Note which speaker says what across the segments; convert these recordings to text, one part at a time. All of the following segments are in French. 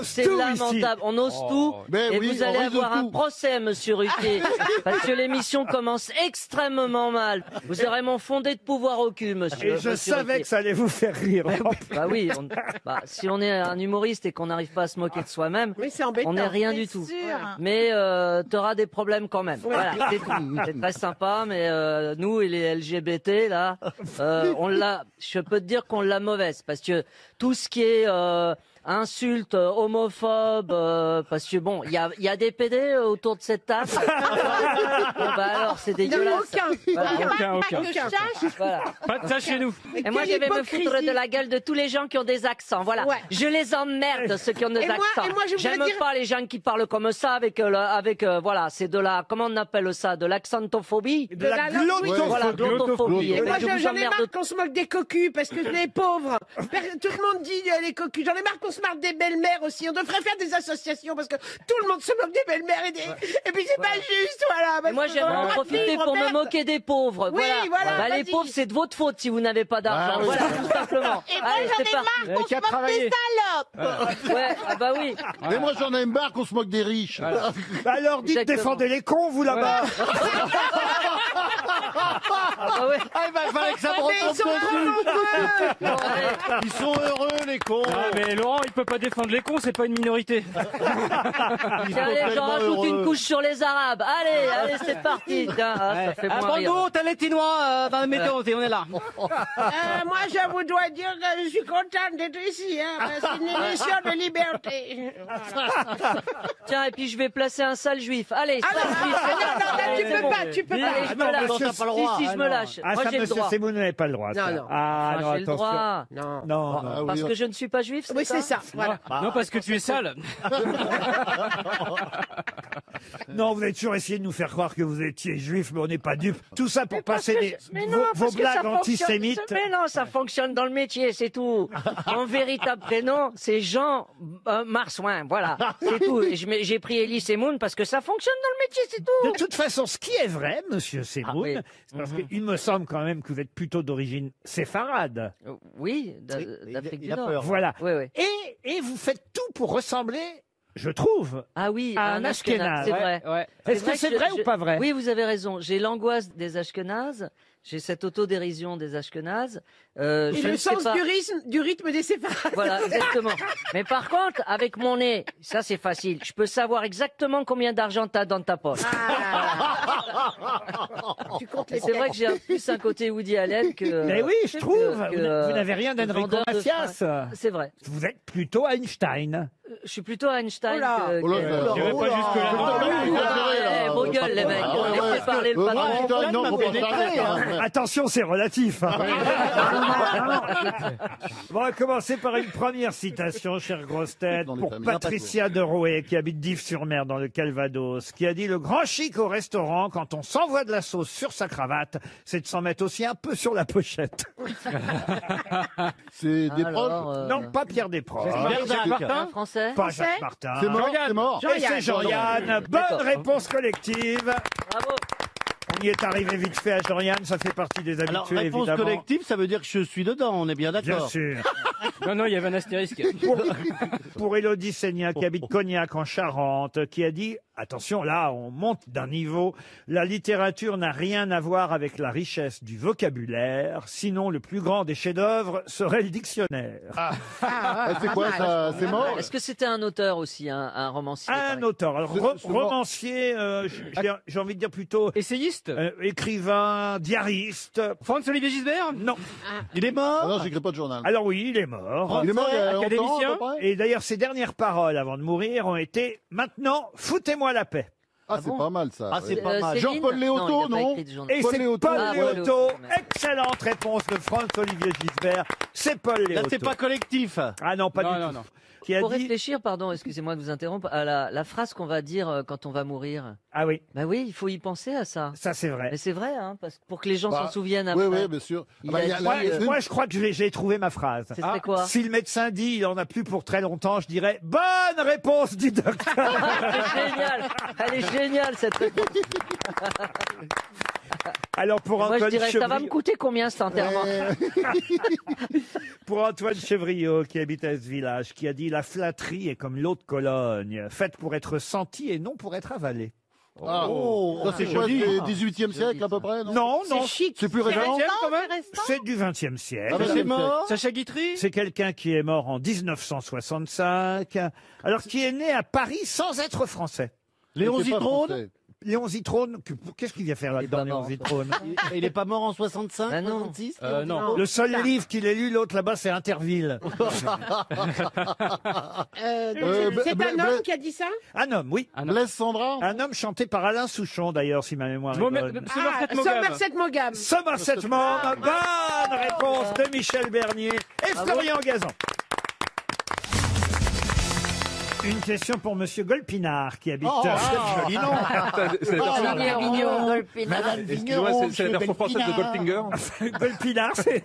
Speaker 1: C'est lamentable. On ose tout. Et vous allez avoir un procès, monsieur Ruquier. Parce que l'émission commence extrêmement mal. Vous aurez mon fondé de pouvoir au cul, monsieur.
Speaker 2: Et je savais que ça allait vous faire rire.
Speaker 1: Bah oui, si on est un humoriste et qu'on n'arrive pas à se moquer de soi-même, on n'est rien du tout. Mais t'auras des problèmes quand même. Voilà, c'est tout. C'est très sympa, mais nous et les LGBT là, je peux te dire qu'on l'a mauvaise, parce que tout ce qui est insultes, homophobes, parce que bon, il y a des PD autour de cette table. Bon, bah alors, c'est dégueulasse.
Speaker 3: Aucun.
Speaker 1: Voilà.
Speaker 3: Pas de ça chez nous.
Speaker 1: Et moi, je vais me foutre de la gueule de tous les gens qui ont des accents. Voilà. Ouais. Je les emmerde, ceux qui ont des accents. J'aime pas les gens qui parlent comme ça avec voilà, c'est de la, comment on appelle ça, de l'accentophobie.
Speaker 2: De la glottophobie.
Speaker 1: Voilà, glottophobie.
Speaker 4: Et moi, j'en ai marre qu'on se moque des cocus, parce que les pauvres, tout le monde dit les cocus. J'en ai marre qu'on se marre des belles-mères aussi. On devrait faire des associations, parce que tout le monde se moque des belles-mères et puis c'est pas juste, voilà.
Speaker 1: Et moi, j'aimerais en profiter pour me moquer des pauvres.
Speaker 4: Oui, voilà.
Speaker 1: Bah, les pauvres, c'est de votre faute si vous n'avez pas d'argent. Voilà, tout simplement.
Speaker 5: Et moi, j'en ai marre qu'on se moque des salopes.
Speaker 1: Ouais, bah oui.
Speaker 6: Mais moi, j'en ai marre qu'on se moque des riches.
Speaker 2: Bah alors, dites, défendez les cons, vous, là-bas.
Speaker 6: Il fallait que ça me retombe dessus. Ils sont heureux, les cons.
Speaker 3: Ah, mais Laurent, il peut pas défendre les cons, c'est pas une minorité.
Speaker 1: Allez, j'en rajoute une couche sur les Arabes. Allez, c'est parti. Tiens, ça fait moins rire.
Speaker 7: Brando, t'as les Tinois dans le météo, on est là.
Speaker 4: Moi, je vous dois dire que je suis contente d'être ici, hein, c'est une émission de liberté. Voilà.
Speaker 1: Tiens, et puis je vais placer un sale juif. Allez, sale juif.
Speaker 4: Non, tu peux pas.
Speaker 1: Allez, je me lâche. Si, je me lâche.
Speaker 2: Ah,
Speaker 1: Moi,
Speaker 2: ça,
Speaker 1: j'ai le
Speaker 2: monsieur
Speaker 1: droit.
Speaker 2: Semoun n'avait pas le droit. Ça.
Speaker 4: Non.
Speaker 2: Ah, non,
Speaker 1: J'ai le
Speaker 2: attention.
Speaker 1: droit.
Speaker 2: Non.
Speaker 1: Parce que je ne suis pas juif,
Speaker 4: Oui, c'est ça, voilà.
Speaker 3: Non, parce que tu es sale.
Speaker 2: Non, vous avez toujours essayé de nous faire croire que vous étiez juif, mais on n'est pas dupes. Tout ça pour passer vos blagues antisémites.
Speaker 1: Mais non, ça fonctionne dans le métier, c'est tout. Mon véritable prénom, c'est Jean Marsouin, voilà, c'est tout. J'ai pris Elie Semoun parce que ça fonctionne dans le métier, c'est tout.
Speaker 2: De toute façon, ce qui est vrai, monsieur Semoun, c'est parce qu'il me semble quand même que vous êtes plutôt d'origine séfarade.
Speaker 1: Oui, d'Afrique du Nord.
Speaker 2: Voilà.
Speaker 1: Oui.
Speaker 2: Et vous faites tout pour ressembler, je trouve,
Speaker 1: à
Speaker 2: un Ashkénaze.
Speaker 1: C'est vrai.
Speaker 3: Ouais.
Speaker 2: Est-ce que c'est vrai ou pas vrai?
Speaker 1: Oui, vous avez raison. J'ai l'angoisse des Ashkénazes. J'ai cette autodérision des Ashkénazes.
Speaker 4: Et le sens du rythme des séfarades.
Speaker 1: Voilà, exactement. Mais par contre, avec mon nez, ça c'est facile. Je peux savoir exactement combien d'argent t'as dans ta poche.
Speaker 4: Tu comptes les
Speaker 1: C'est vrai que j'ai plus un côté Woody Allen que...
Speaker 2: Mais oui, je trouve. Vous n'avez rien d'Enrico Macias.
Speaker 1: C'est vrai.
Speaker 2: Vous êtes plutôt Einstein.
Speaker 1: Je suis plutôt Einstein
Speaker 3: J'irai pas jusque-là.
Speaker 1: Vos gueules, les mecs. Laissez parler le patron.
Speaker 2: Attention, c'est relatif. Hein. Bon, on va commencer par une première citation, chère grosse tête, pour Patricia de Rouet, qui habite Dives-sur-Mer, dans le Calvados, qui a dit « Le grand chic au restaurant, quand on s'envoie de la sauce sur sa cravate, c'est de s'en mettre aussi un peu sur la pochette. »
Speaker 6: C'est Desproges.
Speaker 2: Non, pas Pierre Desproges.
Speaker 3: Jacques Martin,
Speaker 1: Français.
Speaker 2: Pas Jacques Martin.
Speaker 6: C'est mort, c'est mort.
Speaker 2: Et c'est Jean-Yann. Bonne réponse collective.
Speaker 1: Bravo.
Speaker 2: On y est arrivé vite fait à Jean-Yann, ça fait partie des habitués,
Speaker 6: Alors, réponse
Speaker 2: évidemment.
Speaker 6: collective, ça veut dire que je suis dedans, on est bien
Speaker 2: Bien
Speaker 6: d'accord.
Speaker 2: sûr.
Speaker 3: Non, il y avait un astérisque.
Speaker 2: Pour Élodie Seigna, qui habite Cognac en Charente, qui a dit, attention, là, on monte d'un niveau, la littérature n'a rien à voir avec la richesse du vocabulaire, sinon le plus grand des chefs-d'œuvre serait le dictionnaire.
Speaker 6: C'est quoi ça? C'est mort?
Speaker 1: Est-ce que c'était un auteur aussi, un romancier?
Speaker 2: Un auteur, alors, romancier, j'ai envie de dire plutôt
Speaker 3: Essayiste
Speaker 2: écrivain, diariste.
Speaker 3: Franz-Olivier Gisbert?
Speaker 2: Non.
Speaker 6: Il est mort? Ah non, j'écris pas de journal.
Speaker 2: Alors oui, il est mort.
Speaker 6: Il est mort il y a longtemps,
Speaker 3: académicien
Speaker 6: à peu près.
Speaker 2: Et d'ailleurs, ses dernières paroles avant de mourir ont été « Maintenant, foutez-moi la paix ».
Speaker 6: Ah, c'est pas mal ça.
Speaker 5: Ah, c'est pas mal.
Speaker 1: Céline
Speaker 6: Jean-Paul Léoto, non?
Speaker 2: Et
Speaker 6: Paul
Speaker 2: c'est
Speaker 6: Léoto.
Speaker 2: Paul
Speaker 1: Ah, Paul
Speaker 2: Léoto.
Speaker 1: Léoto.
Speaker 2: Excellente réponse de Franz-Olivier Gisbert. C'est Paul
Speaker 6: Là,
Speaker 2: Léoto.
Speaker 6: c'est pas collectif.
Speaker 2: Ah non, pas du tout.
Speaker 3: Non.
Speaker 2: Qui a
Speaker 1: Pour
Speaker 2: dit...
Speaker 1: réfléchir, pardon, excusez-moi de vous interrompre, à la phrase qu'on va dire quand on va mourir.
Speaker 2: Ah oui,
Speaker 1: Bah oui, il faut y penser à ça.
Speaker 2: ça c'est vrai.
Speaker 1: Mais c'est vrai, hein, parce que pour que les gens s'en souviennent
Speaker 6: Oui,
Speaker 1: après.
Speaker 6: oui, bien sûr.
Speaker 1: Il a dit,
Speaker 2: Moi, je crois que j'ai trouvé ma phrase.
Speaker 1: C'était quoi?
Speaker 2: Si le médecin dit il en a plus pour très longtemps, je dirais bonne réponse du docteur.
Speaker 1: C'est génial. Elle est géniale cette réponse.
Speaker 2: Alors pour
Speaker 1: Moi, je
Speaker 2: Antoine
Speaker 1: dirais, ça va me
Speaker 2: Chevriot,
Speaker 1: coûter combien cet enterrement?
Speaker 2: pour Antoine Chevriot, qui habite à ce village, qui a dit: la flatterie est comme l'eau de Cologne, faite pour être sentie et non pour être avalée.
Speaker 6: Ça, c'est joli. 18e siècle à peu près, non?
Speaker 2: Non, non,
Speaker 4: C'est chic.
Speaker 6: C'est plus récent.
Speaker 3: quand même.
Speaker 2: c'est du XXe siècle.
Speaker 6: Ah, mais c'est
Speaker 3: mort. Sacha Guitry.
Speaker 2: C'est quelqu'un qui est mort en 1965, alors qui est né à Paris sans être français.
Speaker 6: Léon
Speaker 8: C'était pas
Speaker 6: Zitrone.
Speaker 8: français.
Speaker 2: Léon Zitrone, qu'est-ce qu'il vient faire là-dedans,
Speaker 1: pas
Speaker 2: Léon
Speaker 1: mort.
Speaker 2: Zitrone?
Speaker 7: Il est pas mort en 65,
Speaker 1: Ah non.
Speaker 7: 66
Speaker 3: Non.
Speaker 2: Le seul livre qu'il ait lu, l'autre là-bas, c'est Interville.
Speaker 4: C'est un homme qui a dit ça?
Speaker 2: Un homme, oui.
Speaker 6: Blaise Sandra.
Speaker 2: Un homme chanté par Alain Souchon, d'ailleurs, si ma mémoire est bonne.
Speaker 4: Somerset Maugham.
Speaker 2: Somerset Maugham. Bonne réponse de Michel Bernier et Florian Gazan. Une question pour Monsieur Golpinard, qui habite...
Speaker 6: joli nom. Madame Vigneron.
Speaker 9: C'est la version française de Goldfinger.
Speaker 2: Golpinard, c'est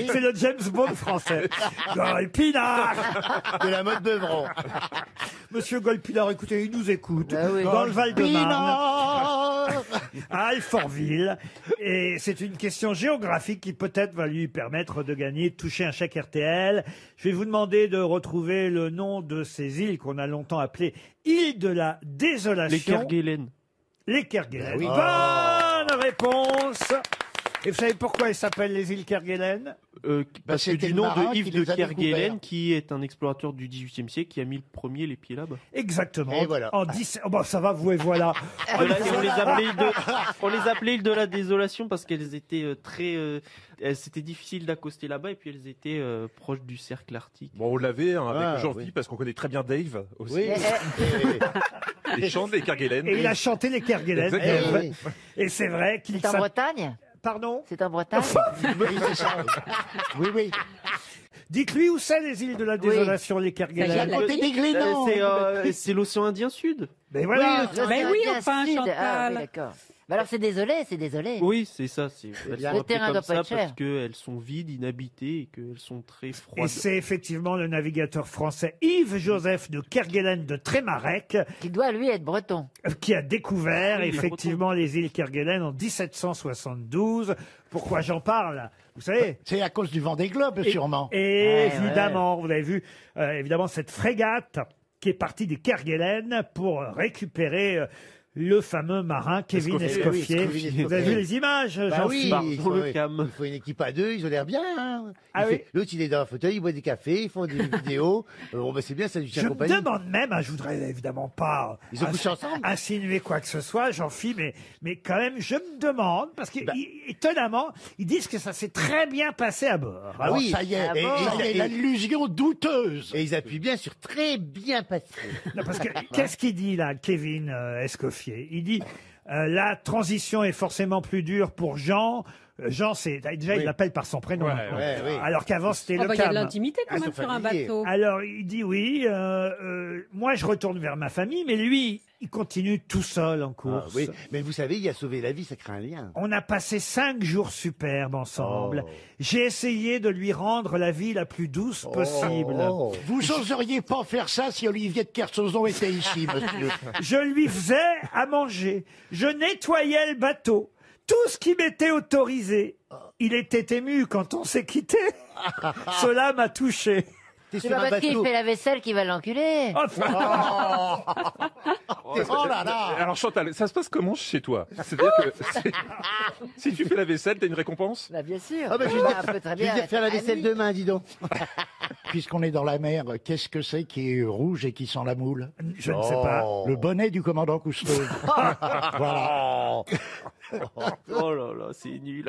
Speaker 2: c'est le James Bond français. Golpinard.
Speaker 6: De la mode Beuvron.
Speaker 2: Monsieur Golpinard, écoutez, il nous écoute.
Speaker 1: Ah oui.
Speaker 2: Dans le Val-de-Marne,
Speaker 6: Pinard.
Speaker 2: à Alfortville. Et c'est une question géographique qui peut-être va lui permettre de gagner, de toucher un chèque RTL. Je vais vous demander de retrouver le nom de ces îles qu'on a longtemps appelées îles de la désolation.
Speaker 3: Les Kerguelen.
Speaker 2: Les Kerguelen.
Speaker 6: Ah oui.
Speaker 2: Bonne réponse. Et vous savez pourquoi elles s'appellent les îles Kerguelen?
Speaker 3: Parce que
Speaker 6: c'était
Speaker 3: du
Speaker 6: le
Speaker 3: nom
Speaker 6: marin
Speaker 3: de
Speaker 6: qui
Speaker 3: Yves de
Speaker 6: les a
Speaker 3: Kerguelen,
Speaker 6: découverts.
Speaker 3: qui est un explorateur du XVIIIe siècle, qui a mis le premier les pieds là-bas.
Speaker 2: Exactement.
Speaker 6: Et voilà.
Speaker 2: En 10... Oh, bah, ça va, vous et voilà.
Speaker 3: Et on les appelait îles de la désolation parce qu'elles étaient c'était difficile d'accoster là-bas et puis elles étaient proches du cercle arctique.
Speaker 9: Bon, on l'avait avec
Speaker 6: Ah,
Speaker 9: Jean-Philippe
Speaker 6: oui.
Speaker 9: parce qu'on connaît très bien Dave aussi.
Speaker 6: Oui.
Speaker 9: Il chante les Kerguelen.
Speaker 2: Et il a chanté les Kerguelen.
Speaker 9: Exactement.
Speaker 2: Et c'est vrai qu'il
Speaker 5: C'est en
Speaker 2: s'appelle...
Speaker 5: Bretagne?
Speaker 2: Pardon?
Speaker 5: C'est en Bretagne?
Speaker 6: Oui, oui.
Speaker 2: Dites-lui où c'est les îles de la désolation, les Kerguelen.
Speaker 6: À côté des Glénans.
Speaker 3: C'est l'océan Indien Sud.
Speaker 2: Mais voilà.
Speaker 5: Mais
Speaker 10: oui,
Speaker 5: bien
Speaker 10: enfin,
Speaker 5: sud.
Speaker 10: Chantal.
Speaker 5: Ah, oui, d'accord. Bah alors c'est désolé, c'est désolé.
Speaker 3: Oui, c'est ça. Elles
Speaker 5: bien.
Speaker 3: sont
Speaker 5: Le
Speaker 3: appelées
Speaker 5: terrain
Speaker 3: comme
Speaker 5: doit pas
Speaker 3: ça
Speaker 5: être cher.
Speaker 3: parce qu'elles sont vides, inhabitées et qu'elles sont très
Speaker 2: Et
Speaker 3: froides.
Speaker 2: c'est effectivement le navigateur français Yves-Joseph de Kerguelen de Trémarec
Speaker 5: Qui doit lui être breton.
Speaker 2: qui a découvert
Speaker 3: Oui, il est
Speaker 2: effectivement les îles Kerguelen en 1772. Pourquoi j'en parle? Vous savez?
Speaker 6: C'est à cause du Vendée Globe, sûrement.
Speaker 2: Et évidemment, vous avez vu, évidemment, cette frégate qui est partie des Kerguelen pour récupérer le fameux marin Kevin Escoffier. Vous avez vu les images,
Speaker 6: Bah oui,
Speaker 2: Jean-Philippe?
Speaker 6: il faut une équipe à deux, ils ont l'air bien. Hein.
Speaker 2: Ah oui.
Speaker 6: L'autre, il est dans un fauteuil, il boit des cafés, ils font des vidéos. Bon, bah, c'est bien, ça lui tient
Speaker 2: Je me
Speaker 6: compagnie.
Speaker 2: demande même, je voudrais évidemment pas
Speaker 6: Ils ont couché ensemble
Speaker 2: insinuer quoi que ce soit, Jean-Philippe, mais quand même, je me demande, parce que étonnamment, ils disent que ça s'est très bien passé à bord.
Speaker 6: Ah oui, ça y est,
Speaker 5: Ah bon
Speaker 6: et l'allusion douteuse. Et ils appuient bien sur très bien passé.
Speaker 2: Non, parce que qu'est-ce qu'il dit là, Kevin Escoffier? Il dit la transition est forcément plus dure pour Jean. Jean, c'est déjà il l'appelle par son prénom. maintenant.
Speaker 6: oui.
Speaker 2: Alors qu'avant c'était
Speaker 10: Il
Speaker 2: le
Speaker 10: y a de
Speaker 2: Cam.
Speaker 10: l'intimité quand
Speaker 6: Ah,
Speaker 10: même
Speaker 6: ils sont
Speaker 10: sur un
Speaker 6: familiers.
Speaker 10: bateau.
Speaker 2: Alors il dit oui. Moi je retourne vers ma famille, mais lui il continue tout seul en
Speaker 6: Ah,
Speaker 2: course.
Speaker 6: oui, mais vous savez, il a sauvé la vie, ça crée un lien.
Speaker 2: On a passé 5 jours superbes ensemble.
Speaker 6: Oh.
Speaker 2: J'ai essayé de lui rendre la vie la plus douce possible.
Speaker 6: Vous oseriez pas faire ça si Olivier de Kersauzon était ici, monsieur.
Speaker 2: Je lui faisais à manger. Je nettoyais le bateau. Tout ce qui m'était autorisé. Il était ému quand on s'est quitté. Cela m'a touché.
Speaker 6: T'es
Speaker 5: C'est
Speaker 6: sur
Speaker 5: pas
Speaker 6: un
Speaker 5: parce qu'il
Speaker 6: bateau.
Speaker 5: fait la vaisselle qu'il va l'enculer.
Speaker 6: Oh là là.
Speaker 9: Alors Chantal, ça se passe comment chez toi? C'est-à-dire que si tu fais la vaisselle, t'as une récompense?
Speaker 5: Bah bien sûr.
Speaker 6: Ah bah, je vais
Speaker 5: On peut très
Speaker 6: je vais
Speaker 5: bien
Speaker 6: dire faire la
Speaker 5: être
Speaker 6: vaisselle
Speaker 5: amis.
Speaker 6: demain, dis donc.
Speaker 11: Puisqu'on est dans la mer, qu'est-ce que c'est qui est rouge et qui sent la moule?
Speaker 2: Je ne sais pas.
Speaker 11: Le bonnet du commandant Cousteau. Voilà.
Speaker 3: Oh là là, c'est nul.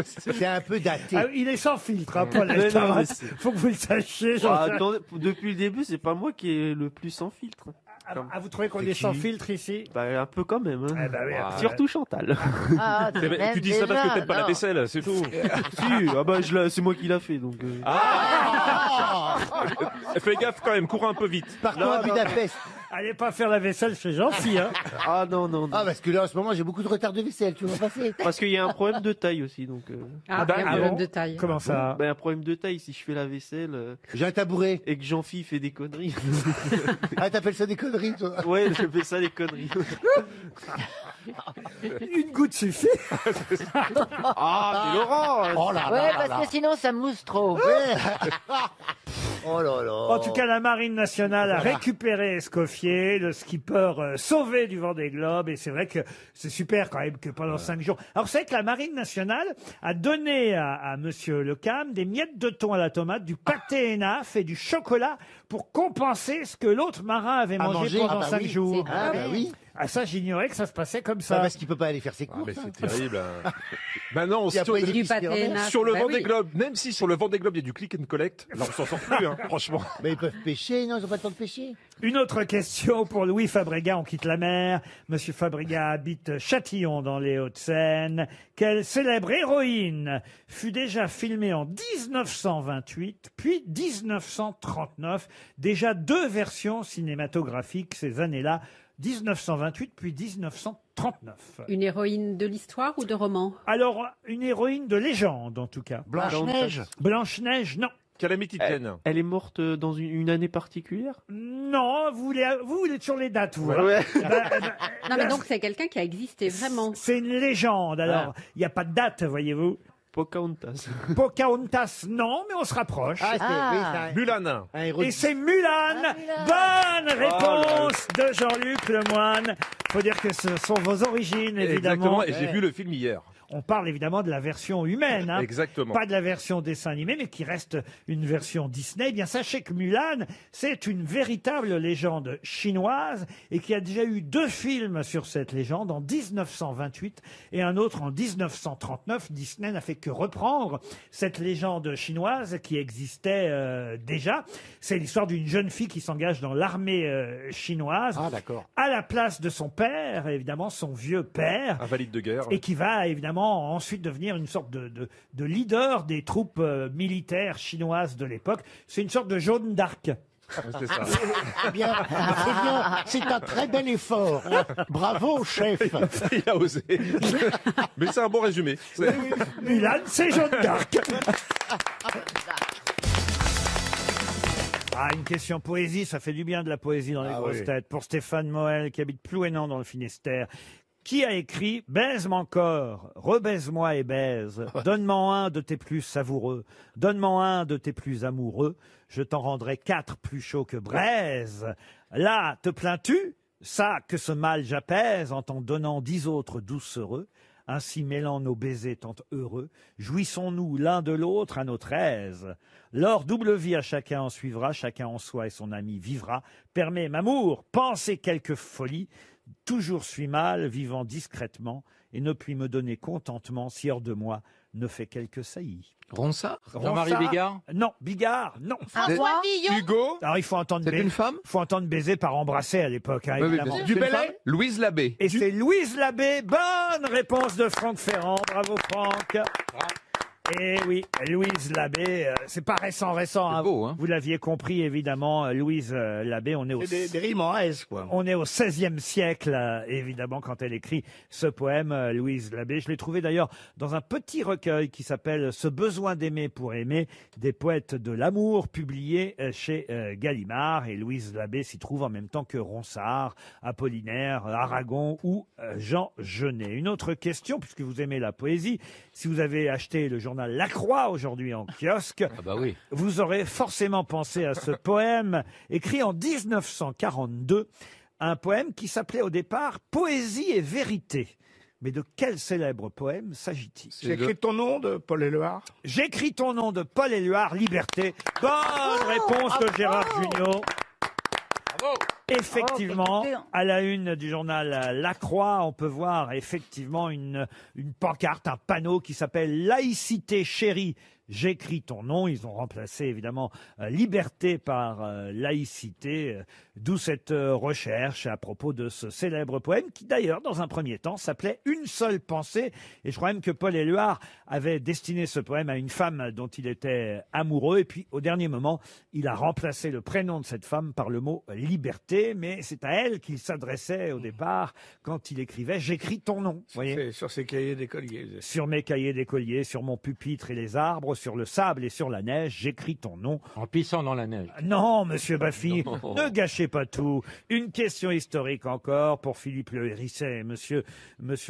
Speaker 6: C'est un peu daté.
Speaker 2: Ah, il est sans filtre, hein, Paul
Speaker 3: Mais non,
Speaker 2: Elkarat.
Speaker 3: mais c'est-
Speaker 2: Faut que vous le sachiez.
Speaker 3: Ah,
Speaker 2: Jean-Jacques.
Speaker 3: attendez, depuis le début, c'est pas moi qui est le plus sans filtre.
Speaker 2: Vous trouvez qu'on est sans filtre ici?
Speaker 3: Bah, un peu quand même. Hein.
Speaker 2: Eh ben oui, après.
Speaker 3: Surtout Chantal.
Speaker 5: Ah,
Speaker 9: C'est-
Speaker 5: même
Speaker 9: Tu dis ça parce que
Speaker 5: déjà,
Speaker 9: t'aimes pas la
Speaker 5: non.
Speaker 9: vaisselle, c'est tout.
Speaker 3: Si, ah bah, c'est moi qui l'a fait, donc.
Speaker 9: Fais gaffe quand même, cours un peu vite.
Speaker 6: Partons à Budapest.
Speaker 2: Allez pas faire la vaisselle chez Jean-Phi, hein.
Speaker 3: Ah non, non, non.
Speaker 6: Ah, parce que là, en ce moment, j'ai beaucoup de retard de vaisselle, tu vas passer.
Speaker 3: Parce qu'il y a un problème de taille aussi, donc.
Speaker 5: Ah, il y a un problème de taille.
Speaker 2: Comment ça?
Speaker 3: Ben, un problème de taille, si je fais la vaisselle
Speaker 6: J'ai un tabouret.
Speaker 3: et que Jean-Phi fait des conneries.
Speaker 6: Ah, t'appelles ça des conneries, toi?
Speaker 3: Ouais, je fais ça des conneries.
Speaker 2: Une goutte suffit.
Speaker 3: Ah, mais Laurent
Speaker 6: Oh là
Speaker 1: Ouais,
Speaker 6: là là
Speaker 1: parce
Speaker 6: là.
Speaker 1: que sinon ça mousse trop.
Speaker 6: Oh là là.
Speaker 2: En tout cas, la Marine nationale a récupéré Escoffier, le skipper sauvé du Vendée Globe, et c'est vrai que c'est super quand même que pendant 5 jours. Alors c'est que la Marine nationale a donné à Monsieur Lecam des miettes de thon à la tomate, du pâté Enaf et du chocolat pour compenser ce que l'autre marin avait
Speaker 6: À
Speaker 2: mangé
Speaker 6: manger,
Speaker 2: pendant
Speaker 6: ah bah
Speaker 2: 5
Speaker 6: oui.
Speaker 2: jours.
Speaker 6: Ah, bah oui.
Speaker 2: Ah ça, j'ignorais que ça se passait comme ça.
Speaker 6: Ça, parce qu'il peut pas aller faire ses
Speaker 9: Ah,
Speaker 6: courses.
Speaker 9: mais
Speaker 6: hein.
Speaker 9: c'est terrible. Hein. Maintenant,
Speaker 6: Il y a
Speaker 9: sur,
Speaker 6: pas
Speaker 5: Du pâté Enaf.
Speaker 9: sur le
Speaker 5: Bah
Speaker 9: Vendée
Speaker 5: oui.
Speaker 9: Globe, même si sur le Vendée Globe il y a du click and collect, là on s'en sort plus, hein, franchement.
Speaker 6: Mais ils peuvent pêcher, non? Ils ont pas le temps de pêcher.
Speaker 2: Une autre question pour Louis Fabregat, on quitte la mer. Monsieur Fabregat habite Châtillon dans les Hauts-de-Seine. Quelle célèbre héroïne fut déjà filmée en 1928 puis 1939? Déjà 2 versions cinématographiques ces années-là. 1928 puis 1939.
Speaker 5: Une héroïne de l'histoire ou de roman?
Speaker 2: Alors, une héroïne de légende en tout cas.
Speaker 6: Blanche-Neige.
Speaker 2: Blanche-Neige, non.
Speaker 9: Calamity Jane.
Speaker 3: Elle est morte dans une année particulière?
Speaker 2: Non, vous voulez toujours les dates, vous. hein.
Speaker 3: Ouais.
Speaker 5: Non, mais donc c'est quelqu'un qui a existé vraiment.
Speaker 2: C'est une légende, alors il n'y a pas de date, voyez-vous.
Speaker 3: Pocahontas.
Speaker 2: Pocahontas, non, mais on se rapproche.
Speaker 6: Ah, c'est
Speaker 9: Mulan.
Speaker 6: un héros.
Speaker 2: Et c'est Mulan. Bonne réponse de Jean-Luc Lemoyne. Faut dire que ce sont vos origines, évidemment.
Speaker 9: Exactement, et j'ai vu le film hier.
Speaker 2: On parle évidemment de la version humaine, hein.
Speaker 9: Exactement.
Speaker 2: Pas de la version dessin animé, mais qui reste une version Disney. Eh bien, sachez que Mulan, c'est une véritable légende chinoise et qui a déjà eu 2 films sur cette légende en 1928 et un autre en 1939. Disney n'a fait que reprendre cette légende chinoise qui existait déjà. C'est l'histoire d'une jeune fille qui s'engage dans l'armée chinoise
Speaker 6: Ah, d'accord.
Speaker 2: à la place de son père, évidemment son vieux père,
Speaker 9: Invalide de guerre.
Speaker 2: et qui va évidemment ensuite devenir une sorte de leader des troupes militaires chinoises de l'époque. C'est une sorte de Jeanne d'Arc.
Speaker 9: C'est ça.
Speaker 11: C'est bien, c'est bien. C'est un très bel effort. Bravo, chef.
Speaker 9: Il a osé. Mais c'est un bon résumé. C'est-
Speaker 2: Mulan, c'est Jeanne d'Arc. Ah, une question poésie, ça fait du bien de la poésie dans les
Speaker 6: Ah
Speaker 2: grosses
Speaker 6: oui.
Speaker 2: têtes. Pour Stéphane Moël, qui habite Plouénan dans le Finistère. Qui a écrit « Baise-moi encore, rebaise-moi et baise, donne-moi un de tes plus savoureux, donne-moi un de tes plus amoureux, je t'en rendrai 4 plus chauds que braise. Là, te plains-tu? Ça, que ce mal j'apaise en t'en donnant 10 autres doucereux. Ainsi mêlant nos baisers tant heureux, jouissons-nous l'un de l'autre à notre aise. L'or double vie à chacun en suivra, chacun en soi et son ami vivra. Permets, m'amour, penser quelque folie, toujours suis mal, vivant discrètement, et ne puis me donner contentement si hors de moi ne fait quelque saillie.
Speaker 8: Ronsard
Speaker 2: Ronsard
Speaker 8: Jean-Marie Bigard
Speaker 2: Non, Bigard, non.
Speaker 5: François Villon.
Speaker 9: Hugo.
Speaker 2: Alors il faut entendre
Speaker 8: C'est une femme
Speaker 2: faut entendre baiser par embrasser à l'époque, hein,
Speaker 8: Oui, oui,
Speaker 2: évidemment.
Speaker 8: bien sûr.
Speaker 9: Du
Speaker 8: C'est une
Speaker 9: Bellay
Speaker 8: femme Louise Labbé.
Speaker 2: Et c'est Louise Labbé. Bonne réponse de Franck Ferrand. Bravo Franck. Et oui, Louise Labbé, c'est pas récent,
Speaker 8: C'est
Speaker 2: hein.
Speaker 8: beau, hein.
Speaker 2: Vous l'aviez compris, évidemment, Louise Labbé, on est au...
Speaker 6: C'est des rimes en S, quoi.
Speaker 2: On est au XVIe siècle, évidemment, quand elle écrit ce poème, Louise Labbé. Je l'ai trouvé d'ailleurs dans un petit recueil qui s'appelle « Ce besoin d'aimer pour aimer », des poètes de l'amour, publié chez Gallimard. Et Louise Labbé s'y trouve en même temps que Ronsard, Apollinaire, Aragon ou Jean Genet. Une autre question, puisque vous aimez la poésie, si vous avez acheté le journal La Croix aujourd'hui en kiosque,
Speaker 8: Ah bah oui.
Speaker 2: vous aurez forcément pensé à ce poème écrit en 1942, un poème qui s'appelait au départ « Poésie et vérité ». Mais de quel célèbre poème s'agit-il?
Speaker 11: J'écris ton nom de Paul Éluard.
Speaker 2: J'écris ton nom de Paul Éluard, Liberté. Bonne réponse de Gérard Jugnot. Effectivement, à la une du journal La Croix, on peut voir effectivement une pancarte, un panneau qui s'appelle « Laïcité chérie, J'écris ton nom. Ils ont remplacé évidemment liberté par laïcité, d'où cette recherche à propos de ce célèbre poème qui d'ailleurs dans un premier temps s'appelait Une seule pensée. Et je crois même que Paul Éluard avait destiné ce poème à une femme dont il était amoureux. Et puis au dernier moment, il a remplacé le prénom de cette femme par le mot liberté. Mais c'est à elle qu'il s'adressait au départ quand il écrivait J'écris ton nom. Vous voyez ?
Speaker 8: Sur ses cahiers d'écolier.
Speaker 2: Sur mes cahiers d'écolier, sur mon pupitre et les arbres, sur le sable et sur la neige, j'écris ton nom.
Speaker 10: En pissant dans la neige.
Speaker 2: Non, monsieur Baffy, ne gâchez pas tout. Une question historique encore pour Philippe Le Hérisset et monsieur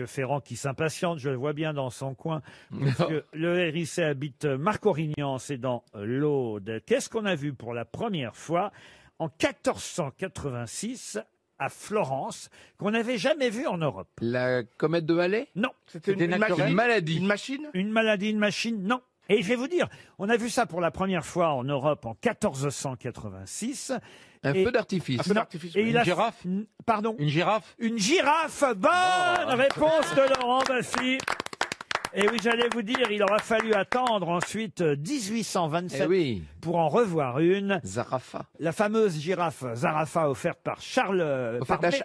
Speaker 2: Ferrand qui s'impatiente, je le vois bien dans son coin. Parce que Le Hérisset habite Marcorignan, c'est dans l'Aude. Qu'est-ce qu'on a vu pour la première fois en 1486 à Florence, qu'on n'avait jamais vu en Europe?
Speaker 12: La comète de Halley?
Speaker 2: Non.
Speaker 8: C'était une
Speaker 12: maladie.
Speaker 8: Une machine?
Speaker 2: Une maladie, une machine? Non. Et je vais vous dire, on a vu ça pour la première fois en Europe en 1486.
Speaker 12: Un feu d'artifice.
Speaker 10: Une girafe?
Speaker 2: Pardon?
Speaker 10: Une girafe?
Speaker 2: Une girafe. Bonne réponse de Laurent Baffy. Et oui, j'allais vous dire, il aura fallu attendre ensuite 1827 pour en revoir une.
Speaker 12: Zarafa.
Speaker 2: La fameuse girafe Zarafa offerte par Charles...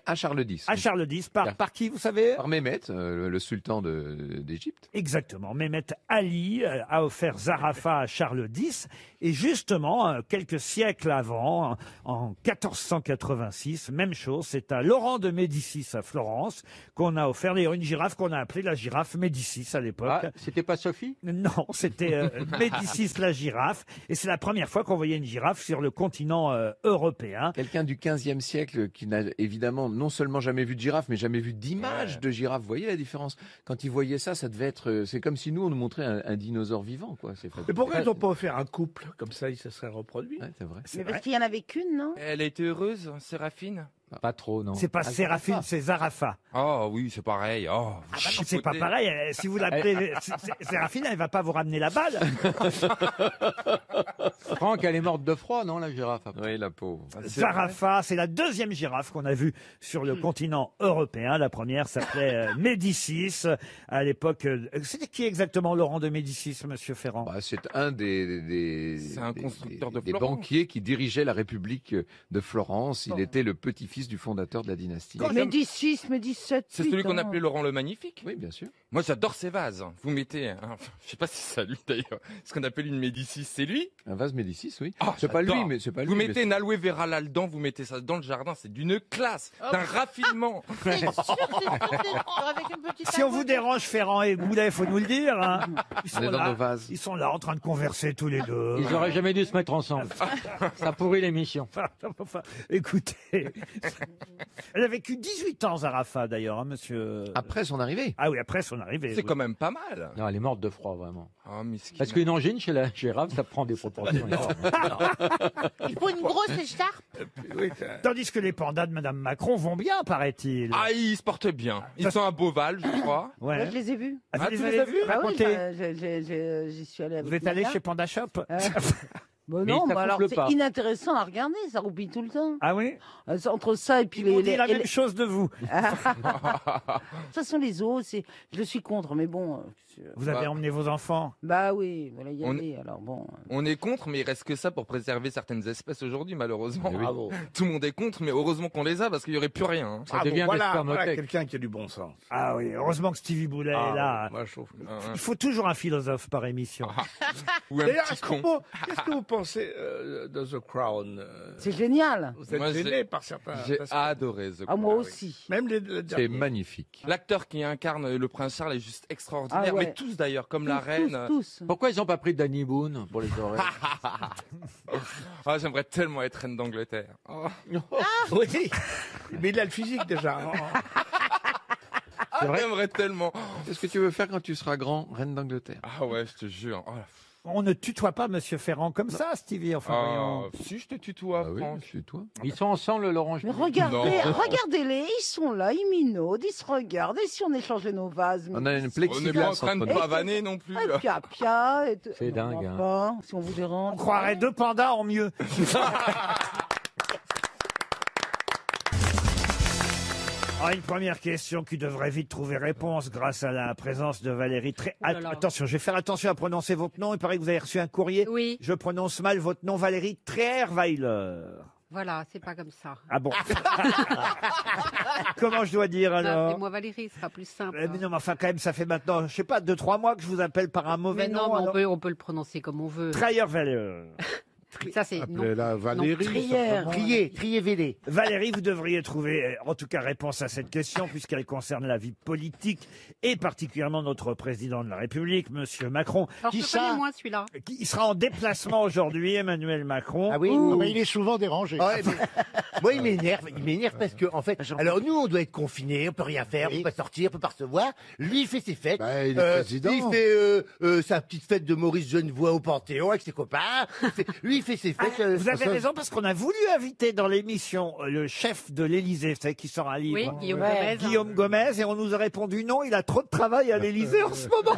Speaker 12: à Charles X.
Speaker 2: À Charles X. Par qui, vous savez?
Speaker 12: Par Mehmet, le sultan d'Égypte.
Speaker 2: Exactement. Mehmet Ali a offert Zarafa à Charles X. Et justement, quelques siècles avant, en 1486, même chose, c'est à Laurent de Médicis à Florence qu'on a offert d'ailleurs une girafe qu'on a appelée la girafe Médicis à l'époque.
Speaker 10: Ah, c'était pas Sophie?
Speaker 2: Non, c'était Médicis la girafe. Et c'est la première fois qu'on voyait une girafe sur le continent européen.
Speaker 12: Quelqu'un du 15e siècle qui n'a évidemment non seulement jamais vu de girafe, mais jamais vu d'image de girafe. Vous voyez la différence? Quand il voyait ça, ça devait être... C'est comme si nous, on nous montrait un dinosaure vivant, quoi.
Speaker 8: Mais pourquoi ils n'ont pas offert un couple? Comme ça, il se serait reproduit.
Speaker 12: Ouais, c'est vrai.
Speaker 5: Mais parce qu'il y en avait qu'une, non?
Speaker 13: Elle a été heureuse, Séraphine?
Speaker 10: Pas trop, non.
Speaker 2: C'est pas Séraphine, c'est Zarafa.
Speaker 13: Oh oui, c'est pareil. Oh,
Speaker 2: c'est pas pareil. Si vous l'appelez Séraphine, elle va pas vous ramener la balle.
Speaker 10: Franck, elle est morte de froid, non, la girafe?
Speaker 12: Oui, la pauvre.
Speaker 2: Zarafa, c'est la deuxième girafe qu'on a vue sur le continent européen. La première s'appelait Médicis. À l'époque, c'était qui exactement Laurent de Médicis, monsieur Ferrand?
Speaker 12: C'est un des
Speaker 13: constructeur de
Speaker 12: des
Speaker 13: Florence.
Speaker 12: banquiers qui dirigeait la République de Florence. Il était le petit-fils du fondateur de la dynastie.
Speaker 5: Médicis, Médicis.
Speaker 13: C'est celui qu'on appelait Laurent le Magnifique?
Speaker 12: Oui, bien sûr.
Speaker 13: Moi, j'adore ces vases. Vous mettez, je sais pas si c'est lui d'ailleurs, ce qu'on appelle une Médicis, c'est lui?
Speaker 12: Un vase Médicis, oui.
Speaker 13: Oh,
Speaker 12: c'est pas lui,
Speaker 13: j'adore.
Speaker 12: mais c'est pas lui.
Speaker 13: Vous mettez une aloe vera là-dedans, vous mettez ça dans le jardin, c'est d'une classe, d'un raffinement.
Speaker 5: C'est sûr, avec une petite
Speaker 2: Si on vous dérange, Ferrand et Boulet, faut nous le dire. Hein.
Speaker 12: On est dans nos vases.
Speaker 2: Ils sont là en train de converser tous les deux.
Speaker 10: Ils auraient jamais dû se mettre ensemble. Ça pourrit l'émission.
Speaker 2: Enfin, écoutez, elle a vécu 18 ans, Zarafa, d'ailleurs, hein, monsieur.
Speaker 12: Après son arrivée.
Speaker 2: Ah oui, après son arrivée.
Speaker 13: C'est
Speaker 2: oui.
Speaker 13: quand même pas mal.
Speaker 10: Non, elle est morte de froid, vraiment.
Speaker 13: Oh, miskin.
Speaker 10: Parce qu'une angine chez la girafe, ça prend des proportions énormes.
Speaker 5: Il faut une grosse écharpe.
Speaker 2: Tandis que les pandas de Madame Macron vont bien, paraît-il.
Speaker 13: Ah, ils se portent bien. Ils sont à Beauval, je crois.
Speaker 2: Ouais.
Speaker 5: Moi, je les ai vus.
Speaker 2: Ah, vous
Speaker 13: tu
Speaker 2: les
Speaker 13: les
Speaker 2: avez
Speaker 13: as vus?
Speaker 5: Ah oui,
Speaker 2: Racontez.
Speaker 5: j'y suis allé avec
Speaker 2: Vous êtes
Speaker 5: ma
Speaker 2: allé
Speaker 5: mère.
Speaker 2: chez Panda Shop
Speaker 5: Bon,
Speaker 10: Mais
Speaker 5: non,
Speaker 10: ça
Speaker 5: mais alors
Speaker 10: souffle
Speaker 5: c'est
Speaker 10: pas.
Speaker 5: inintéressant à regarder, ça roupille tout le temps.
Speaker 2: Ah oui?
Speaker 5: Entre ça et puis
Speaker 2: Ils m'ont dit
Speaker 5: les-
Speaker 2: la
Speaker 5: et
Speaker 2: même
Speaker 5: les-
Speaker 2: chose de vous.
Speaker 5: De toute façon, les os, je suis contre, mais bon.
Speaker 2: Vous avez emmené vos enfants?
Speaker 5: Bah oui, voilà, y
Speaker 13: On-
Speaker 5: aller, alors bon.
Speaker 13: On est contre, mais il reste que ça pour préserver certaines espèces aujourd'hui, malheureusement.
Speaker 8: Eh oui. Bravo.
Speaker 13: Tout le monde est contre, mais heureusement qu'on les a parce qu'il y aurait plus rien. hein.
Speaker 10: Ça devient des
Speaker 8: voilà
Speaker 10: spermothèques.
Speaker 8: quelqu'un qui a du bon sens.
Speaker 2: Ah oui, heureusement que Stevie Boulet est là.
Speaker 8: Moi, je trouve que...
Speaker 2: Il faut toujours un philosophe par émission.
Speaker 13: Ou un
Speaker 8: D'ailleurs,
Speaker 13: petit
Speaker 8: est-ce
Speaker 13: con.
Speaker 8: qu'est-ce que vous pensez de The Crown?
Speaker 5: C'est génial.
Speaker 8: Vous êtes
Speaker 13: Moi,
Speaker 8: gêné par certains
Speaker 13: J'ai
Speaker 8: aspects.
Speaker 13: adoré The
Speaker 5: Ah, moi
Speaker 13: Crown.
Speaker 5: aussi.
Speaker 8: Même les
Speaker 12: C'est
Speaker 8: derniers.
Speaker 12: magnifique.
Speaker 13: L'acteur qui incarne le prince Charles est juste extraordinaire,
Speaker 5: Ah ouais.
Speaker 13: mais tous d'ailleurs, comme la reine.
Speaker 5: Tous.
Speaker 10: Pourquoi ils n'ont pas pris Danny Boone pour les oreilles?
Speaker 13: Ah, j'aimerais tellement être reine d'Angleterre. Oh.
Speaker 8: Oui, mais il a le physique déjà.
Speaker 13: Ah, j'aimerais tellement.
Speaker 12: Qu'est-ce que tu veux faire quand tu seras grand, reine d'Angleterre?
Speaker 13: Ah ouais, je te jure. Oh,
Speaker 2: On ne tutoie pas Monsieur Ferrand comme ça, Stevie. Enfin, voyons.
Speaker 13: si je te tutoie,
Speaker 12: Ah oui,
Speaker 13: Franck.
Speaker 12: c'est toi.
Speaker 10: Ils sont ensemble, Laurent.
Speaker 5: Mais regardez,
Speaker 13: Non.
Speaker 5: regardez-les, ils sont là, ils minaudent, ils se regardent. Et si on échangeait nos vases?
Speaker 12: On a une
Speaker 13: On n'est
Speaker 12: plexiglas
Speaker 13: pas en train de
Speaker 12: entre nous.
Speaker 13: pavaner non plus.
Speaker 5: Ah, pia, pia, et
Speaker 10: C'est
Speaker 5: non,
Speaker 10: dingue,
Speaker 5: on va
Speaker 10: hein.
Speaker 5: pas, si on vous dérange.
Speaker 2: On croirait deux pandas en mieux. Ah, une première question qui devrait vite trouver réponse grâce à la présence de Valérie Tré...
Speaker 14: Oh là là.
Speaker 2: Attention, je vais faire attention à prononcer votre nom. Il paraît que vous avez reçu un courrier.
Speaker 14: Oui.
Speaker 2: Je prononce mal votre nom, Valérie Trierweiler.
Speaker 14: Voilà, c'est pas comme ça.
Speaker 2: Ah bon. Comment je dois dire alors?
Speaker 14: Et moi Valérie, ce sera plus simple.
Speaker 2: Mais non, mais enfin quand même, ça fait maintenant, je sais pas, 2-3 mois que je vous appelle par un mauvais
Speaker 14: Mais
Speaker 2: nom.
Speaker 14: non, mais
Speaker 2: alors.
Speaker 14: on peut le prononcer comme on veut.
Speaker 2: Trierweiler.
Speaker 14: Ça c'est non.
Speaker 8: Appelez-la Valérie. certainement.
Speaker 11: Trier-Vélé.
Speaker 2: Valérie, vous devriez trouver, en tout cas, réponse à cette question, puisqu'elle concerne la vie politique et particulièrement notre président de la République, Monsieur Macron.
Speaker 14: Alors je connais moins celui-là.
Speaker 2: Il sera en déplacement aujourd'hui, Emmanuel Macron.
Speaker 11: Ah oui, mais il est souvent dérangé.
Speaker 15: Ouais, moi, il m'énerve parce que, en fait, alors nous, on doit être confinés, on peut rien faire, on peut pas sortir, on peut pas recevoir. Lui, il fait ses fêtes.
Speaker 8: Il est président.
Speaker 15: Il fait sa petite fête de Maurice Genevoix au Panthéon avec ses copains. Lui, il fait ses fêtes.
Speaker 2: Vous avez raison, parce qu'on a voulu inviter dans l'émission le chef de l'Élysée, vous savez, qui sort un livre.
Speaker 14: Oui, Guillaume Gomez.
Speaker 2: Guillaume Gomez, et on nous a répondu non, il a trop de travail à l'Élysée en ce moment.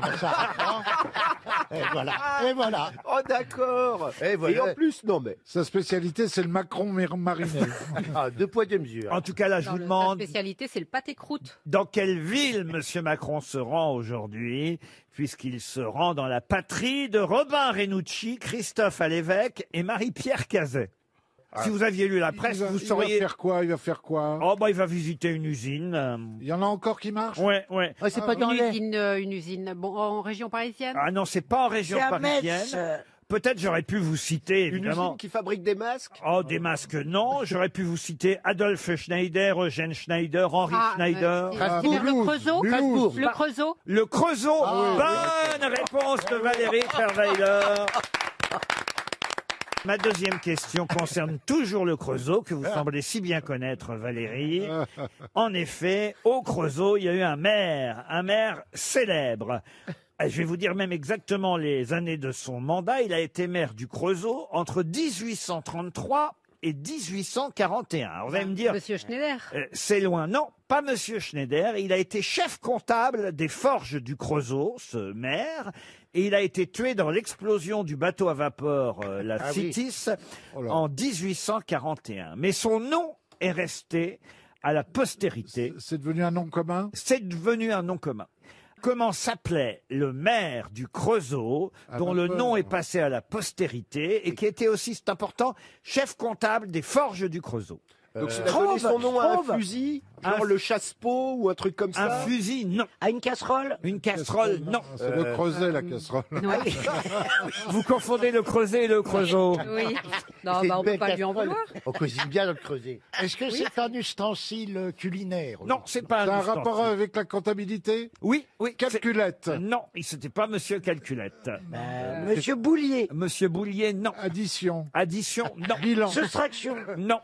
Speaker 11: Et voilà. Et voilà.
Speaker 15: Oh, d'accord. Et en plus, non, mais.
Speaker 8: Sa spécialité, c'est le Macron mariné.
Speaker 15: Ah, 2 poids, 2 mesures.
Speaker 2: En tout cas, là, je vous
Speaker 14: Sa
Speaker 2: demande
Speaker 14: spécialité, c'est le pâté croûte.
Speaker 2: dans quelle ville Monsieur Macron se rend aujourd'hui, puisqu'il se rend dans la patrie de Robin Renucci, Christophe Alévèque et Marie-Pierre Cazet. Si vous aviez lu la presse, vous sauriez...
Speaker 8: Il va faire quoi? Il va faire quoi?
Speaker 2: Oh, bah, il va visiter une usine.
Speaker 8: Il y en a encore qui marchent?
Speaker 2: Ouais, ouais.
Speaker 15: Ah, c'est pas dans
Speaker 14: Une usine, bon, en région parisienne.
Speaker 2: Ah non, c'est pas en région
Speaker 5: C'est à
Speaker 2: parisienne.
Speaker 5: Metz.
Speaker 2: Peut-être j'aurais pu vous citer,
Speaker 15: Une
Speaker 2: évidemment.
Speaker 15: usine qui fabrique des masques?
Speaker 2: Oh, des masques, non. J'aurais pu vous citer Adolphe Schneider, Eugène Schneider, Henri Schneider.
Speaker 14: C'est vers le Creusot. Le Creusot.
Speaker 2: Le Creusot. Bonne réponse de Valérie Trierweiler. Ma deuxième question concerne toujours le Creusot, que vous semblez si bien connaître, Valérie. En effet, au Creusot, il y a eu un maire célèbre. Je vais vous dire même exactement les années de son mandat. Il a été maire du Creusot entre 1833 et 1841. Alors, vous allez me dire...
Speaker 14: Monsieur Schneider.
Speaker 2: C'est loin. Non, pas Monsieur Schneider. Il a été chef comptable des forges du Creusot, ce maire. Et il a été tué dans l'explosion du bateau à vapeur, la Citis, en 1841. Mais son nom est resté à la postérité.
Speaker 8: C'est devenu un nom commun?
Speaker 2: C'est devenu un nom commun. Comment s'appelait le maire du Creusot, dont le nom est passé à la postérité, et qui était aussi, c'est important, chef comptable des forges du Creusot?
Speaker 15: Donc, il a donné son nom à un fusil, genre le chasse-peau ou un truc comme ça?
Speaker 2: Un fusil, non.
Speaker 5: À une casserole?
Speaker 2: Une casserole, non.
Speaker 8: C'est le creuset, la casserole.
Speaker 2: Vous confondez le creuset et le Creusot.
Speaker 14: Oui. Non, bah, on peut pas lui en vouloir.
Speaker 15: On cuisine bien dans le creuset.
Speaker 11: Est-ce que c'est un ustensile culinaire?
Speaker 2: Non, c'est pas
Speaker 8: C'est un
Speaker 2: ustensile.
Speaker 8: rapport avec la comptabilité?
Speaker 2: Oui, oui.
Speaker 8: Calculette?
Speaker 2: Non, c'était pas Monsieur Calculette.
Speaker 5: Monsieur Boulier?
Speaker 2: Monsieur Boulier, non.
Speaker 8: Addition?
Speaker 2: Addition, non.
Speaker 8: Bilan?
Speaker 5: Soustraction?
Speaker 2: Non.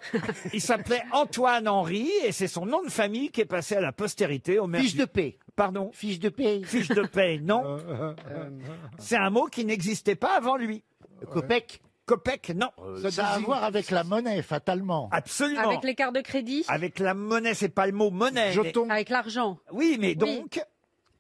Speaker 2: Il s'appelait Antoine Henry et c'est son nom de famille qui est passé à la postérité au maire.
Speaker 15: Fiche de paix.
Speaker 2: Pardon?
Speaker 15: Fiche de paix.
Speaker 2: Fiche de paie, non. C'est un mot qui n'existait pas avant lui.
Speaker 15: Copec.
Speaker 2: Copec, non.
Speaker 11: Ça a à voir avec la monnaie, fatalement.
Speaker 2: Absolument.
Speaker 14: Avec les cartes de crédit.
Speaker 2: Avec la monnaie, c'est pas le mot monnaie.
Speaker 8: Jeton?
Speaker 14: Avec l'argent.
Speaker 2: Oui, mais donc...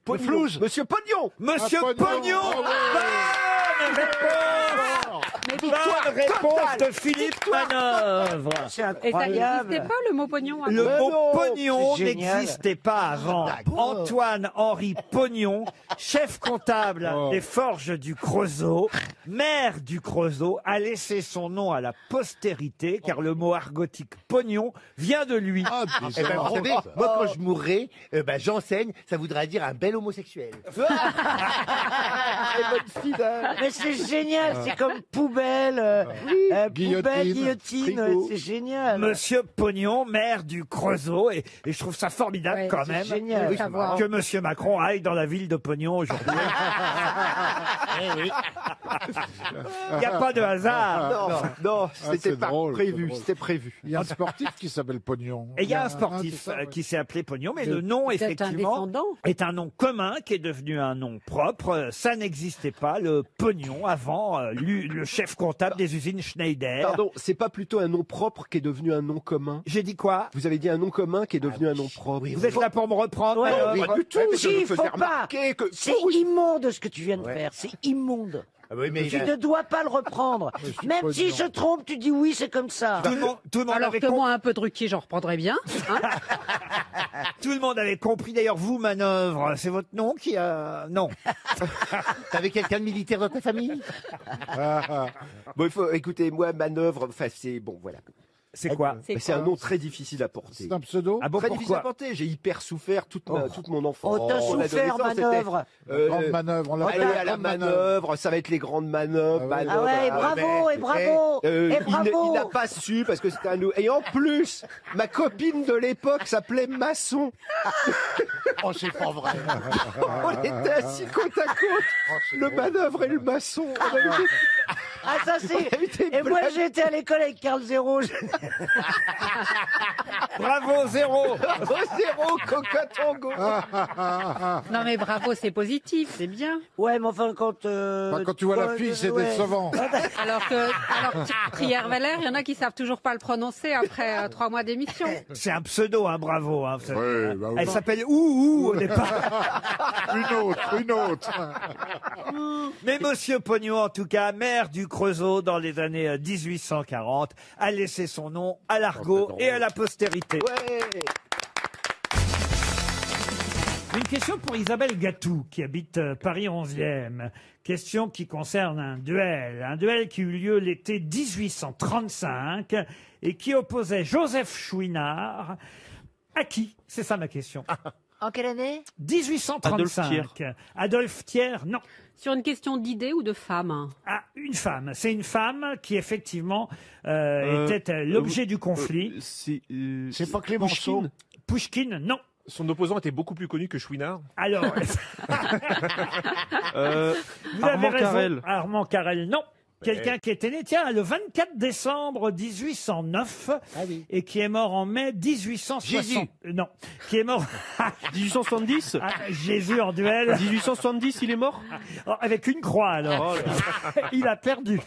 Speaker 15: Pognon. Flouze. Monsieur Pognon.
Speaker 2: Monsieur
Speaker 8: Ah, Pognon.
Speaker 2: Pognon.
Speaker 8: Ah
Speaker 2: Bonne réponse. Bonne réponse de Philippe Manœuvre.
Speaker 5: C'est
Speaker 14: Et ça
Speaker 5: incroyable.
Speaker 14: n'existait pas le mot pognon.
Speaker 2: Le
Speaker 14: avant.
Speaker 2: mot pognon
Speaker 5: c'est génial.
Speaker 2: n'existait pas avant. Antoine-Henri Pognon, chef comptable des forges du Creusot, maire du Creusot, a laissé son nom à la postérité, car le mot argotique pognon vient de lui.
Speaker 8: Ah,
Speaker 15: Eh ben, vous savez, moi, quand je mourrai, j'enseigne, ça voudra dire un bel homosexuel.
Speaker 5: Mais c'est génial, c'est comme poubelle, poubelle, guillotine,
Speaker 15: frigo.
Speaker 5: c'est génial.
Speaker 2: Monsieur Pognon, maire du Creusot, et je trouve ça formidable
Speaker 14: Ouais,
Speaker 2: quand
Speaker 14: c'est
Speaker 2: même
Speaker 5: génial.
Speaker 14: Oui, savoir.
Speaker 2: que Monsieur Macron aille dans la ville de Pognon aujourd'hui. Il n'y a pas de hasard.
Speaker 15: Non,
Speaker 8: c'est
Speaker 15: c'était pas
Speaker 8: drôle,
Speaker 15: prévu,
Speaker 8: c'est drôle.
Speaker 15: c'était prévu.
Speaker 8: Il y a un sportif qui s'appelle Pognon.
Speaker 2: Et il y a un
Speaker 8: Ah,
Speaker 2: sportif
Speaker 8: c'est ça, ouais.
Speaker 2: qui s'est appelé Pognon, mais le nom,
Speaker 14: C'est un
Speaker 2: effectivement,
Speaker 14: descendant.
Speaker 2: est un nom commun qui est devenu un nom propre. Ça n'existait pas, le Pognon, avant le chef comptable des usines Schneider.
Speaker 16: Pardon, c'est pas plutôt un nom propre qui est devenu un nom commun?
Speaker 2: J'ai dit quoi?
Speaker 16: Vous avez dit un nom commun qui est devenu un nom propre.
Speaker 2: Vous êtes là pour me reprendre?
Speaker 5: Ouais,
Speaker 2: alors
Speaker 5: oui.
Speaker 16: Pas du tout, je
Speaker 5: Si,
Speaker 16: me
Speaker 5: faut
Speaker 16: faisais
Speaker 5: pas.
Speaker 16: remarquer que...
Speaker 5: C'est immonde ce que tu viens de faire, c'est immonde.
Speaker 15: oui, mais
Speaker 5: Tu ne dois pas le reprendre. Même s'il se trompe, tu dis oui, c'est comme ça.
Speaker 2: Tout le monde
Speaker 14: Alors
Speaker 2: avait
Speaker 14: que moi, un peu truqué, j'en reprendrais bien. Hein.
Speaker 2: Tout le monde avait compris. D'ailleurs, vous, Manœuvre, c'est votre nom qui a... Non.
Speaker 15: T'avais quelqu'un de militaire dans ta famille?
Speaker 16: Bon, il faut, écoutez, moi, Manœuvre, enfin, c'est bon, voilà.
Speaker 2: C'est quoi?
Speaker 16: C'est un nom très difficile à porter.
Speaker 11: C'est un pseudo?
Speaker 2: Ah bon,
Speaker 16: Très difficile à
Speaker 2: pourquoi?
Speaker 16: porter. J'ai hyper souffert toute mon enfance.
Speaker 5: Oh, t'as souffert, Manœuvre.
Speaker 11: Grande manœuvre. On
Speaker 16: Allez
Speaker 11: l'appelle
Speaker 16: à la
Speaker 11: grande manœuvre.
Speaker 16: manœuvre, ça va être les grandes manœuvres.
Speaker 11: Ah ouais.
Speaker 5: Ah ouais, et bravo, et bravo, et bravo.
Speaker 16: Il n'a pas su parce que c'était un Et en plus, ma copine de l'époque s'appelait Masson.
Speaker 11: Oh, c'est pas vrai.
Speaker 16: On était assis côte à côte, le Manœuvre et le Maçon. On a eu des-
Speaker 5: Ah, ça c'est.
Speaker 16: on a eu des
Speaker 5: Et moi
Speaker 16: blagues.
Speaker 5: j'étais à l'école avec Carl Zéro.
Speaker 2: Bravo, Zéro.
Speaker 16: Zéro, Coca Tango.
Speaker 14: Non mais bravo, c'est positif, c'est bien.
Speaker 5: Ouais, mais enfin quand.
Speaker 11: Quand tu vois la fille, c'est décevant.
Speaker 14: Alors Trier Valère, il y en a qui savent toujours pas le prononcer après 3 mois d'émission.
Speaker 2: C'est un pseudo, hein, bravo. Hein.
Speaker 11: Ouais, bah oui.
Speaker 2: Elle s'appelle Ouh au départ.
Speaker 11: Une autre.
Speaker 2: Mais Monsieur Pognon, en tout cas, maire du Creusot dans les années 1840, a laissé son nom à l'argot et à la postérité.
Speaker 16: Ouais.
Speaker 2: Une question pour Isabelle Gatou, qui habite Paris 11e. Question qui concerne un duel qui eut lieu l'été 1835 et qui opposait Joseph Chouinard à qui? C'est ça ma question.
Speaker 5: En quelle année?
Speaker 2: 1835. Adolphe Thiers, non.
Speaker 14: Sur une question d'idée ou de femme?
Speaker 2: Ah, une femme. C'est une femme qui, effectivement, était l'objet du conflit.
Speaker 11: C'est pas Clémenceau.
Speaker 2: Pouchkine, non.
Speaker 9: Son opposant était beaucoup plus connu que Chouinard.
Speaker 2: Alors, vous avez
Speaker 3: Armand
Speaker 2: raison.
Speaker 3: Carrel.
Speaker 2: Armand Carrel, non. Quelqu'un qui était né, tiens, le 24 décembre 1809 et qui est mort en mai 1860.
Speaker 15: Jésus.
Speaker 2: Non, qui est mort
Speaker 3: 1870
Speaker 2: Jésus en duel.
Speaker 3: 1870, il est mort
Speaker 2: Oh, avec une croix alors. Il a perdu.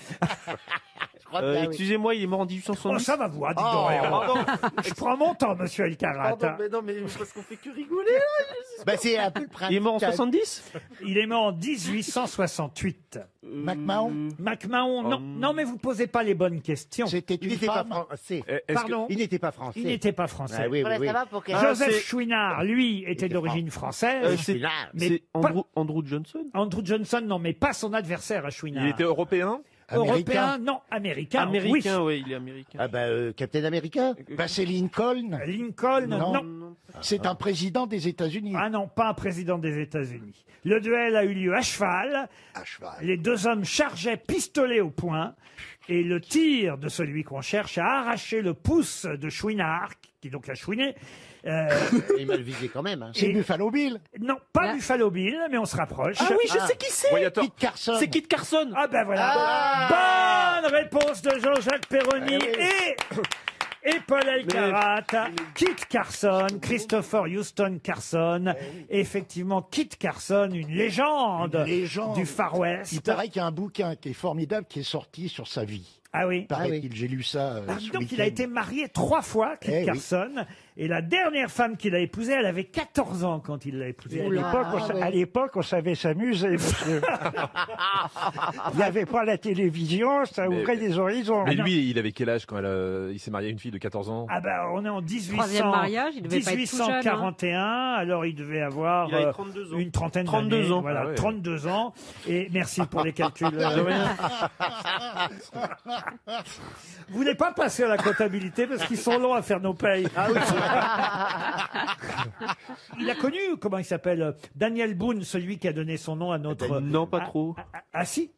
Speaker 3: Excusez-moi, il est mort en
Speaker 2: Oh,
Speaker 3: 1870.
Speaker 2: ça va vous, hein, dis donc.
Speaker 3: pardon.
Speaker 2: Je prends mon temps, monsieur Elkarat.
Speaker 3: non, mais parce qu'on fait que rigoler là.
Speaker 15: Bah, c'est un peu le principe.
Speaker 3: Il est mort en 70
Speaker 2: Il est mort en 1868.
Speaker 11: MacMahon.
Speaker 2: MacMahon, non. Non, mais vous posez pas les bonnes questions.
Speaker 11: C'était
Speaker 15: Il
Speaker 11: une
Speaker 15: n'était pas
Speaker 11: femme.
Speaker 15: français.
Speaker 2: Pardon.
Speaker 15: Il n'était pas français.
Speaker 2: Il n'était pas français.
Speaker 15: Ah oui, oui, oui.
Speaker 2: Joseph
Speaker 3: c'est-
Speaker 2: Chouinard, lui, était d'origine française.
Speaker 3: C'est
Speaker 2: Mais
Speaker 3: Andrew Johnson.
Speaker 2: Andrew Johnson, non, mais pas son adversaire à Chouinard.
Speaker 9: Il était européen.
Speaker 2: Européen, non. Américain,
Speaker 3: Américain,
Speaker 2: oui.
Speaker 3: oui, il est américain.
Speaker 15: Ah bah, Captain America.
Speaker 11: Bah, c'est Lincoln.
Speaker 2: Lincoln, non.
Speaker 11: C'est un président des États-Unis.
Speaker 2: Ah non, pas un président des États-Unis. Le duel a eu lieu à cheval. Les deux hommes chargeaient pistolet au poing. Et le tir de celui qu'on cherche a arraché le pouce de Chouinard, qui donc a chouiné.
Speaker 15: Il m'a le visé quand même. Hein.
Speaker 11: C'est Buffalo Bill.
Speaker 2: Non, pas Buffalo Bill, mais on se rapproche.
Speaker 3: Ah oui, je sais qui c'est.
Speaker 9: Voyator.
Speaker 11: Kit Carson.
Speaker 3: C'est Kit Carson.
Speaker 2: Ah ben voilà. Bonne réponse de Jean-Jacques Perroni et Paul Elkarat. Kit Carson, Christopher Houston Carson. Effectivement, Kit Carson, une légende, du Far West.
Speaker 11: Il paraît qu'il y a un bouquin qui est formidable qui est sorti sur sa vie.
Speaker 2: Ah oui.
Speaker 11: Paraît-il, j'ai lu ça. ce
Speaker 2: Donc il
Speaker 11: week-end.
Speaker 2: a été marié 3 fois, Kit
Speaker 11: Eh oui.
Speaker 2: Carson. Et la dernière femme qu'il a épousée, elle avait 14 ans quand il l'a épousée.
Speaker 11: À l'époque, on savait s'amuser, monsieur. Il n'y avait pas la télévision, ça ouvrait des horizons.
Speaker 9: Mais lui, il avait quel âge quand il s'est marié à une fille de 14 ans?
Speaker 2: Ah ben, on est en
Speaker 14: Troisième mariage, il devait pas être tout jeune, hein.
Speaker 2: 1841, alors il devait avoir
Speaker 3: Il avait 32 ans.
Speaker 2: une trentaine
Speaker 3: 32
Speaker 2: d'années.
Speaker 3: ans.
Speaker 2: Voilà,
Speaker 9: Ah ouais.
Speaker 2: 32 ans. Et merci pour les calculs. Vous voulez pas passer à la comptabilité parce qu'ils sont longs à faire nos payes. Il a connu, comment il s'appelle, Daniel Boone, celui qui a donné son nom à notre...
Speaker 3: Non, pas trop.
Speaker 2: Ah si.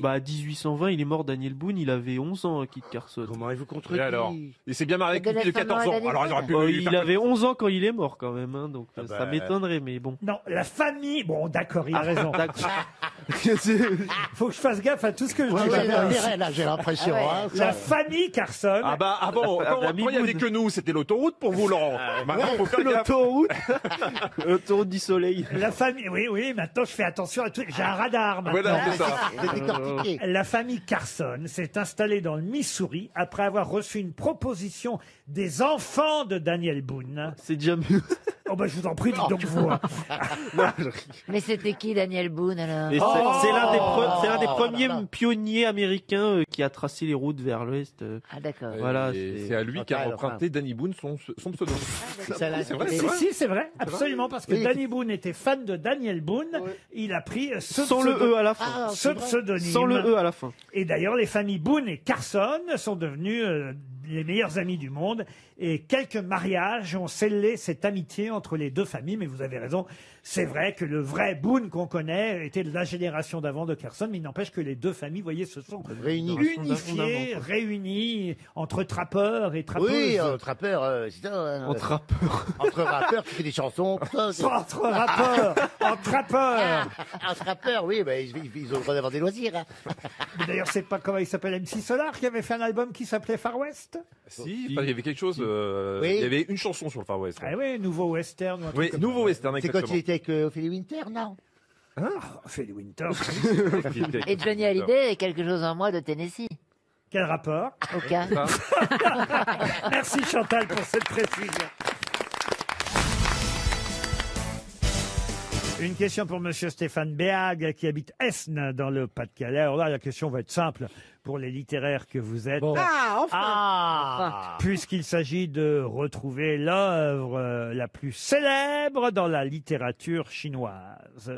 Speaker 3: Bah, à 1820, il est mort, Daniel Boone, il avait 11 ans, Kit Carson.
Speaker 15: Comment vous
Speaker 9: Et
Speaker 15: contredit?
Speaker 9: alors? Il s'est bien marié avec une fille de 14 ans. Alors il aurait pu. lui
Speaker 3: Il
Speaker 9: faire-
Speaker 3: avait 11 ans quand il est mort, quand même, hein, donc ça
Speaker 15: bah.
Speaker 3: m'étonnerait, mais bon.
Speaker 2: Non, la famille... Bon, d'accord, il a raison.
Speaker 3: D'accord.
Speaker 2: Faut que je fasse gaffe à tout ce que je
Speaker 11: Ouais,
Speaker 2: dis.
Speaker 11: ouais, là, j'ai l'impression. hein, ça-
Speaker 2: La famille Carson...
Speaker 9: Ah bah avant, quand il n'y avait que nous, c'était l'autoroute pour vous, Laurent. Maintenant, faut faire gaffe.
Speaker 3: L'autoroute L'autoroute du soleil.
Speaker 2: La famille, oui, maintenant je fais attention à tout. J'ai un radar maintenant.
Speaker 9: Voilà, c'est ça.
Speaker 15: C'est décortiqué.
Speaker 2: La famille Carson s'est installée dans le Missouri après avoir reçu une proposition des enfants de Daniel Boone.
Speaker 3: C'est déjà mieux.
Speaker 2: Oh bah je vous en prie, dites donc vous. hein.
Speaker 17: Mais c'était qui Daniel Boone alors?
Speaker 3: Et c'est
Speaker 2: Oh.
Speaker 3: c'est l'un des premiers pionniers américains qui a tracé les routes vers l'ouest.
Speaker 17: Ah d'accord.
Speaker 3: Voilà,
Speaker 9: Et c'est à lui qu'a emprunté Danny Boone son pseudo. C'est vrai,
Speaker 2: Si, c'est vrai, absolument, parce que
Speaker 15: Oui.
Speaker 2: Danny Boone était fan de Daniel Boone. Il a pris ce
Speaker 3: Sans le E à la fin.
Speaker 15: Ah,
Speaker 2: ce pseudonyme.
Speaker 3: Sans le E à la fin.
Speaker 2: Et d'ailleurs, les familles Boone et Carson sont devenues les meilleurs amis du monde. Et quelques mariages ont scellé cette amitié entre les deux familles. Mais vous avez raison, c'est vrai que le vrai Boone qu'on connaît était de la génération d'avant de Carson. Mais il n'empêche que les deux familles, vous voyez, se sont unifiées, réunies entre trappeurs et trappeuses.
Speaker 15: Oui, trappeur, c'est ça.
Speaker 3: Entre rappeurs.
Speaker 15: Entre rappeurs qui fait des chansons. putain, c'est-
Speaker 2: Entre rappeurs, en trappeurs.
Speaker 15: Un trappeur, oui, bah, ils ont le droit d'avoir des loisirs. hein.
Speaker 2: D'ailleurs, c'est pas comment il s'appelle, MC Solar, qui avait fait un album qui s'appelait Far West.
Speaker 9: Si, enfin, il y avait quelque chose.
Speaker 15: Oui.
Speaker 9: Il y avait une chanson sur le Far West.
Speaker 2: Ah oui, nouveau western. ou un truc
Speaker 9: Oui,
Speaker 2: comme
Speaker 9: nouveau
Speaker 2: ça.
Speaker 9: western,
Speaker 15: C'est quand
Speaker 9: exactement.
Speaker 15: il était avec Ophélie Winter, non?
Speaker 2: Ophélie Winter.
Speaker 17: Et Johnny Hallyday avait quelque chose en moi de Tennessee.
Speaker 2: Quel rapport?
Speaker 17: Aucun.
Speaker 2: Merci Chantal pour cette précision. Une question pour Monsieur Stéphane Béag qui habite Esne dans le Pas-de-Calais. Alors là, la question va être simple pour les littéraires que vous êtes.
Speaker 4: Ah, enfin.
Speaker 2: Puisqu'il s'agit de retrouver l'œuvre la plus célèbre dans la littérature chinoise.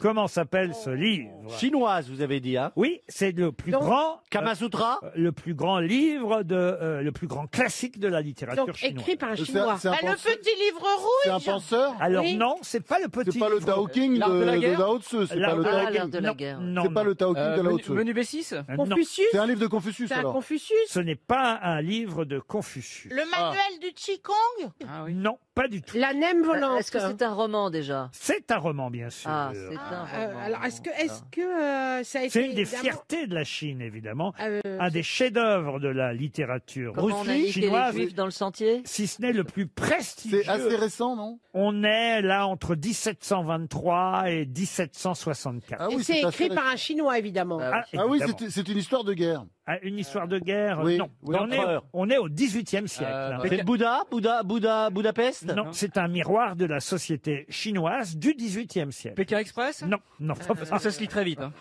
Speaker 2: Comment s'appelle ce livre?
Speaker 6: Chinoise, vous avez dit, hein?
Speaker 2: Oui, c'est le plus
Speaker 4: Donc,
Speaker 2: grand
Speaker 6: Kamasutra?
Speaker 2: le plus grand livre le plus grand classique de la littérature
Speaker 4: Donc,
Speaker 2: chinoise.
Speaker 4: écrit par un Chinois.
Speaker 16: c'est un
Speaker 4: Bah, le
Speaker 16: penseur.
Speaker 4: petit livre rouge.
Speaker 16: C'est un penseur?
Speaker 2: Alors
Speaker 4: Oui.
Speaker 2: non, c'est pas le petit.
Speaker 16: C'est pas le
Speaker 2: livre.
Speaker 16: Tao King
Speaker 10: L'art de la
Speaker 16: de
Speaker 10: guerre
Speaker 16: Lao Tzu. C'est
Speaker 2: L'art
Speaker 16: pas le
Speaker 2: de
Speaker 16: Tao
Speaker 2: la
Speaker 16: King.
Speaker 17: l'art de la guerre.
Speaker 2: Non,
Speaker 16: C'est pas le Tao King de Lao
Speaker 10: Menu,
Speaker 16: Tzu.
Speaker 10: menu B6
Speaker 2: non.
Speaker 4: Confucius.
Speaker 16: C'est un livre de Confucius
Speaker 4: C'est un
Speaker 16: alors.
Speaker 4: Confucius.
Speaker 2: Ce n'est pas un livre de Confucius.
Speaker 18: Le manuel du Qigong.
Speaker 10: Ah oui.
Speaker 2: Non, pas du tout.
Speaker 4: La Nème volante.
Speaker 1: Est-ce que c'est un roman déjà?
Speaker 2: C'est un roman, bien sûr.
Speaker 1: Ah, c'est un roman.
Speaker 4: Alors, est-ce que ça a été
Speaker 2: C'est une des
Speaker 4: évidemment-
Speaker 2: fiertés de la Chine, évidemment.
Speaker 4: Euh,
Speaker 2: Un des chefs-d'œuvre de la littérature
Speaker 1: Comment on a niqué les
Speaker 2: chinoise,
Speaker 1: Juifs dans le sentier?
Speaker 2: si ce n'est le plus prestigieux.
Speaker 16: C'est assez récent, non?
Speaker 2: On est là entre 1723 et 1764.
Speaker 16: Ah
Speaker 4: Et
Speaker 16: oui,
Speaker 4: c'est
Speaker 16: c'est
Speaker 4: écrit
Speaker 16: assez
Speaker 4: par un Chinois, évidemment.
Speaker 2: Ah,
Speaker 16: Ah oui,
Speaker 2: évidemment.
Speaker 16: c'est une histoire de guerre.
Speaker 2: Ah, une histoire de guerre,
Speaker 16: Oui,
Speaker 2: non.
Speaker 16: oui.
Speaker 2: On est au XVIIIe siècle. hein.
Speaker 6: C'est le Budapest?
Speaker 2: Non, c'est un miroir de la société chinoise du XVIIIe siècle.
Speaker 10: Pékin Express?
Speaker 2: Non, non.
Speaker 10: Parce que ça se lit très vite. Hein.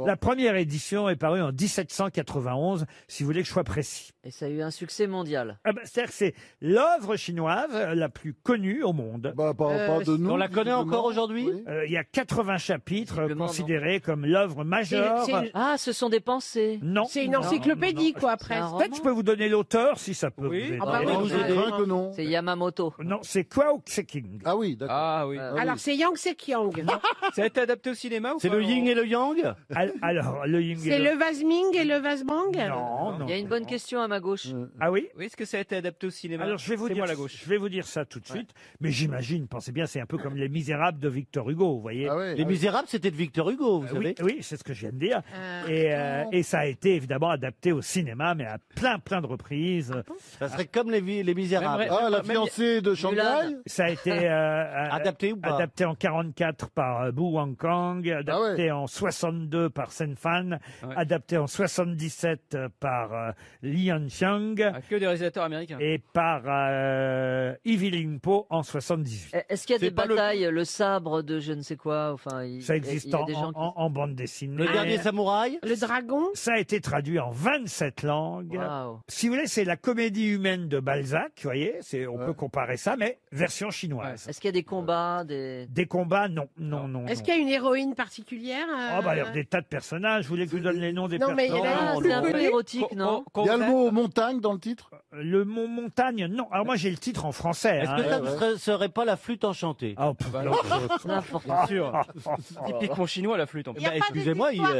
Speaker 2: La première édition est parue en 1791, si vous voulez que je sois précis.
Speaker 1: Et ça a eu un succès mondial.
Speaker 2: Ah ben, c'est-à-dire que c'est l'œuvre chinoise la plus connue au monde.
Speaker 16: Bah, pas de nous.
Speaker 6: On la connaît
Speaker 16: visiblement.
Speaker 6: encore aujourd'hui?
Speaker 16: Oui.
Speaker 2: Il y a 80 chapitres
Speaker 1: Visiblement,
Speaker 2: considérés comme l'œuvre majeure.
Speaker 4: C'est-
Speaker 1: Ah, ce sont des pensées.
Speaker 2: Non.
Speaker 4: C'est une
Speaker 2: Non,
Speaker 4: encyclopédie,
Speaker 2: non,
Speaker 4: quoi,
Speaker 1: C'est
Speaker 4: presque.
Speaker 1: un roman.
Speaker 2: Peut-être je peux vous donner l'auteur si ça peut
Speaker 10: Oui.
Speaker 2: vous aider.
Speaker 4: Ah bah oui,
Speaker 16: Non,
Speaker 4: vous
Speaker 16: je
Speaker 4: avez-
Speaker 16: crains que non.
Speaker 1: C'est Yamamoto.
Speaker 2: Non, c'est Kwao Tse-king.
Speaker 16: Ah oui, d'accord.
Speaker 10: Ah oui.
Speaker 4: Alors, c'est Yang Sekiang.
Speaker 10: Ça a été adapté au cinéma ou
Speaker 6: C'est
Speaker 10: pas,
Speaker 6: le yin
Speaker 10: Laurent
Speaker 6: et le yang?
Speaker 2: Alors, le Ying
Speaker 4: C'est le Vasming et le Vasbang.
Speaker 2: Non, non.
Speaker 1: Il y a une bonne question à ma gauche.
Speaker 2: Ah oui?
Speaker 10: Oui, est-ce que ça a été adapté au cinéma?
Speaker 2: Alors je vais vous
Speaker 10: C'est
Speaker 2: dire,
Speaker 10: moi la gauche.
Speaker 2: je vais vous dire ça tout de suite. Mais j'imagine, pensez bien, c'est un peu comme Les Misérables de Victor Hugo, vous voyez.
Speaker 16: Ah ouais.
Speaker 6: Les Misérables, c'était de Victor Hugo, vous
Speaker 2: Oui,
Speaker 6: savez.
Speaker 2: oui, c'est ce que je viens de dire. Et ça a été évidemment adapté au cinéma, mais à plein de reprises.
Speaker 6: Ça serait comme les Misérables.
Speaker 16: Ah, la fiancée de Shanghai?
Speaker 2: Ça a été
Speaker 6: Adapté ou pas?
Speaker 2: adapté en 44 par Bu Wangkang, adapté en 62 par Sen Fan, adapté en 77 par Li Yanxiang
Speaker 10: Ah, que des réalisateurs américains.
Speaker 2: et par Ivy Lingpo en 78.
Speaker 1: Est-ce qu'il y a
Speaker 2: C'est
Speaker 1: des
Speaker 2: pas le-
Speaker 1: batailles, le sabre de je ne sais quoi, enfin,
Speaker 2: Ça existe
Speaker 1: il y a
Speaker 2: en,
Speaker 1: des gens qui-
Speaker 2: en bande dessinée.
Speaker 6: Le dernier samouraï?
Speaker 4: Le dragon.
Speaker 2: Ça a été traduit en 27 langues.
Speaker 1: Waouh.
Speaker 2: Si vous voulez, c'est la comédie humaine de Balzac, vous voyez, on peut comparer ça, mais version chinoise.
Speaker 1: Est-ce qu'il y a des combats, des
Speaker 2: combats, non, non, non.
Speaker 4: Est-ce
Speaker 2: non.
Speaker 4: qu'il y a une héroïne particulière
Speaker 2: Oh bah alors des tas de personnages, vous voulez que je vous donne les noms des
Speaker 4: Non, mais il y en a
Speaker 2: personnages
Speaker 4: un c'est un peu
Speaker 1: érotique, non
Speaker 16: Il y a le mot montagne dans le titre?
Speaker 2: Le mot montagne, non. Alors moi j'ai le titre en français.
Speaker 6: Est-ce
Speaker 2: hein.
Speaker 6: que ça ne serait pas la flûte enchantée?
Speaker 2: Oh, pff, non.
Speaker 1: N'importe
Speaker 10: Bien sûr. Typiquement chinois la flûte. En
Speaker 18: Il n'y a
Speaker 10: plus.
Speaker 18: pas des
Speaker 6: excusez-moi,
Speaker 18: histoires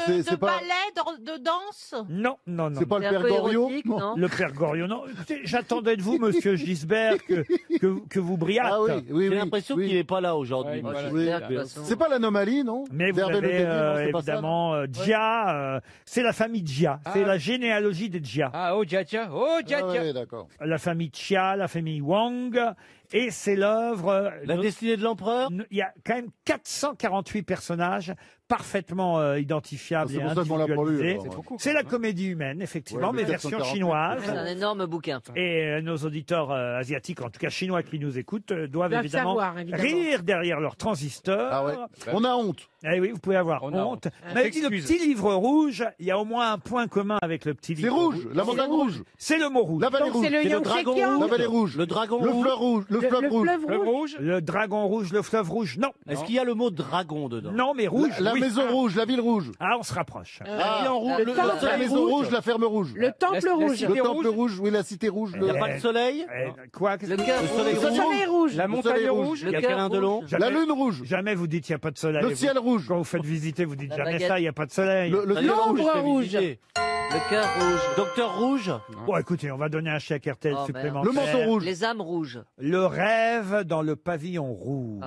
Speaker 16: c'est
Speaker 18: de
Speaker 16: pas-
Speaker 18: ballet, de danse.
Speaker 2: Non, non, non.
Speaker 16: C'est pas le
Speaker 1: C'est un
Speaker 16: père
Speaker 1: peu
Speaker 16: Goriot?
Speaker 1: érotique, non
Speaker 2: Le père Goriot, non. Écoutez, j'attendais de vous, monsieur Gisbert, que vous briâtes.
Speaker 16: Ah oui, oui,
Speaker 6: J'ai
Speaker 16: oui.
Speaker 6: l'impression
Speaker 16: oui.
Speaker 6: qu'il n'est pas là aujourd'hui.
Speaker 10: Ouais,
Speaker 6: monsieur.
Speaker 16: Oui.
Speaker 1: j'espère, de toute façon.
Speaker 16: C'est pas l'anomalie, non?
Speaker 2: Mais vous
Speaker 16: D'Hervé Le
Speaker 2: avez
Speaker 16: Guédé, non, c'est pas ça,
Speaker 2: évidemment Jia, c'est la famille Jia, c'est la généalogie des Jia.
Speaker 10: Ah, oh, Jia Jia. Oh, Jia
Speaker 16: Ah
Speaker 10: Jia.
Speaker 16: ouais, d'accord.
Speaker 2: La famille Chia, la famille Wang Et c'est l'œuvre...
Speaker 7: La destinée de l'empereur.
Speaker 2: Il y a quand même 448 personnages parfaitement identifiables
Speaker 16: C'est
Speaker 2: et
Speaker 16: pour ça qu'on l'a pas lu,
Speaker 2: individualisés.
Speaker 16: alors, ouais.
Speaker 2: C'est la comédie humaine, effectivement,
Speaker 16: Ouais,
Speaker 2: mais
Speaker 16: mais
Speaker 2: version
Speaker 16: 448.
Speaker 2: chinoise.
Speaker 1: C'est un énorme bouquin.
Speaker 2: Et nos auditeurs asiatiques, en tout cas chinois qui nous écoutent, doivent
Speaker 4: Doivent
Speaker 2: évidemment,
Speaker 4: savoir, évidemment.
Speaker 2: rire derrière leur transistor.
Speaker 16: Ah ouais. On a honte.
Speaker 2: Eh oui, vous pouvez avoir
Speaker 10: On a
Speaker 2: honte.
Speaker 10: honte.
Speaker 2: Mais dit le
Speaker 10: Excuse.
Speaker 2: petit livre rouge, il y a au moins un point commun avec le petit
Speaker 16: C'est
Speaker 2: livre
Speaker 16: rouge, la montagne rouge.
Speaker 2: C'est le mot rouge.
Speaker 16: La vallée
Speaker 4: Donc
Speaker 16: rouge.
Speaker 4: c'est le
Speaker 7: C'est le
Speaker 4: Yangtze
Speaker 7: dragon
Speaker 4: Kiang.
Speaker 16: La vallée rouge.
Speaker 7: Le dragon
Speaker 16: Le
Speaker 7: rouge.
Speaker 16: fleuve rouge. Le fleuve rouge.
Speaker 10: Fleuve rouge.
Speaker 2: Le dragon rouge, le fleuve rouge, non.
Speaker 7: Est-ce qu'il y a le mot dragon dedans?
Speaker 2: Non, mais rouge,
Speaker 16: La
Speaker 2: oui.
Speaker 16: maison rouge, la ville rouge.
Speaker 2: Ah, on se rapproche.
Speaker 7: La vie en rouge.
Speaker 4: le temple
Speaker 16: La
Speaker 7: soleil
Speaker 16: maison
Speaker 7: rouge.
Speaker 16: rouge, la ferme rouge.
Speaker 4: Le temple
Speaker 10: La
Speaker 4: rouge.
Speaker 10: cité
Speaker 16: Le temple
Speaker 10: rouge.
Speaker 16: rouge, oui, la cité rouge.
Speaker 7: Il n'y a pas de soleil.
Speaker 2: Quoi
Speaker 1: Le cœur
Speaker 7: Le soleil
Speaker 4: Le
Speaker 7: rouge.
Speaker 4: soleil rouge.
Speaker 10: La montagne
Speaker 16: soleil rouge.
Speaker 10: rouge.
Speaker 7: Il y a
Speaker 1: cœur
Speaker 7: câlin de long.
Speaker 1: rouge.
Speaker 16: La lune rouge.
Speaker 2: Jamais vous dites il n'y a pas de soleil.
Speaker 16: Le
Speaker 2: Vous-
Speaker 16: ciel rouge.
Speaker 2: Quand vous faites visiter, vous dites
Speaker 1: La
Speaker 2: jamais
Speaker 1: baguette.
Speaker 2: ça, il n'y a pas de soleil.
Speaker 16: Le ciel
Speaker 4: L'ombre
Speaker 16: rouge.
Speaker 4: rouge.
Speaker 1: Le cœur rouge.
Speaker 7: Docteur rouge.
Speaker 2: Bon, écoutez, on va donner un chèque RTL
Speaker 1: Oh,
Speaker 2: supplémentaire.
Speaker 16: Le manteau rouge.
Speaker 1: Les âmes rouges.
Speaker 2: Le rêve dans le pavillon rouge.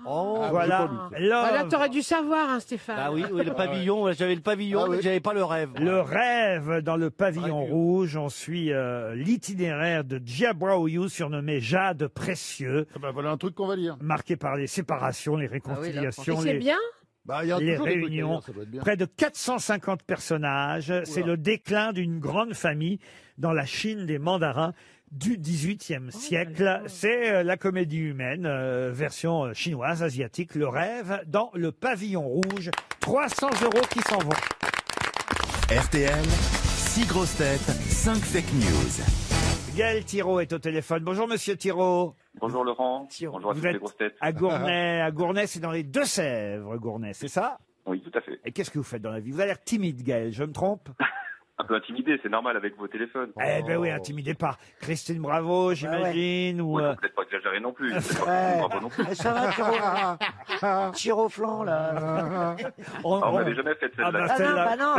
Speaker 7: Oh.
Speaker 2: Voilà.
Speaker 4: Voilà,
Speaker 2: L'œuvre.
Speaker 4: t'aurais dû savoir, hein, Stéphane.
Speaker 7: Ah oui, oui, le pavillon. J'avais le pavillon,
Speaker 16: Ah oui.
Speaker 7: mais j'avais pas le rêve.
Speaker 2: Le rêve dans le pavillon rouge. On suit l'itinéraire de Jia Brao-Yu, surnommé Jade Précieux,
Speaker 16: Ah bah, voilà un truc qu'on va lire.
Speaker 2: marqué par les séparations, les
Speaker 1: Et
Speaker 2: réconciliations,
Speaker 4: C'est
Speaker 2: les,
Speaker 4: bien.
Speaker 16: Bah, il y a
Speaker 2: les
Speaker 16: toujours des trucs à
Speaker 2: réunions.
Speaker 16: lire, ça doit être bien.
Speaker 2: Près de 450 personnages. C'est le déclin d'une grande famille dans la Chine des mandarins du XVIIIe siècle. C'est la comédie humaine, version chinoise, asiatique, le rêve dans le pavillon rouge. 300 € qui s'en vont.
Speaker 19: RTL, 6 grosses têtes, 5 fake news.
Speaker 2: Gaël Thiraud est au téléphone. Bonjour Monsieur Thiraud.
Speaker 20: Bonjour Laurent. Bonjour à
Speaker 2: Vous
Speaker 20: toutes les
Speaker 2: êtes
Speaker 20: grosses têtes.
Speaker 2: à Gournay. À Gournay, c'est dans les Deux-Sèvres, Gournay, c'est ça?
Speaker 20: Oui, tout à fait.
Speaker 2: Et qu'est-ce que vous faites dans la vie? Vous avez l'air timide, Gaël, je me trompe?
Speaker 20: Un peu intimidé, c'est normal avec vos téléphones.
Speaker 2: Eh ben oui, intimidé par Christine Bravo, j'imagine, ou...
Speaker 20: Oui, faut peut-être pas exagérer non plus. Peut-être pas
Speaker 2: Ouais.
Speaker 20: Bravo non plus.
Speaker 5: Ça va, tire au flanc, là.
Speaker 20: On m'avait jamais fait
Speaker 2: Ah
Speaker 20: celle-là.
Speaker 2: bah, celle-là.
Speaker 5: non.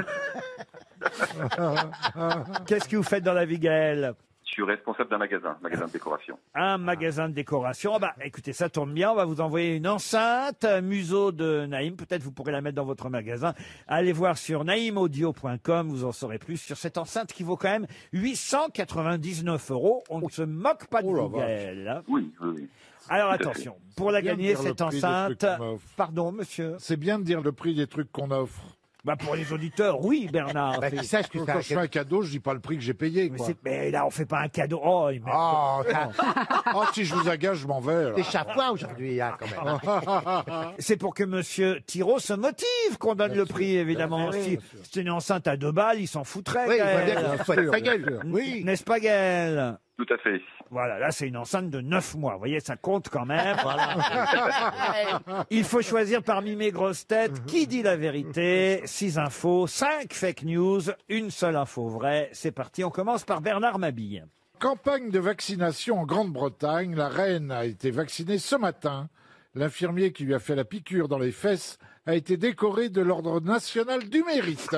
Speaker 2: Qu'est-ce que vous faites dans la vie, Gaël?
Speaker 20: Je suis responsable d'un magasin de décoration.
Speaker 2: Un magasin de décoration. Ah bah, écoutez, ça tombe bien. On va vous envoyer une enceinte museau de Naïm. Peut-être vous pourrez la mettre dans votre magasin. Allez voir sur naïmaudio.com. Vous en saurez plus sur cette enceinte qui vaut quand même 899 €. On ne se moque pas de vous, Gaël. Hein.
Speaker 20: Oui, oui, oui.
Speaker 2: Alors
Speaker 16: Tout à
Speaker 2: attention, pour la
Speaker 16: C'est bien de
Speaker 2: gagner,
Speaker 16: dire le
Speaker 2: cette
Speaker 16: prix des
Speaker 2: enceinte...
Speaker 16: trucs qu'on offre.
Speaker 2: Pardon, monsieur?
Speaker 16: C'est bien de dire le prix des trucs qu'on offre.
Speaker 2: Bah pour les auditeurs, oui, Bernard.
Speaker 16: Bah, qu'ils sachent que quand je fais un cadeau, je dis pas le prix que j'ai payé. Quoi.
Speaker 2: Mais là, on fait pas un cadeau. Oh, il met-
Speaker 16: Oh, si je vous agace, je m'en vais. là.
Speaker 15: T'es chafouin aujourd'hui, hein, quand même.
Speaker 2: C'est pour que monsieur Thiraud se motive qu'on donne le prix, évidemment.
Speaker 15: Bien sûr,
Speaker 2: Si
Speaker 15: bien sûr.
Speaker 2: c'était une enceinte à 2 balles, il s'en foutrait.
Speaker 15: Oui, il voit
Speaker 2: Gaël.
Speaker 15: bien qu'il faut être ta gueule.
Speaker 2: Oui. N'est-ce pas, Gaël?
Speaker 20: Tout à fait.
Speaker 2: Voilà, là, c'est une enceinte de 9 mois. Vous voyez, ça compte quand même. Il faut choisir parmi mes grosses têtes qui dit la vérité. 6 infos, 5 fake news, une seule info vraie. C'est parti, on commence par Bernard Mabille.
Speaker 16: Campagne de vaccination en Grande-Bretagne. La reine a été vaccinée ce matin. L'infirmier qui lui a fait la piqûre dans les fesses a été décoré de l'Ordre national du mérite.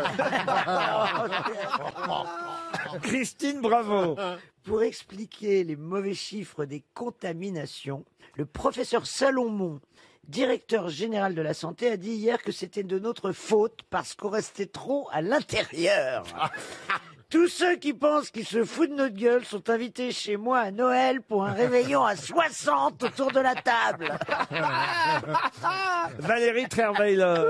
Speaker 2: Christine Bravo.
Speaker 5: Pour expliquer les mauvais chiffres des contaminations, le professeur Salomon, directeur général de la santé, a dit hier que c'était de notre faute parce qu'on restait trop à l'intérieur. Tous ceux qui pensent qu'ils se foutent de notre gueule sont invités chez moi à Noël pour un réveillon à 60 autour de la table.
Speaker 2: Valérie Trierweiler.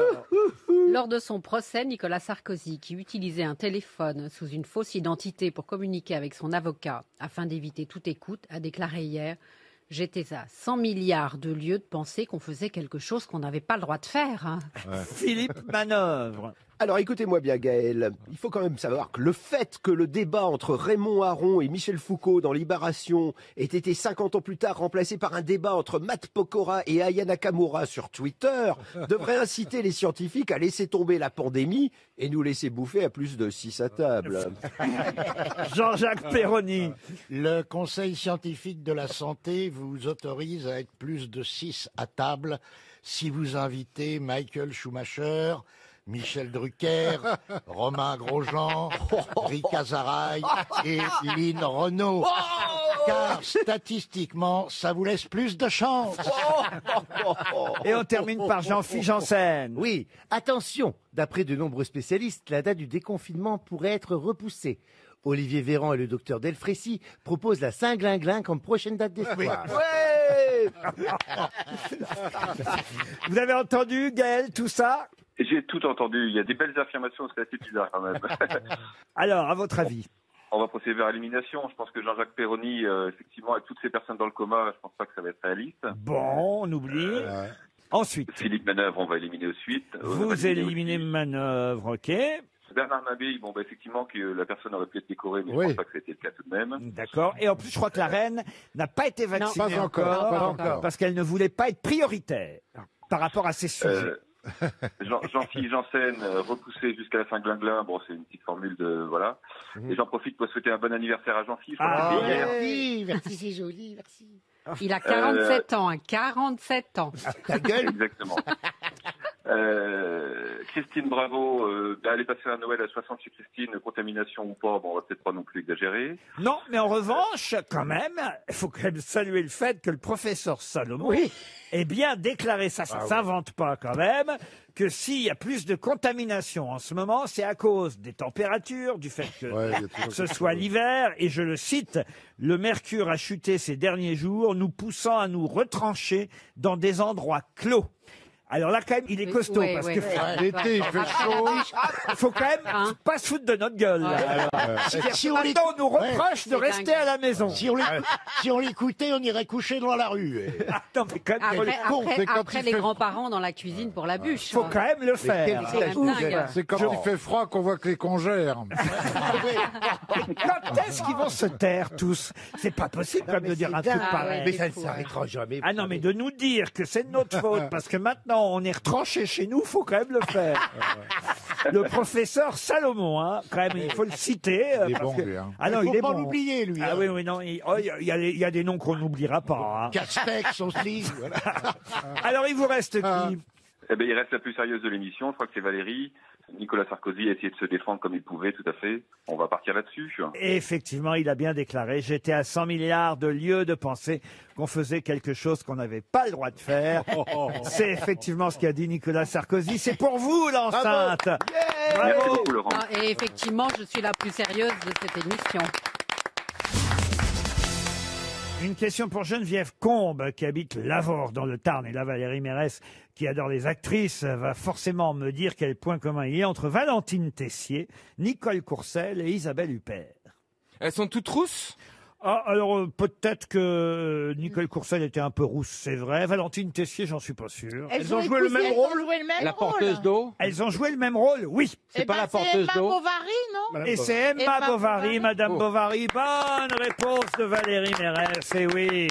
Speaker 14: Lors de son procès, Nicolas Sarkozy, qui utilisait un téléphone sous une fausse identité pour communiquer avec son avocat afin d'éviter toute écoute, a déclaré hier « J'étais à 100 milliards de lieux de penser qu'on faisait quelque chose qu'on n'avait pas le droit de faire. Hein. »
Speaker 2: Philippe Manœuvre.
Speaker 21: Alors écoutez-moi bien Gaël, il faut quand même savoir que le fait que le débat entre Raymond Aron et Michel Foucault dans Libération ait été 50 ans plus tard remplacé par un débat entre Matt Pokora et Aya Nakamura sur Twitter devrait inciter les scientifiques à laisser tomber la pandémie et nous laisser bouffer à plus de 6 à table.
Speaker 2: Jean-Jacques Perroni.
Speaker 22: Le Conseil scientifique de la santé vous autorise à être plus de 6 à table si vous invitez Michael Schumacher, Michel Drucker, Romain Grosjean, Rick Azaray et Lynn Renault. Car statistiquement, ça vous laisse plus de chance.
Speaker 2: Et on termine par Jean-Philippe Janssen.
Speaker 15: Oui, attention, d'après de nombreux spécialistes, la date du déconfinement pourrait être repoussée. Olivier Véran et le docteur Delfrécy proposent la Saint-Glinglin comme prochaine date d'espoir.
Speaker 2: Vous avez entendu, Gaël, tout ça?
Speaker 20: J'ai tout entendu. Il y a des belles affirmations, c'est assez bizarre quand même.
Speaker 2: Alors, à votre avis?
Speaker 20: On va procéder vers l'élimination. Je pense que Jean-Jacques Perroni, effectivement, avec toutes ces personnes dans le coma, je pense pas que ça va être réaliste.
Speaker 2: Bon, on oublie. Ensuite.
Speaker 20: Philippe Manœuvre, on va éliminer de suite.
Speaker 2: Vous éliminez Manœuvre, ok.
Speaker 20: Bernard Mabille, bon, bah, effectivement, que la personne aurait pu être décorée, mais je pense pas que c'était le cas tout de même.
Speaker 2: D'accord. Et en plus, je crois que la reine n'a pas été vaccinée
Speaker 16: pas encore.
Speaker 2: parce qu'elle ne voulait pas être prioritaire par rapport à ses sujets.
Speaker 20: Jean-Philippe Janssen, repoussé jusqu'à la fin de Glinglin. Bon, c'est une petite formule de, voilà. Et j'en profite pour souhaiter un bon anniversaire à Jean-Philippe.
Speaker 14: Merci, c'est joli, merci. Il a 47 ans, 47 ans.
Speaker 20: Ta gueule. Exactement. Christine Bravo, aller passer un Noël à 60 chez Christine, contamination ou pas, bon, on va peut-être pas non plus exagérer.
Speaker 2: Non, mais en revanche, quand même, il faut quand même saluer le fait que le professeur Salomon ait bien déclaré, ça s'invente pas quand même, que s'il y a plus de contamination en ce moment, c'est à cause des températures, du fait que ce soit l'hiver, et je le cite, le mercure a chuté ces derniers jours, nous poussant à nous retrancher dans des endroits clos. Alors là, quand même, il est costaud, parce que
Speaker 16: l'été, il fait chaud.
Speaker 2: Il faut quand même pas se foutre de notre gueule.
Speaker 22: Si on
Speaker 2: Maintenant, on nous reproche de rester à la maison.
Speaker 22: Si on l'écoutait, on irait coucher dans la rue.
Speaker 2: Non, mais quand même,
Speaker 14: Après les grands-parents dans la cuisine pour la bûche.
Speaker 2: faut quand même le faire.
Speaker 16: C'est quand il fait froid qu'on voit que les congères.
Speaker 2: Quand est-ce qu'ils vont se taire tous? C'est pas possible quand même de dire un truc pareil.
Speaker 15: Mais ça ne s'arrêtera jamais.
Speaker 2: Ah non, mais de nous dire que c'est de notre faute parce que maintenant on est retranché chez nous, faut quand même le faire. Le professeur Salomon, hein, quand même, il faut le citer.
Speaker 16: Il est
Speaker 2: parce
Speaker 16: bon,
Speaker 2: que...
Speaker 16: lui, hein.
Speaker 2: Ah non,
Speaker 22: Il
Speaker 2: il
Speaker 22: faut
Speaker 2: est
Speaker 22: pas
Speaker 2: bon.
Speaker 22: l'oublier, lui.
Speaker 2: Ah oui, oui, non, il y a des noms qu'on n'oubliera pas. Hein.
Speaker 22: Castex aussi. Voilà.
Speaker 2: Alors, il vous reste qui?
Speaker 20: Eh ben, il reste la plus sérieuse de l'émission. Je crois que c'est Valérie. Nicolas Sarkozy a essayé de se défendre comme il pouvait, tout à fait. On va partir là-dessus.
Speaker 2: Et effectivement, il a bien déclaré, j'étais à 100 milliards de lieux de penser qu'on faisait quelque chose qu'on n'avait pas le droit de faire. C'est effectivement ce qu'a dit Nicolas Sarkozy. C'est pour vous, l'enceinte.
Speaker 20: Merci beaucoup, Laurent.
Speaker 14: Et effectivement, je suis la plus sérieuse de cette émission.
Speaker 2: Une question pour Geneviève Combe, qui habite Lavore, dans le Tarn. Et là, Valérie Mérès, qui adore les actrices, va forcément me dire quel point commun il y a entre Valentine Tessier, Nicole Courcelles et Isabelle Huppert.
Speaker 12: Elles sont toutes rousses?
Speaker 2: Ah, alors peut-être que Nicole Courcelles était un peu rousse, c'est vrai. Valentine Tessier, j'en suis pas sûr.
Speaker 18: Elles ont joué le même rôle.
Speaker 12: La porteuse d'eau?
Speaker 2: Elles ont joué le même rôle, oui.
Speaker 18: C'est pas la porteuse d'eau. Emma Bovary, non?
Speaker 2: Et c'est Emma Bovary, Madame Bovary. Bonne réponse de Valérie Mérès, et oui.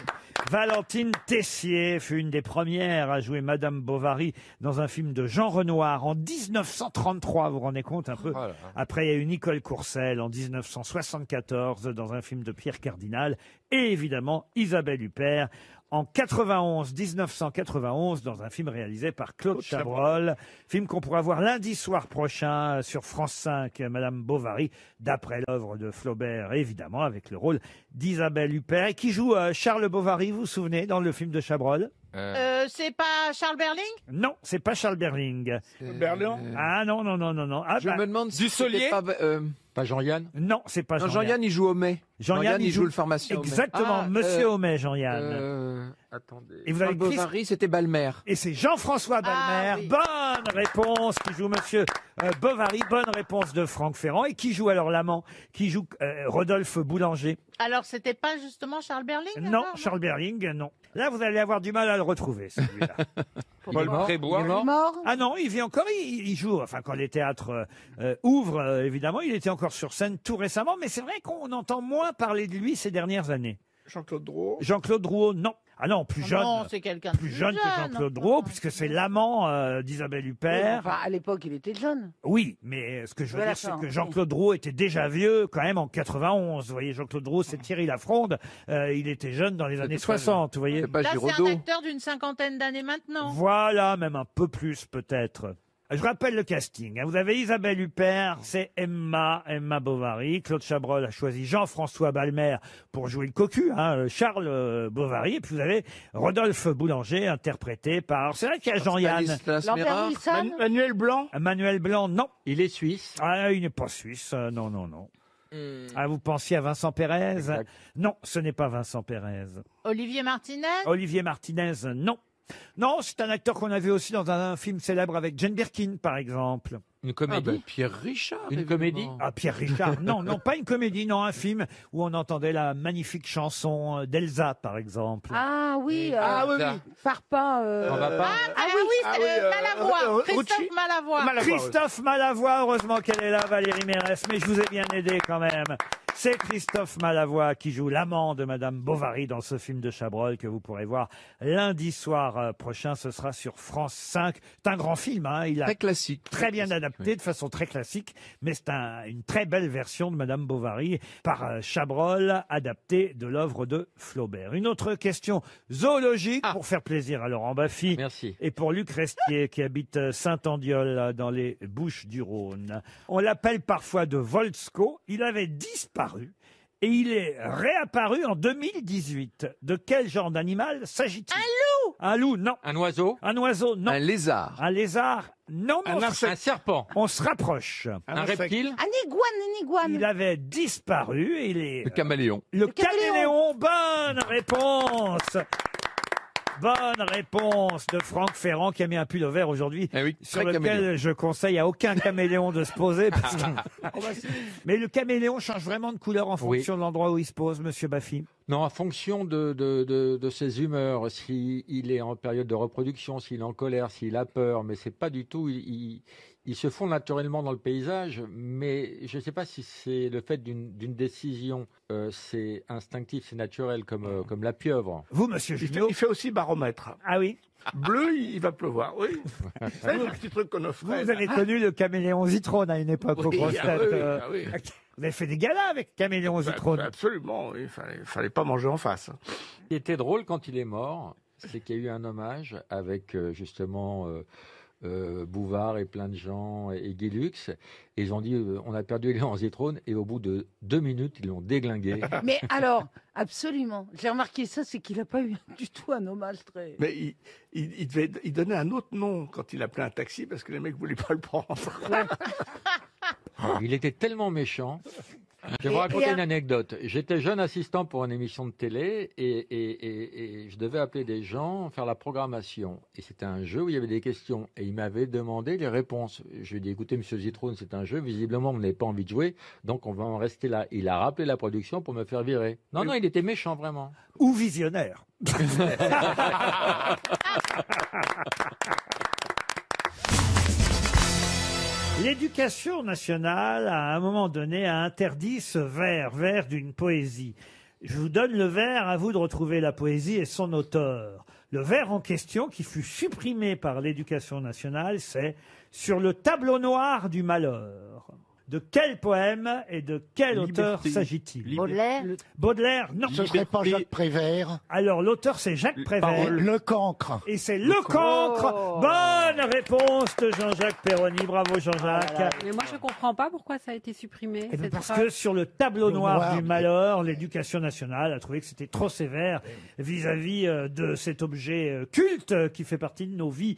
Speaker 2: Valentine Tessier fut une des premières à jouer Madame Bovary dans un film de Jean Renoir en 1933, vous vous rendez compte un peu. Après, il y a eu Nicole Courcelles en 1974 dans un film de Pierre Cardinal et évidemment Isabelle Huppert en 1991 dans un film réalisé par Claude Chabrol, film qu'on pourra voir lundi soir prochain sur France 5, Madame Bovary, d'après l'œuvre de Flaubert, évidemment, avec le rôle d'Isabelle Huppert, et qui joue Charles Bovary, vous vous souvenez, dans le film de Chabrol?
Speaker 18: C'est pas Charles Berling?
Speaker 2: Non, c'est pas Charles Berling.
Speaker 8: Berlin?
Speaker 2: Ah non. Ah,
Speaker 12: Je me demande si c'était pas Jean-Yann?
Speaker 2: Non, c'est pas Jean-Yann.
Speaker 12: Jean-Yann, il joue Homais.
Speaker 2: Jean-Yann,
Speaker 12: il joue le pharmacien Homais.
Speaker 2: Exactement, Monsieur Homais, Jean-Yann.
Speaker 12: Attendez.
Speaker 2: Et vous avez
Speaker 12: Bovary, c'était Balmer.
Speaker 2: Et c'est Jean-François Balmer. Bonne réponse, qui joue Monsieur Bovary. Bonne réponse de Franck Ferrand. Et qui joue alors l'amant? Qui joue Rodolphe Boulanger?
Speaker 18: Alors, c'était pas justement Charles Berling?
Speaker 2: Non, Charles Berling, non. Là, vous allez avoir du mal à le retrouver, celui-là.
Speaker 12: Paul Prébois.
Speaker 18: Il est mort?
Speaker 2: Ah non, il vit encore, il joue, enfin quand les théâtres ouvrent, évidemment, il était encore sur scène tout récemment, mais c'est vrai qu'on entend moins parler de lui ces dernières années.
Speaker 8: Jean-Claude Drouot?
Speaker 2: Jean-Claude Drouot, non. Ah non, plus jeune.
Speaker 18: Non, c'est quelqu'un
Speaker 2: plus jeune que Jean-Claude Drouot, puisque c'est l'amant d'Isabelle Huppert.
Speaker 4: Enfin, à l'époque, il était jeune.
Speaker 2: Oui, mais ce que je veux
Speaker 4: Voilà,
Speaker 2: dire, c'est
Speaker 4: ça,
Speaker 2: que
Speaker 4: oui.
Speaker 2: Jean-Claude Drouot était déjà vieux quand même en 91. Vous voyez, Jean-Claude Drouot, c'est Thierry Lafronde. Il était jeune dans les années 60, vous voyez.
Speaker 18: Là, c'est un acteur d'une cinquantaine d'années maintenant.
Speaker 2: Voilà, même un peu plus peut-être. Je rappelle le casting. Vous avez Isabelle Huppert, c'est Emma Bovary. Claude Chabrol a choisi Jean-François Balmer pour jouer le cocu, Charles Bovary. Et puis vous avez Rodolphe Boulanger, interprété par... C'est vrai qu'il y a Jean-Yann.
Speaker 4: Lambert Wilson?
Speaker 8: Manuel Blanc?
Speaker 2: Manuel Blanc, non.
Speaker 7: Il est suisse.
Speaker 2: Ah, il n'est pas suisse, non. Ah, vous pensiez à Vincent Pérez? Non, ce n'est pas Vincent Pérez.
Speaker 18: Olivier Martinez?
Speaker 2: Olivier Martinez, non. Non, c'est un acteur qu'on a vu aussi dans un film célèbre avec Jane Birkin, par exemple.
Speaker 12: Une comédie.
Speaker 16: Pierre Richard.
Speaker 12: Une comédie.
Speaker 2: Ah, Pierre Richard, non, non, pas une comédie, non, un film où on entendait la magnifique chanson d'Elsa, par exemple.
Speaker 11: Ah oui,
Speaker 16: oui.
Speaker 11: Farpin.
Speaker 12: On va pas.
Speaker 18: C'est Malavoie. Christophe Malavoie.
Speaker 2: Christophe Malavoie, heureusement qu'elle est là, Valérie Mérès, mais je vous ai bien aidé quand même. C'est Christophe Malavoie qui joue l'amant de Madame Bovary dans ce film de Chabrol que vous pourrez voir lundi soir prochain. Ce sera sur France 5. C'est un grand film, hein. Il a
Speaker 12: Très classique.
Speaker 2: très bien adapté, de façon très classique, mais c'est une très belle version de Madame Bovary par Chabrol, adaptée de l'œuvre de Flaubert. Une autre question zoologique pour faire plaisir à Laurent Baffy.
Speaker 12: Merci.
Speaker 2: Et pour Luc Restier qui habite Saint-Andiol dans les Bouches-du-Rhône. On l'appelle parfois de Volsco. Il avait disparu et il est réapparu en 2018. De quel genre d'animal s'agit-il?
Speaker 18: Un loup?
Speaker 2: Un loup, non.
Speaker 12: Un oiseau.
Speaker 2: Un oiseau, non.
Speaker 12: Un lézard.
Speaker 2: Un lézard, non. mais
Speaker 12: Un serpent.
Speaker 2: on se rapproche.
Speaker 12: Un reptile.
Speaker 11: Un iguane.
Speaker 2: Il avait disparu et il est...
Speaker 12: Le caméléon.
Speaker 2: Le caméléon, bonne réponse. Bonne réponse de Franck Ferrand qui a mis un pull vert aujourd'hui sur lequel
Speaker 12: caméléon.
Speaker 2: je conseille à aucun caméléon de se poser. Parce que... Mais le caméléon change vraiment de couleur en fonction de l'endroit où il se pose, Monsieur Baffy.
Speaker 12: Non, en fonction de ses humeurs, s'il est en période de reproduction, s'il est en colère, s'il a peur, mais c'est pas du tout. Il se fond naturellement dans le paysage, mais je ne sais pas si c'est le fait d'une décision, c'est instinctif, c'est naturel, comme la pieuvre.
Speaker 2: Vous, Monsieur Junot,
Speaker 8: Il fait aussi baromètre.
Speaker 2: ah oui,
Speaker 8: Bleu, il va pleuvoir, oui. C'est le petit truc qu'on offrait.
Speaker 2: vous avez connu le caméléon Zitrone à une époque aux
Speaker 8: Oui,
Speaker 2: grosses
Speaker 8: ah
Speaker 2: têtes,
Speaker 8: oui, ah oui.
Speaker 2: Vous avez fait des galas avec caméléon Zitrone.
Speaker 8: Absolument, il fallait pas manger en face.
Speaker 12: Ce qui était drôle quand il est mort, c'est qu'il y a eu un hommage avec justement Bouvard et plein de gens et Guy Lux. Et ils ont dit on a perdu Léon Zitrone et au bout de 2 minutes, ils l'ont déglingué.
Speaker 11: Mais alors, absolument. J'ai remarqué ça, c'est qu'il n'a pas eu du tout un hommage très...
Speaker 8: Mais il donnait un autre nom quand il appelait un taxi parce que les mecs voulaient pas le prendre.
Speaker 12: Il était tellement méchant. Je vais vous raconter une anecdote. J'étais jeune assistant pour une émission de télé et je devais appeler des gens, faire la programmation. Et c'était un jeu où il y avait des questions. Et il m'avait demandé les réponses. Je lui ai dit, écoutez, monsieur Zitrone, c'est un jeu. Visiblement, vous n'avez pas envie de jouer. Donc, on va en rester là. Il a rappelé la production pour me faire virer. Non, non, il était méchant, vraiment.
Speaker 2: Ou visionnaire. L'éducation nationale, à un moment donné, a interdit ce vers d'une poésie. Je vous donne le vers, à vous de retrouver la poésie et son auteur. Le vers en question, qui fut supprimé par l'éducation nationale, c'est « Sur le tableau noir du malheur ». De quel poème et de quel auteur s'agit-il?
Speaker 11: Baudelaire.
Speaker 2: Baudelaire, non.
Speaker 22: Ce serait pas Jacques Prévert.
Speaker 2: Alors, l'auteur, c'est Jacques Prévert.
Speaker 22: Le Cancre.
Speaker 2: Et c'est Le Cancre. Bonne réponse de Jean-Jacques Perroni. Bravo, Jean-Jacques.
Speaker 14: Mais moi, je comprends pas pourquoi ça a été supprimé.
Speaker 2: Eh bien,
Speaker 14: cette
Speaker 2: parce
Speaker 14: phrase.
Speaker 2: que sur le tableau noir du malheur, l'éducation nationale a trouvé que c'était trop sévère vis-à-vis de cet objet culte qui fait partie de nos vies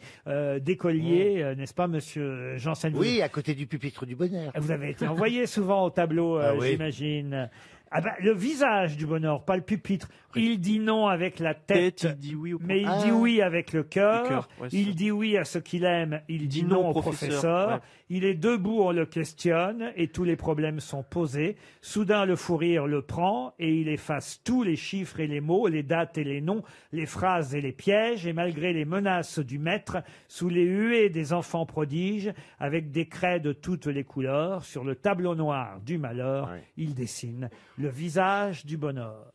Speaker 2: d'écoliers, n'est-ce pas, monsieur Janssen?
Speaker 15: Oui, à côté du pupitre du bonheur.
Speaker 2: Vous avez été envoyé souvent au tableau,
Speaker 15: oui.
Speaker 2: j'imagine. Ah ben, le visage du bonheur, pas le pupitre. Il dit non avec la tête,
Speaker 3: Il dit oui au
Speaker 2: mais il dit oui avec le cœur.
Speaker 3: ouais, c'est
Speaker 2: Il
Speaker 3: ça.
Speaker 2: dit oui à ce qu'il aime, il dit non au professeur.
Speaker 3: ouais.
Speaker 2: Il est debout, on le questionne, et tous les problèmes sont posés. Soudain, le fou rire le prend, et il efface tous les chiffres et les mots, les dates et les noms, les phrases et les pièges, et malgré les menaces du maître, sous les huées des enfants prodiges, avec des craies de toutes les couleurs, sur le tableau noir du malheur, il dessine le visage du bonheur.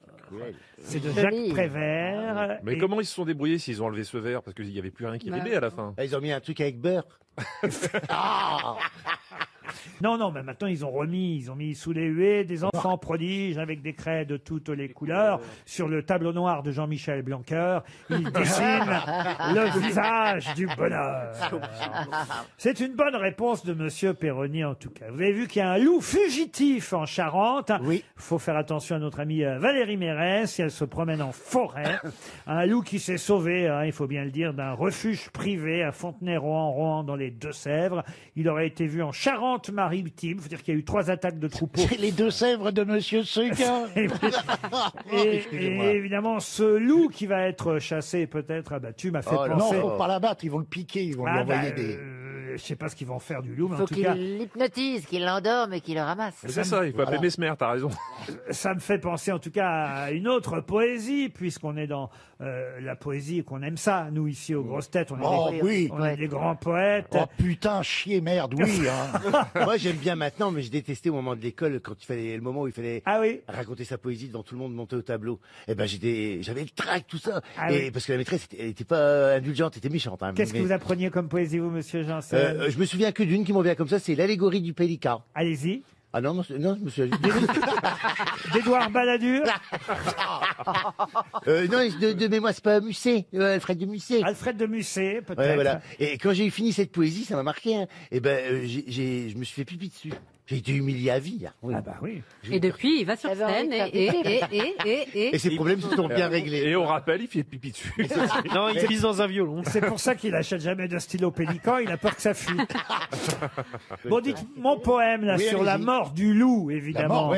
Speaker 2: C'est de Jacques Prévert.
Speaker 9: Mais
Speaker 2: et-
Speaker 9: comment ils se sont débrouillés s'ils ont enlevé ce verre? Parce qu'il n'y avait plus rien qui rimait à la fin.
Speaker 15: Ils ont mis un truc avec beurre.
Speaker 2: Non, non, mais maintenant ils ont mis sous les huées des enfants prodiges avec des craies de toutes les couleurs. Sur le tableau noir de Jean-Michel Blanquer, il dessine le visage du bonheur. C'est une bonne réponse de monsieur Perroni en tout cas. Vous avez vu qu'il y a un loup fugitif en Charente. Oui. Faut faire attention à notre amie Valérie Mérès si elle se promène en forêt. Un loup qui s'est sauvé, hein, il faut bien le dire, d'un refuge privé à Fontenay-Rohan, Rohan dans les Deux-Sèvres. Il aurait été vu en Charente Charente-Maritime. Il faut dire qu'il y a eu 3 attaques de troupeaux.
Speaker 22: C'est les Deux-Sèvres de Monsieur Seguin.
Speaker 2: Et évidemment, ce loup qui va être chassé, peut-être abattu, m'a fait
Speaker 22: Non,
Speaker 2: penser...
Speaker 22: faut pas l'abattre, ils vont le piquer, ils vont lui envoyer des...
Speaker 2: Je sais pas ce qu'ils vont faire du loup, mais
Speaker 13: Faut
Speaker 2: en tout
Speaker 13: qu'il
Speaker 2: cas...
Speaker 13: l'hypnotise, qu'il l'endorme et qu'il le ramasse.
Speaker 9: C'est ça, il faut appeler Mesmer, t'as raison.
Speaker 2: Ça me fait penser en tout cas à une autre poésie, puisqu'on est dans la poésie et qu'on aime ça, nous ici aux grosses têtes. On est des grands poètes.
Speaker 22: Oh putain, chier, merde, oui. Hein.
Speaker 15: Moi, j'aime bien maintenant, mais je détestais au moment de l'école, quand il fallait, le moment où il fallait raconter sa poésie devant tout le monde, monter au tableau. Et ben, j'avais le trac, tout ça. Parce que la maîtresse, elle était pas indulgente, elle était méchante. Hein,
Speaker 2: Qu'est-ce que vous appreniez comme poésie, vous, monsieur Janssen?
Speaker 15: Je me souviens que d'une qui m'en vient comme ça, c'est l'allégorie du pélican.
Speaker 2: Allez-y.
Speaker 15: Ah non, je me souviens.
Speaker 2: D'Édouard Balladur.
Speaker 15: Non, de mémoire, c'est pas Musset, Alfred de Musset.
Speaker 2: Alfred de Musset, peut-être.
Speaker 15: Ouais, voilà. Et quand j'ai fini cette poésie, ça m'a marqué. Hein. Et ben, je me suis fait pipi dessus. J'ai été humilié à vie. Hein. Oui.
Speaker 2: Ah bah oui.
Speaker 14: Et depuis, il va sur scène
Speaker 15: Et ses problèmes se sont bien réglés.
Speaker 9: Et on rappelle, il fait pipi dessus.
Speaker 3: Non, il pisse dans un violon.
Speaker 2: C'est pour ça qu'il achète jamais de stylo pélican, il a peur que ça fuite. Bon, dites, mon poème, là, sur la mort du loup, évidemment.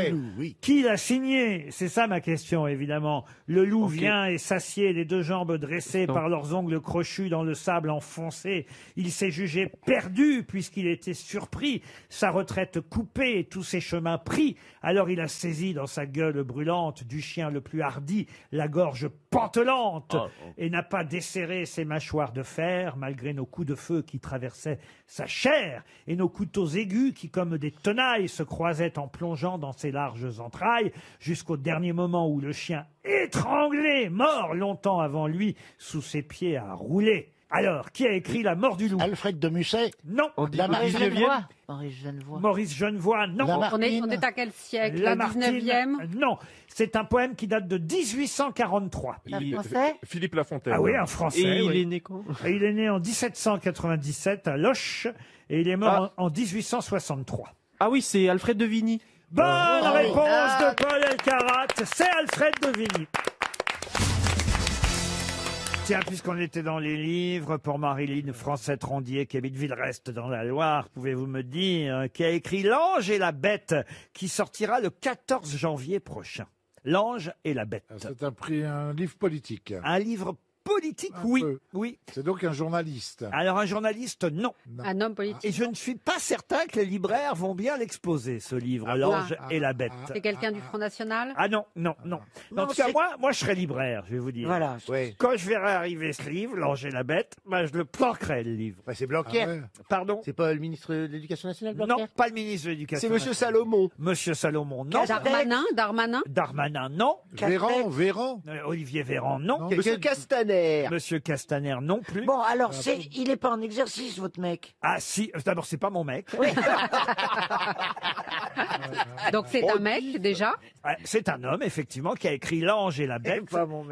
Speaker 2: Qui l'a signé? C'est ça ma question, évidemment. Le loup vient et s'assied, les 2 jambes dressées par leurs ongles crochus dans le sable enfoncé. Il s'est jugé perdu, puisqu'il était surpris. Sa retraite coupée et tous ses chemins pris. Alors il a saisi dans sa gueule brûlante du chien le plus hardi la gorge pantelante et n'a pas desserré ses mâchoires de fer malgré nos coups de feu qui traversaient sa chair et nos couteaux aigus qui comme des tenailles se croisaient en plongeant dans ses larges entrailles jusqu'au dernier moment où le chien étranglé mort longtemps avant lui sous ses pieds à rouler. Alors, qui a écrit La mort du loup?
Speaker 22: Alfred de Musset?
Speaker 2: Non.
Speaker 13: Maurice Genevoix.
Speaker 2: Maurice Genevoix, non.
Speaker 14: On est à quel siècle? Le 19e?
Speaker 2: Non. C'est un poème qui date de 1843.
Speaker 13: Un Français?
Speaker 9: Philippe Lafontaine.
Speaker 2: Ah oui, un Français.
Speaker 3: Et il est né quand?
Speaker 2: Il est né en 1797 à Loches et il est mort en 1863.
Speaker 3: Ah oui, c'est Alfred de Vigny.
Speaker 2: Bonne réponse de Paul Elkarat. C'est Alfred de Vigny. Tiens, puisqu'on était dans les livres, pour Marilyn Francette-Rondier, qui habite Villerest dans la Loire, pouvez-vous me dire, qui a écrit L'Ange et la Bête, qui sortira le 14 janvier prochain. L'Ange et la Bête.
Speaker 16: C'est un livre politique.
Speaker 2: Un livre politique, oui.
Speaker 16: C'est donc un journaliste.
Speaker 2: Alors un journaliste, non.
Speaker 14: Un homme politique.
Speaker 2: Et je ne suis pas certain que les libraires vont bien l'exposer, ce livre, L'Ange et la Bête.
Speaker 14: C'est quelqu'un du Front National?
Speaker 2: Ah non. En tout cas, moi, je serai libraire, je vais vous dire.
Speaker 5: Voilà.
Speaker 2: Quand je verrai arriver ce livre, L'Ange et la Bête, je le planquerai, le livre.
Speaker 15: C'est Blanquer.
Speaker 2: Pardon?
Speaker 15: C'est pas le ministre de l'Éducation nationale, Blanquer?
Speaker 2: Non, pas le ministre de l'Éducation
Speaker 21: C'est Monsieur Salomon.
Speaker 2: Monsieur Salomon, non.
Speaker 14: Darmanin?
Speaker 2: Darmanin, non.
Speaker 16: Véran.
Speaker 2: Olivier Véran, non.
Speaker 21: Monsieur Castaner.
Speaker 2: Monsieur Castaner, non plus.
Speaker 5: Bon, alors, il n'est pas en exercice, votre mec.
Speaker 2: Ah si, d'abord, c'est pas mon mec.
Speaker 14: Donc c'est un mec, déjà?
Speaker 2: C'est un homme, effectivement, qui a écrit L'Ange et la Bête,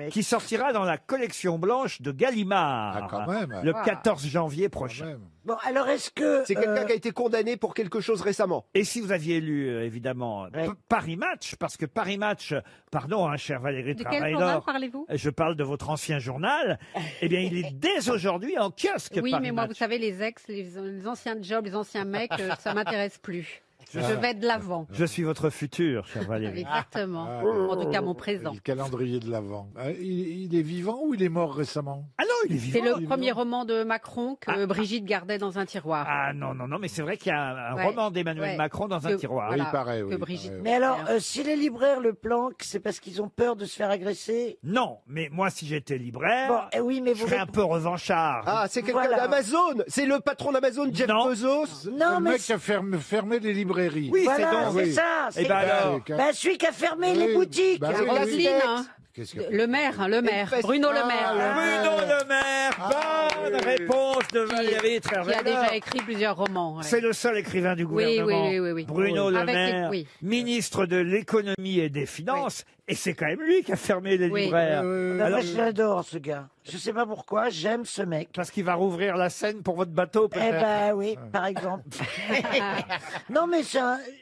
Speaker 2: qui sortira dans la collection blanche de Gallimard, le 14 janvier prochain.
Speaker 5: Bon, alors est-ce que...
Speaker 21: C'est quelqu'un qui a été condamné pour quelque chose récemment.
Speaker 2: Et si vous aviez lu, évidemment, Paris Match, parce que Paris Match, pardon, chère Valérie
Speaker 14: De quel journal
Speaker 2: Travailleur,
Speaker 14: parlez-vous?
Speaker 2: je parle de votre ancien journal, eh bien, il est dès aujourd'hui en kiosque.
Speaker 14: Oui,
Speaker 2: Paris
Speaker 14: mais moi,
Speaker 2: Match.
Speaker 14: vous savez, les anciens jobs, les anciens mecs, ça m'intéresse plus. Je vais de l'avant.
Speaker 2: Je suis votre futur, chère Valérie.
Speaker 14: Exactement. En tout cas, mon présent.
Speaker 16: Le calendrier de l'Avent. Il est vivant ou il est mort récemment?
Speaker 2: Ah non, il est vivant.
Speaker 14: C'est le premier roman de Macron que Brigitte gardait dans un tiroir.
Speaker 2: Ah non, mais c'est vrai qu'il y a un roman d'Emmanuel Macron dans un tiroir.
Speaker 14: Voilà,
Speaker 16: il paraît,
Speaker 14: que Brigitte.
Speaker 5: Mais alors, si les libraires le planquent, c'est parce qu'ils ont peur de se faire agresser?
Speaker 2: Non, mais moi, si j'étais libraire,
Speaker 5: oui, mais
Speaker 2: je serais un peu revanchard.
Speaker 21: Ah, c'est quelqu'un d'Amazon. C'est le patron d'Amazon, Jeff Bezos.
Speaker 5: Non,
Speaker 16: Le mec qui a fermé les librairies.
Speaker 2: Oui,
Speaker 5: voilà, c'est ça.
Speaker 2: Et ben alors,
Speaker 5: celui qui a fermé les boutiques.
Speaker 14: Roselyne, hein. Le maire, Bruno Le Maire.
Speaker 2: Bruno Le Maire, bonne réponse de Valérie
Speaker 14: Qui a déjà écrit plusieurs romans. Ouais.
Speaker 2: C'est le seul écrivain du gouvernement.
Speaker 14: Oui.
Speaker 2: Bruno Le
Speaker 14: Avec
Speaker 2: Maire, ministre de l'économie et des finances. Et c'est quand même lui qui a fermé les
Speaker 14: Oui.
Speaker 2: libraires.
Speaker 5: Moi,
Speaker 2: Alors,
Speaker 5: je l'adore, ce gars. Je sais pas pourquoi, j'aime ce mec.
Speaker 2: parce qu'il va rouvrir la Seine pour votre bateau,
Speaker 5: Eh
Speaker 2: peut-être.
Speaker 5: ben oui, par exemple. Non, mais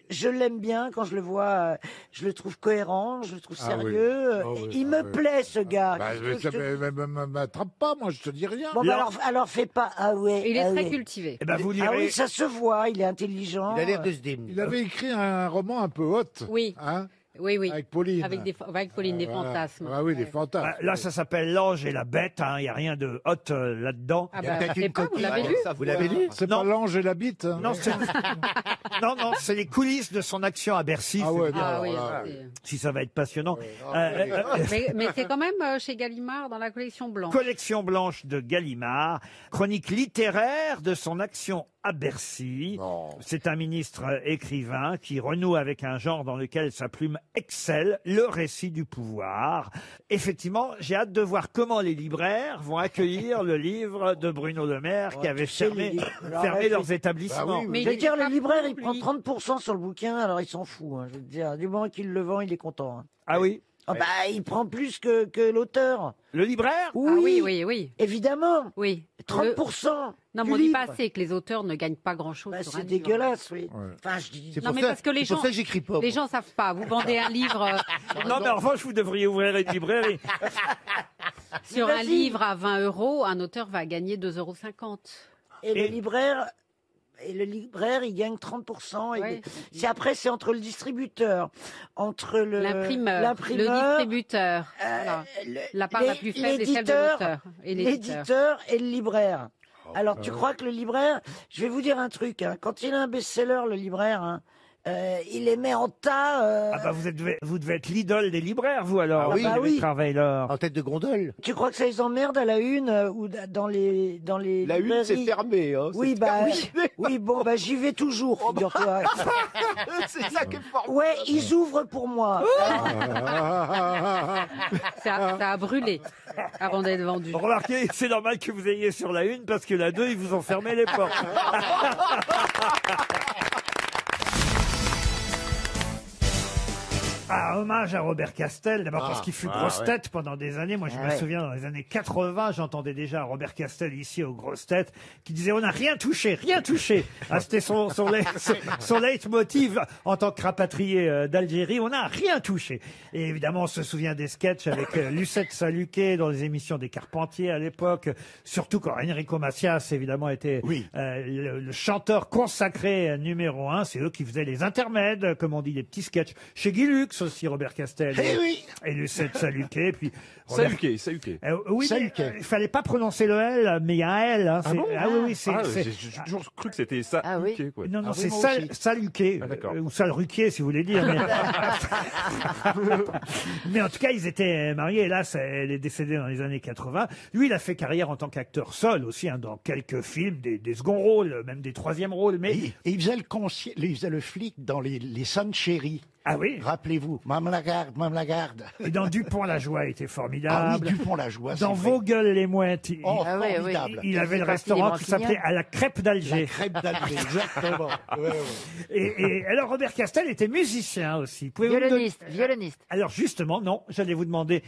Speaker 5: je l'aime bien quand je le vois. Je le trouve cohérent, je le trouve
Speaker 16: Ah oui.
Speaker 5: sérieux.
Speaker 16: Ah oui,
Speaker 5: Il
Speaker 16: ah
Speaker 5: me
Speaker 16: oui.
Speaker 5: plaît, ce gars.
Speaker 16: Bah, m'attrape pas, moi, je te dis rien.
Speaker 5: Bon, bah alors fais pas. Ah ouais.
Speaker 14: Il est
Speaker 5: ah
Speaker 14: très
Speaker 5: ouais.
Speaker 14: cultivé.
Speaker 2: Eh ben, vous
Speaker 5: Ah
Speaker 2: lirez.
Speaker 5: oui, ça se voit, il est intelligent.
Speaker 15: Il a l'air de se démener.
Speaker 16: Il avait écrit un roman un peu hot.
Speaker 14: Oui.
Speaker 16: Hein,
Speaker 14: Oui, oui.
Speaker 16: avec Pauline.
Speaker 14: Avec Pauline, des
Speaker 16: Voilà.
Speaker 14: fantasmes.
Speaker 16: Ah oui, des fantasmes.
Speaker 2: Bah, là, ça s'appelle L'Ange et la Bête. Il n'y a rien de hot là-dedans.
Speaker 14: Ah bah, je sais pas, vous l'avez lu
Speaker 15: Vous l'avez lu?
Speaker 16: C'est pas l'ange et la bite hein.
Speaker 2: Non, c'est non, c'est les coulisses de son action à Bercy.
Speaker 16: Ah ouais, non,
Speaker 14: Ah oui,
Speaker 16: là,
Speaker 14: c'est-
Speaker 2: Si ça va être passionnant.
Speaker 14: mais c'est quand même chez Gallimard dans la collection blanche.
Speaker 2: Collection blanche de Gallimard, chronique littéraire de son action à Bercy. C'est un ministre écrivain qui renoue avec un genre dans lequel sa plume excelle, le récit du pouvoir. Effectivement, j'ai hâte de voir comment les libraires vont accueillir le livre de Bruno Le Maire qui avait fermé leurs établissements.
Speaker 5: Mais je veux dire, le libraire, il prend 30% sur le bouquin, alors il s'en fout. Hein, je veux dire, du moment qu'il le vend, il est content. Hein.
Speaker 2: Ah oui?
Speaker 5: Ah bah, il prend plus que l'auteur.
Speaker 2: Le libraire?
Speaker 5: Oui,
Speaker 14: Ah oui, oui, oui.
Speaker 5: Évidemment.
Speaker 14: Oui.
Speaker 5: 30%.
Speaker 14: Non,
Speaker 5: du
Speaker 14: mais on dit pas
Speaker 5: livre.
Speaker 14: assez que les auteurs ne gagnent pas grand-chose
Speaker 5: Bah,
Speaker 14: sur
Speaker 5: c'est
Speaker 14: un livre.
Speaker 5: dégueulasse, oui. Enfin, je dis...
Speaker 14: Non, mais parce que les gens,
Speaker 15: j'écris pas.
Speaker 14: les gens savent pas. Vous vendez un livre
Speaker 2: Non, mais en revanche, vous devriez ouvrir une librairie.
Speaker 14: sur un
Speaker 5: Vas-y.
Speaker 14: livre à 20 €, un auteur va gagner 2,50 €.
Speaker 5: Et le libraire, il gagne 30%. Et
Speaker 14: Ouais.
Speaker 5: c'est entre le distributeur, entre
Speaker 14: L'imprimeur, le distributeur. Voilà. La part la plus faible est celle de l'auteur. Et
Speaker 5: l'éditeur et le libraire. Alors, tu crois que le libraire, je vais vous dire un truc, hein, quand il a un best-seller, le libraire, hein, il les met en tas.
Speaker 2: Ah bah vous devez être l'idole des libraires, vous alors.
Speaker 5: Ah oui, bah oui.
Speaker 2: Travailleur.
Speaker 15: En tête de gondole.
Speaker 5: Tu crois que ça les emmerde à la une ou dans les
Speaker 21: La une,
Speaker 5: librairies
Speaker 21: c'est fermé. Hein,
Speaker 5: Oui,
Speaker 21: c'est
Speaker 5: bah
Speaker 21: fermé.
Speaker 5: oui, bon, bah j'y vais toujours, figure-toi.
Speaker 21: C'est ça qui est fort.
Speaker 5: Ouais, ils ouvrent pour moi.
Speaker 14: Ça a brûlé avant d'être vendu.
Speaker 2: Remarquez, c'est normal que vous ayez sur la une parce que la 2, ils vous ont fermé les portes. Ah, hommage à Robert Castel, d'abord parce qu'il fut grosse tête pendant des années. Moi, je me souviens, dans les années 80, j'entendais déjà Robert Castel ici aux grosses têtes qui disait « On n'a rien touché, rien touché ». Ah, c'était son leitmotiv en tant que rapatrié d'Algérie. On n'a rien touché. Et évidemment, on se souvient des sketchs avec Lucette Saluquet dans les émissions des Carpentiers à l'époque. Surtout quand Enrico Macias, évidemment, était le chanteur consacré numéro 1. C'est eux qui faisaient les intermèdes, comme on dit, les petits sketchs. Chez Guy Lux aussi, Robert Castel.
Speaker 21: Eh oui.
Speaker 2: Et Lucette Saluquet. Puis
Speaker 9: Saluquet.
Speaker 2: oui, il fallait pas prononcer le L, mais il y a un L. Hein,
Speaker 9: Ah bon?
Speaker 2: oui,
Speaker 9: J'ai toujours cru que c'était ça. Quoi.
Speaker 2: Non,
Speaker 9: Ah oui,
Speaker 2: c'est
Speaker 9: moi aussi.
Speaker 2: Saluquet.
Speaker 9: d'accord.
Speaker 2: Ou Salruquier, si vous voulez dire. Mais en tout cas, ils étaient mariés. Hélas, elle est décédée dans les années 80. Lui, il a fait carrière en tant qu'acteur seul aussi, hein, dans quelques films, des seconds rôles, même des troisièmes rôles. Mais
Speaker 22: Et il faisait il faisait le flic dans les Sun Chéri.
Speaker 2: Ah oui.
Speaker 22: Rappelez-vous, Mme Lagarde.
Speaker 2: Et dans Dupont-la-Joie, il était formidable.
Speaker 22: Ah oui, Dupont-la-Joie.
Speaker 2: Dans
Speaker 22: c'est vrai.
Speaker 2: Vos gueules les mouettes,
Speaker 22: Oh, formidable.
Speaker 2: il avait le
Speaker 22: Parti
Speaker 2: restaurant
Speaker 22: des
Speaker 2: qui s'appelait
Speaker 22: Mancuniens.
Speaker 2: À la crêpe d'Alger.
Speaker 22: La crêpe d'Alger, exactement. Ouais, ouais.
Speaker 2: Et alors Robert Castel était musicien aussi. Pouvez-vous me donner-
Speaker 13: Violoniste.
Speaker 2: Alors justement, non, j'allais vous demander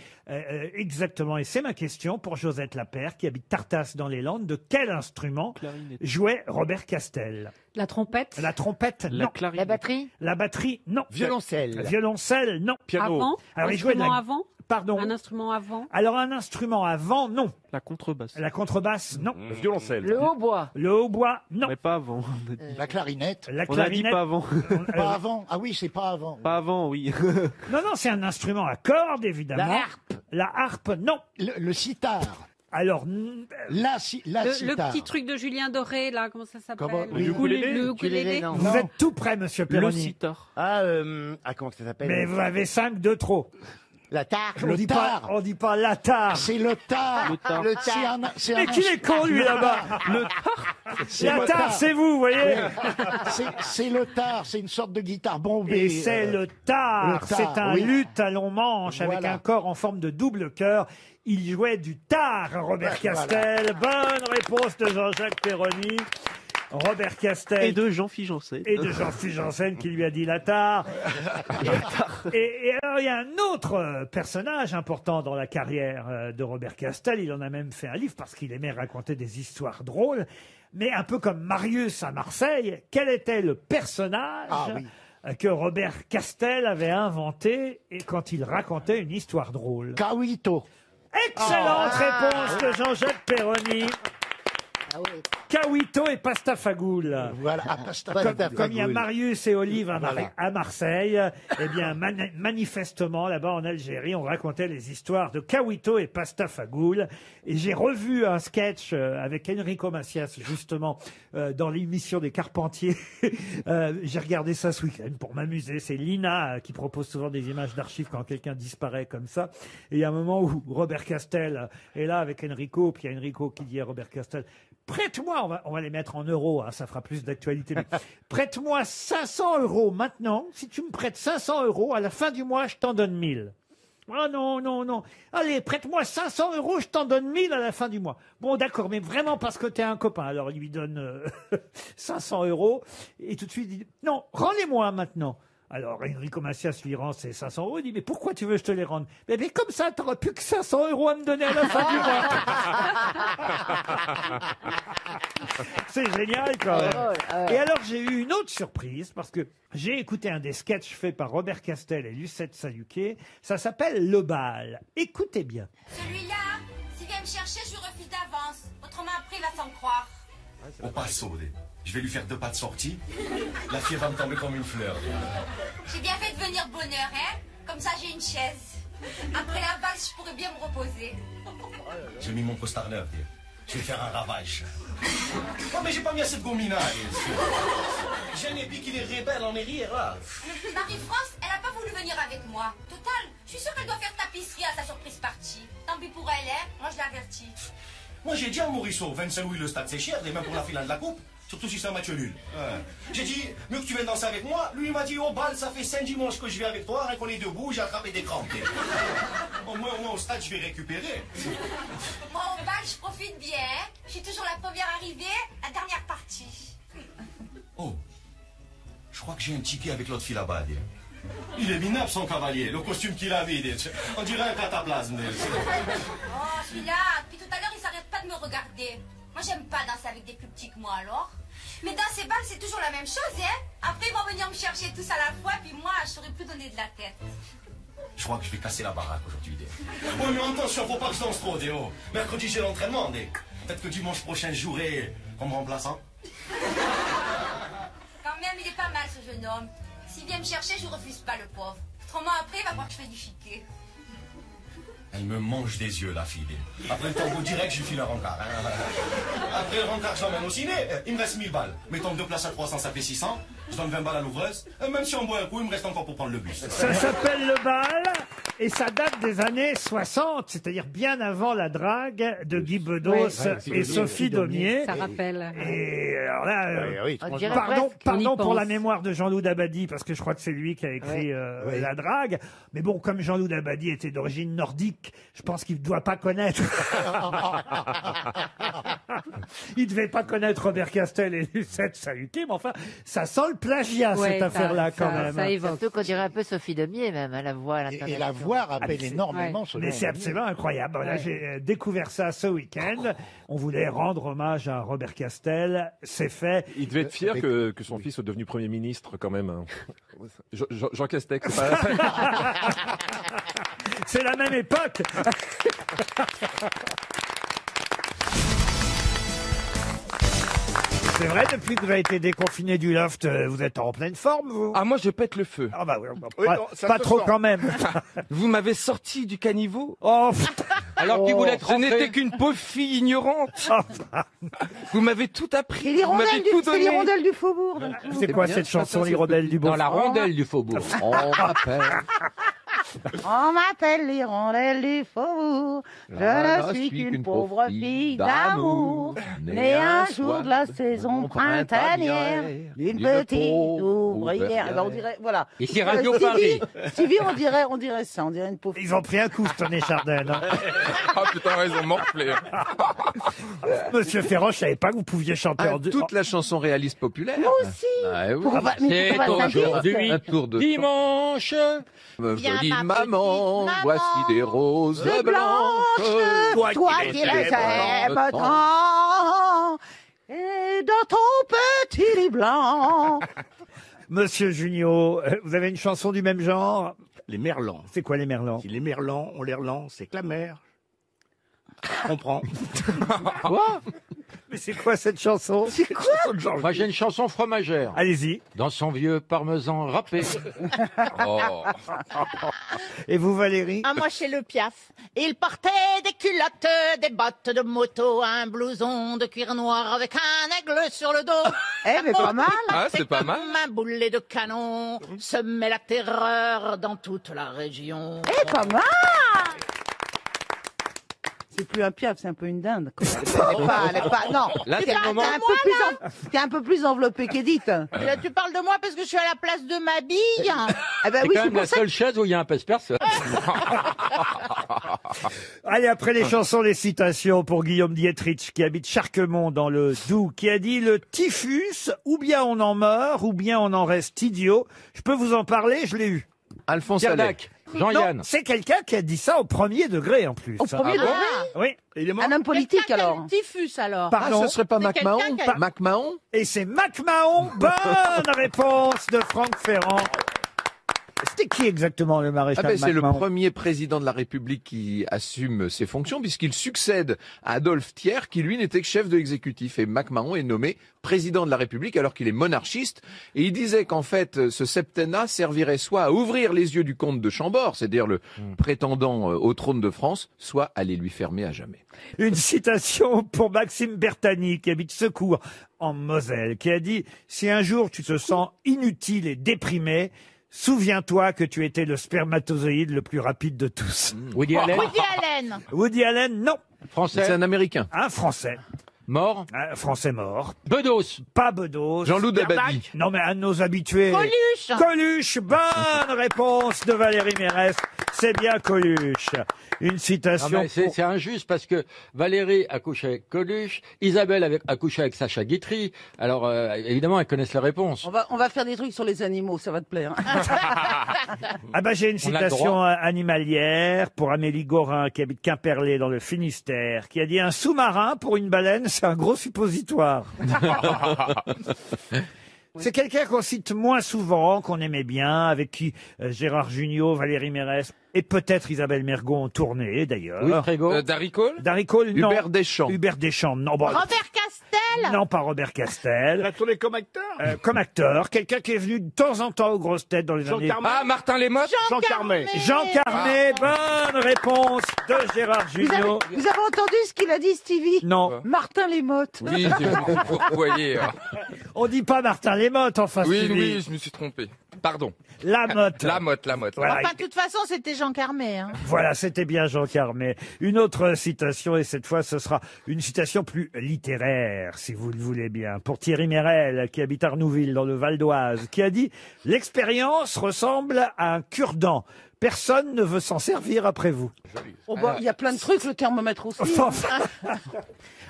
Speaker 2: exactement, et c'est ma question pour Josette Lapère qui habite Tartas dans les Landes, de quel instrument jouait Robert Castel?
Speaker 14: La trompette.
Speaker 2: La trompette, non.
Speaker 13: La batterie.
Speaker 2: La batterie, non.
Speaker 15: Violoncelle.
Speaker 2: Violoncelle, non.
Speaker 14: Avant.
Speaker 2: Alors il jouait de
Speaker 14: Instrument
Speaker 2: la...
Speaker 14: avant.
Speaker 2: Pardon.
Speaker 14: Un instrument avant.
Speaker 2: Alors un instrument avant, non.
Speaker 3: La contrebasse.
Speaker 2: La contrebasse, non.
Speaker 9: Le violoncelle.
Speaker 13: Le hautbois.
Speaker 2: Le hautbois, non.
Speaker 3: Mais pas avant.
Speaker 22: La clarinette.
Speaker 2: La
Speaker 3: On a dit
Speaker 2: clarinette.
Speaker 3: pas avant.
Speaker 22: Pas avant. Ah oui, c'est pas avant.
Speaker 3: Pas avant, oui.
Speaker 2: Non, non, c'est un instrument à cordes, évidemment.
Speaker 22: La harpe.
Speaker 2: La harpe, non.
Speaker 22: Le sitar.
Speaker 2: Alors,
Speaker 22: La
Speaker 14: Le
Speaker 22: sitar.
Speaker 14: petit truc de Julien Doré, là, comment ça s'appelle?
Speaker 22: Comment
Speaker 3: Le ukulélé.
Speaker 14: Le ukulélé.
Speaker 13: non.
Speaker 2: vous êtes tout prêt, monsieur
Speaker 3: Le
Speaker 2: Perroni.
Speaker 3: sitar.
Speaker 15: Comment ça s'appelle?
Speaker 2: Mais vous avez 5 de trop.
Speaker 15: La tare.
Speaker 2: On dit pas, on dit pas la tare.
Speaker 22: C'est le tar.
Speaker 3: Le tar.
Speaker 22: Le tar.
Speaker 2: Mais qui est con, lui, là-bas?
Speaker 3: Le tar.
Speaker 2: La tare, c'est vous, vous voyez?
Speaker 22: C'est le tar. C'est une sorte de guitare bombée.
Speaker 2: Et c'est le tar.
Speaker 22: le tar,
Speaker 2: C'est un
Speaker 22: oui.
Speaker 2: luth à long manche avec
Speaker 22: Voilà.
Speaker 2: un corps en forme de double cœur. Il jouait du tar, Robert
Speaker 22: Voilà.
Speaker 2: Castel. Bonne réponse de Jean-Jacques Perroni. Robert Castel.
Speaker 3: Et de Jean-Philippe Janssen.
Speaker 2: Et de Jean-Philippe Janssen qui lui a dit la tare. Et alors, il y a un autre personnage important dans la carrière de Robert Castel. Il en a même fait un livre parce qu'il aimait raconter des histoires drôles. Mais un peu comme Marius à Marseille, quel était le personnage que Robert Castel avait inventé et quand il racontait une histoire drôle?
Speaker 22: Kawito.
Speaker 2: Excellente réponse de Jean-Jacques Perroni. Kawito et Pastafagoul.
Speaker 22: Voilà,
Speaker 2: Comme il y a Marius et Olive à Marseille, eh bien, manifestement, là-bas en Algérie, on racontait les histoires de Kawito et Pastafagoul. Et j'ai revu un sketch avec Enrico Macias, justement, dans l'émission des Carpentiers. J'ai regardé ça ce week-end pour m'amuser. C'est Lina qui propose souvent des images d'archives quand quelqu'un disparaît comme ça. Et il y a un moment où Robert Castel est là avec Enrico, puis il y a Enrico qui dit à Robert Castel: prête-moi, on va les mettre en euros, hein, ça fera plus d'actualité, mais prête-moi 500 € maintenant. Si tu me prêtes 500 €, à la fin du mois, je t'en donne 1000. Ah non, non, non. Allez, prête-moi 500 €, je t'en donne 1000 à la fin du mois. Bon, d'accord, mais vraiment parce que t'es un copain. Alors, il lui donne 500 € et tout de suite, il dit: non, rends-les-moi maintenant. Alors, Enrico Macias lui rend ses 500 €. Il dit: mais pourquoi tu veux que je te les rende? Mais comme ça, t'auras plus que 500 € à me donner à la fin du mois. C'est génial, quand même. Et alors, j'ai eu une autre surprise, parce que j'ai écouté un des sketchs faits par Robert Castel et Lucette Saluquet. Ça s'appelle Le Bal. Écoutez bien.
Speaker 6: Celui-là, s'il vient me chercher, je lui refuse d'avance. Autrement, après, il va s'en croire.
Speaker 17: Au passo, je vais lui faire 2 pas de sortie. La fille va me tomber comme une fleur.
Speaker 6: J'ai bien fait de venir bonheur, hein. Comme ça, j'ai une chaise. Après la valse, je pourrais bien me reposer.
Speaker 17: J'ai mis mon costard neuf. Je vais faire un ravage. Non, mais j'ai pas mis assez de gomina. J'ai un épi qui est rebelle en rire, là.
Speaker 6: Marie-France, elle a pas voulu venir avec moi. Total, je suis sûre qu'elle doit faire tapisserie à sa surprise partie. Tant pis pour elle, hein. Moi, je l'avertis.
Speaker 17: Moi, j'ai dit à Morisseau, 25 louis le stade, c'est cher, et même pour la finale de la coupe. Surtout si c'est un match nul. J'ai dit, mieux que tu viennes danser avec moi. Lui, il m'a dit, au bal, ça fait 5 dimanches que je vais avec toi, rien qu'on est debout, j'ai attrapé des crampes. Au moins, au stade, je vais récupérer.
Speaker 6: Moi, au bal, je profite bien. Hein. Je suis toujours la première arrivée, la dernière partie.
Speaker 17: Oh, je crois que j'ai un ticket avec l'autre fille là-bas. Il est minable, son cavalier, le costume qu'il a mis. On dirait un cataplasme.
Speaker 6: Oh, celui-là, depuis tout à l'heure, il s'arrête pas de me regarder. Moi, j'aime pas danser avec des plus petits que moi, alors. Mais dans ces balles, c'est toujours la même chose, hein. Après, ils vont venir me chercher tous à la fois, puis moi, je saurais plus donner de la tête.
Speaker 17: Je crois que je vais casser la baraque aujourd'hui. Oui, mais attention, faut pas que je danse trop, Déo. Mercredi, j'ai l'entraînement, peut-être que dimanche prochain, je jouerai comme remplaçant.
Speaker 6: Quand même, il est pas mal, ce jeune homme. S'il vient me chercher, je refuse pas, le pauvre. Autrement, après, il va croire que je fais du chiquet.
Speaker 17: Elle me mange des yeux, la fille. Après le tango direct, je lui file un rencard. Hein. Après le rencard, je l'emmène au ciné. Il me reste 1000 balles. Mettons 2 places à 300, ça fait 600. Je donne 20 balles à l'ouvreuse. Même si on boit un coup, il me reste encore pour prendre le bus.
Speaker 2: Ça s'appelle Le Bal et ça date des années 60, c'est-à-dire bien avant la drague de Guy Bedos et Sophie Daumier.
Speaker 14: Ça rappelle.
Speaker 2: Et alors là,
Speaker 14: On dirait
Speaker 2: pardon
Speaker 14: presque qu'on y
Speaker 2: pour la
Speaker 14: pense.
Speaker 2: mémoire de Jean-Loup Dabadi, parce que je crois que c'est lui qui a écrit La Drague. Mais bon, comme Jean-Loup Dabadi était d'origine nordique, je pense qu'il ne doit pas connaître. Il ne devait pas connaître Robert Castel et Lucette Saluquet, mais enfin, ça sent le plagiat, cette affaire-là, quand même.
Speaker 13: Ça évoque. Surtout qu'on dirait un peu Sophie Daumier, même, à la voix à l'international.
Speaker 22: Et la voix rappelle énormément ce
Speaker 2: Mais c'est absolument incroyable. Là, j'ai découvert ça ce week-end. On voulait rendre hommage à Robert Castel. C'est fait.
Speaker 9: Il devait être fier que son fils soit devenu Premier ministre, quand même. hein. Jean Castex, c'est pas...
Speaker 2: C'est la même époque. C'est vrai, depuis que vous avez été déconfiné du loft, vous êtes en pleine forme, vous?
Speaker 23: Ah, moi, je pète le feu.
Speaker 2: Ah bah oui, pas trop quand même.
Speaker 23: Vous m'avez sorti du caniveau.
Speaker 2: Oh,
Speaker 23: alors qu'il voulait être
Speaker 2: rentré.
Speaker 23: Je n'étais qu'une pauvre fille ignorante. Vous m'avez tout appris.
Speaker 11: C'est
Speaker 23: Vous m'avez tout
Speaker 11: c'est
Speaker 23: donné.
Speaker 11: l'hirondelle du faubourg. d'un coup.
Speaker 2: C'est quoi cette chanson, l'hirondelle du Beaufort?
Speaker 12: Dans la rondelle du faubourg. On rappelle.
Speaker 11: On m'appelle l'hirondelle du faubourg. Je ne suis qu'une pauvre fille d'amour. Née un jour de la saison printanière. Une petite ouvrière. Eh ben, on dirait, voilà.
Speaker 12: Ici, Radio
Speaker 11: Stevie,
Speaker 12: Paris.
Speaker 11: Stevie, on dirait ça. On dirait une pauvre.
Speaker 2: Ils ont pris un coup, Tonnet Chardin. Hein.
Speaker 23: Ah putain, raison, morflé.
Speaker 2: Monsieur Ferrand, je savais pas que vous pouviez chanter en deux.
Speaker 1: Toute la chanson réaliste populaire.
Speaker 11: Moi aussi.
Speaker 1: Ah, oui.
Speaker 11: Pourquoi- mais
Speaker 12: C'est
Speaker 11: pourquoi ça
Speaker 12: aujourd'hui,
Speaker 1: Un tour de
Speaker 12: dimanche.
Speaker 11: Viens,
Speaker 1: Jolie
Speaker 11: ma
Speaker 1: maman,
Speaker 11: petite
Speaker 1: voici
Speaker 11: maman,
Speaker 1: des roses
Speaker 11: de
Speaker 1: blanches.
Speaker 11: toi qui les aimes tant, et dans ton petit lit blanc.
Speaker 2: Monsieur Junio, vous avez une chanson du même genre?
Speaker 8: Les merlans.
Speaker 2: C'est quoi les merlans?
Speaker 8: Si les merlans ont l'air lents, c'est que la mer. On comprend.
Speaker 2: Quoi? Mais c'est quoi cette chanson?
Speaker 11: C'est quoi?
Speaker 12: Moi, j'ai une chanson fromagère.
Speaker 2: Allez-y.
Speaker 12: Dans son vieux parmesan râpé.
Speaker 23: Oh.
Speaker 2: Et vous, Valérie?
Speaker 18: Ah, moi, chez le Piaf. Il portait des culottes, des bottes de moto, un blouson de cuir noir avec un aigle sur le dos.
Speaker 11: Eh, mais pas mal.
Speaker 23: Ah, c'est pas mal.
Speaker 18: Comme un boulet de canon, semait la terreur dans toute la région.
Speaker 11: Eh, pas mal. C'est plus un Piaf, c'est un peu une dinde. quoi. Elle est pas, non.
Speaker 23: Là,
Speaker 11: T'es
Speaker 23: c'est le moment.
Speaker 11: t'es un peu plus enveloppé qu'Edith.
Speaker 18: Là, tu parles de moi parce que je suis à la place de ma bille.
Speaker 11: Eh ben
Speaker 12: C'est
Speaker 11: oui,
Speaker 12: quand
Speaker 11: c'est
Speaker 12: même
Speaker 11: pour
Speaker 12: la
Speaker 11: ça.
Speaker 12: seule chaise où il y a un pèse-personne.
Speaker 2: Allez, après les chansons, les citations pour Guillaume Dietrich, qui habite Charquemont dans le Doubs, qui a dit: le typhus, ou bien on en meurt, ou bien on en reste idiot. Je peux vous en parler, je l'ai eu.
Speaker 1: Alphonse
Speaker 12: Pierre
Speaker 1: Allais.
Speaker 12: Dac, Jean-Yann.
Speaker 2: Non, c'est quelqu'un qui a dit ça au premier degré, en plus.
Speaker 11: Au premier degré.
Speaker 2: Oui.
Speaker 8: Et il est mort.
Speaker 11: Un homme politique,
Speaker 18: Quelqu'un qui a
Speaker 11: alors.
Speaker 18: le typhus, alors.
Speaker 2: Pardon.
Speaker 1: Ah, ce serait pas
Speaker 18: C'est
Speaker 1: Mac
Speaker 18: quelqu'un
Speaker 1: Mahon
Speaker 18: qui a-
Speaker 1: Mac Mahon
Speaker 2: Et c'est Mac Mahon. Bonne réponse de Franck Ferrand. C'était qui exactement le maréchal
Speaker 1: Ah ben, c'est
Speaker 2: Mac
Speaker 1: le
Speaker 2: Mahon?
Speaker 1: premier président de la République qui assume ses fonctions puisqu'il succède à Adolphe Thiers qui lui n'était que chef de l'exécutif et Mac Mahon est nommé président de la République alors qu'il est monarchiste et il disait qu'en fait ce septennat servirait soit à ouvrir les yeux du comte de Chambord, c'est-à-dire le prétendant au trône de France, soit à les lui fermer à jamais.
Speaker 2: Une citation pour Maxime Bertani, qui habite Secours, en Moselle, qui a dit: si un jour tu te sens inutile et déprimé, souviens-toi que tu étais le spermatozoïde le plus rapide de tous.
Speaker 12: Woody Allen.
Speaker 18: Woody Allen.
Speaker 2: Woody Allen, non.
Speaker 12: Français.
Speaker 1: C'est un Américain.
Speaker 2: Un Français.
Speaker 12: Mort.
Speaker 2: Un Français mort.
Speaker 12: Bedos.
Speaker 2: Pas Bedos.
Speaker 1: Jean-Loup Dabadi.
Speaker 2: Non, mais un de nos habitués.
Speaker 18: Coluche.
Speaker 2: Coluche. Bonne réponse de Valérie Mérès. C'est bien Coluche. Une
Speaker 12: Non,
Speaker 2: citation.
Speaker 12: mais c'est injuste parce que Valérie a couché avec Coluche, Isabelle a couché avec Sacha Guitry. Alors évidemment, elles connaissent la réponse.
Speaker 11: On va faire des trucs sur les animaux, ça va te plaire.
Speaker 2: Ah bah j'ai une
Speaker 12: On a le
Speaker 2: citation
Speaker 12: droit.
Speaker 2: animalière pour Amélie Gorin qui habite Quimperlé dans le Finistère, qui a dit: un sous-marin pour une baleine, c'est un gros suppositoire. C'est quelqu'un qu'on cite moins souvent, qu'on aimait bien, avec qui Gérard Jugnot, Valérie Mérès et peut-être Isabelle Mergo ont tourné d'ailleurs.
Speaker 12: Oui, Trégo.
Speaker 23: Darry Cole.
Speaker 2: Darry Cole, non.
Speaker 1: Hubert Deschamps.
Speaker 2: Hubert Deschamps, non. Bon,
Speaker 18: Robert Castel.
Speaker 2: non, pas Robert
Speaker 8: Il
Speaker 2: Castel.
Speaker 8: a tourné comme acteur.
Speaker 2: Comme acteur, quelqu'un qui est venu de temps en temps aux grosses têtes dans les
Speaker 8: Jean
Speaker 2: années...
Speaker 8: Carmet.
Speaker 23: Ah, Martin Lémotte.
Speaker 8: Jean Carmet.
Speaker 2: Jean Carmet, bonne réponse de Gérard Jugnot.
Speaker 11: Vous avez entendu ce qu'il a dit, Stevie?
Speaker 2: Non,
Speaker 11: Martin Lémotte.
Speaker 23: Oui, vous voyez.
Speaker 2: on dit pas Martin Lémotte, enfin,
Speaker 23: Oui,
Speaker 2: Stevie.
Speaker 23: oui, je me suis trompé. Pardon.
Speaker 2: Lamotte.
Speaker 23: Lamotte.
Speaker 2: Voilà.
Speaker 18: Enfin, de toute façon, c'était Jean Carmet. Hein.
Speaker 2: Voilà, c'était bien Jean Carmet. Une autre citation, et cette fois, ce sera une citation plus littéraire, si vous le voulez bien, pour Thierry Mérel, qui habite Arnouville, dans le Val d'Oise, qui a dit: l'expérience ressemble à un cure-dent. Personne ne veut s'en servir après vous.
Speaker 11: Oh, bah, il y a plein de trucs, le thermomètre aussi.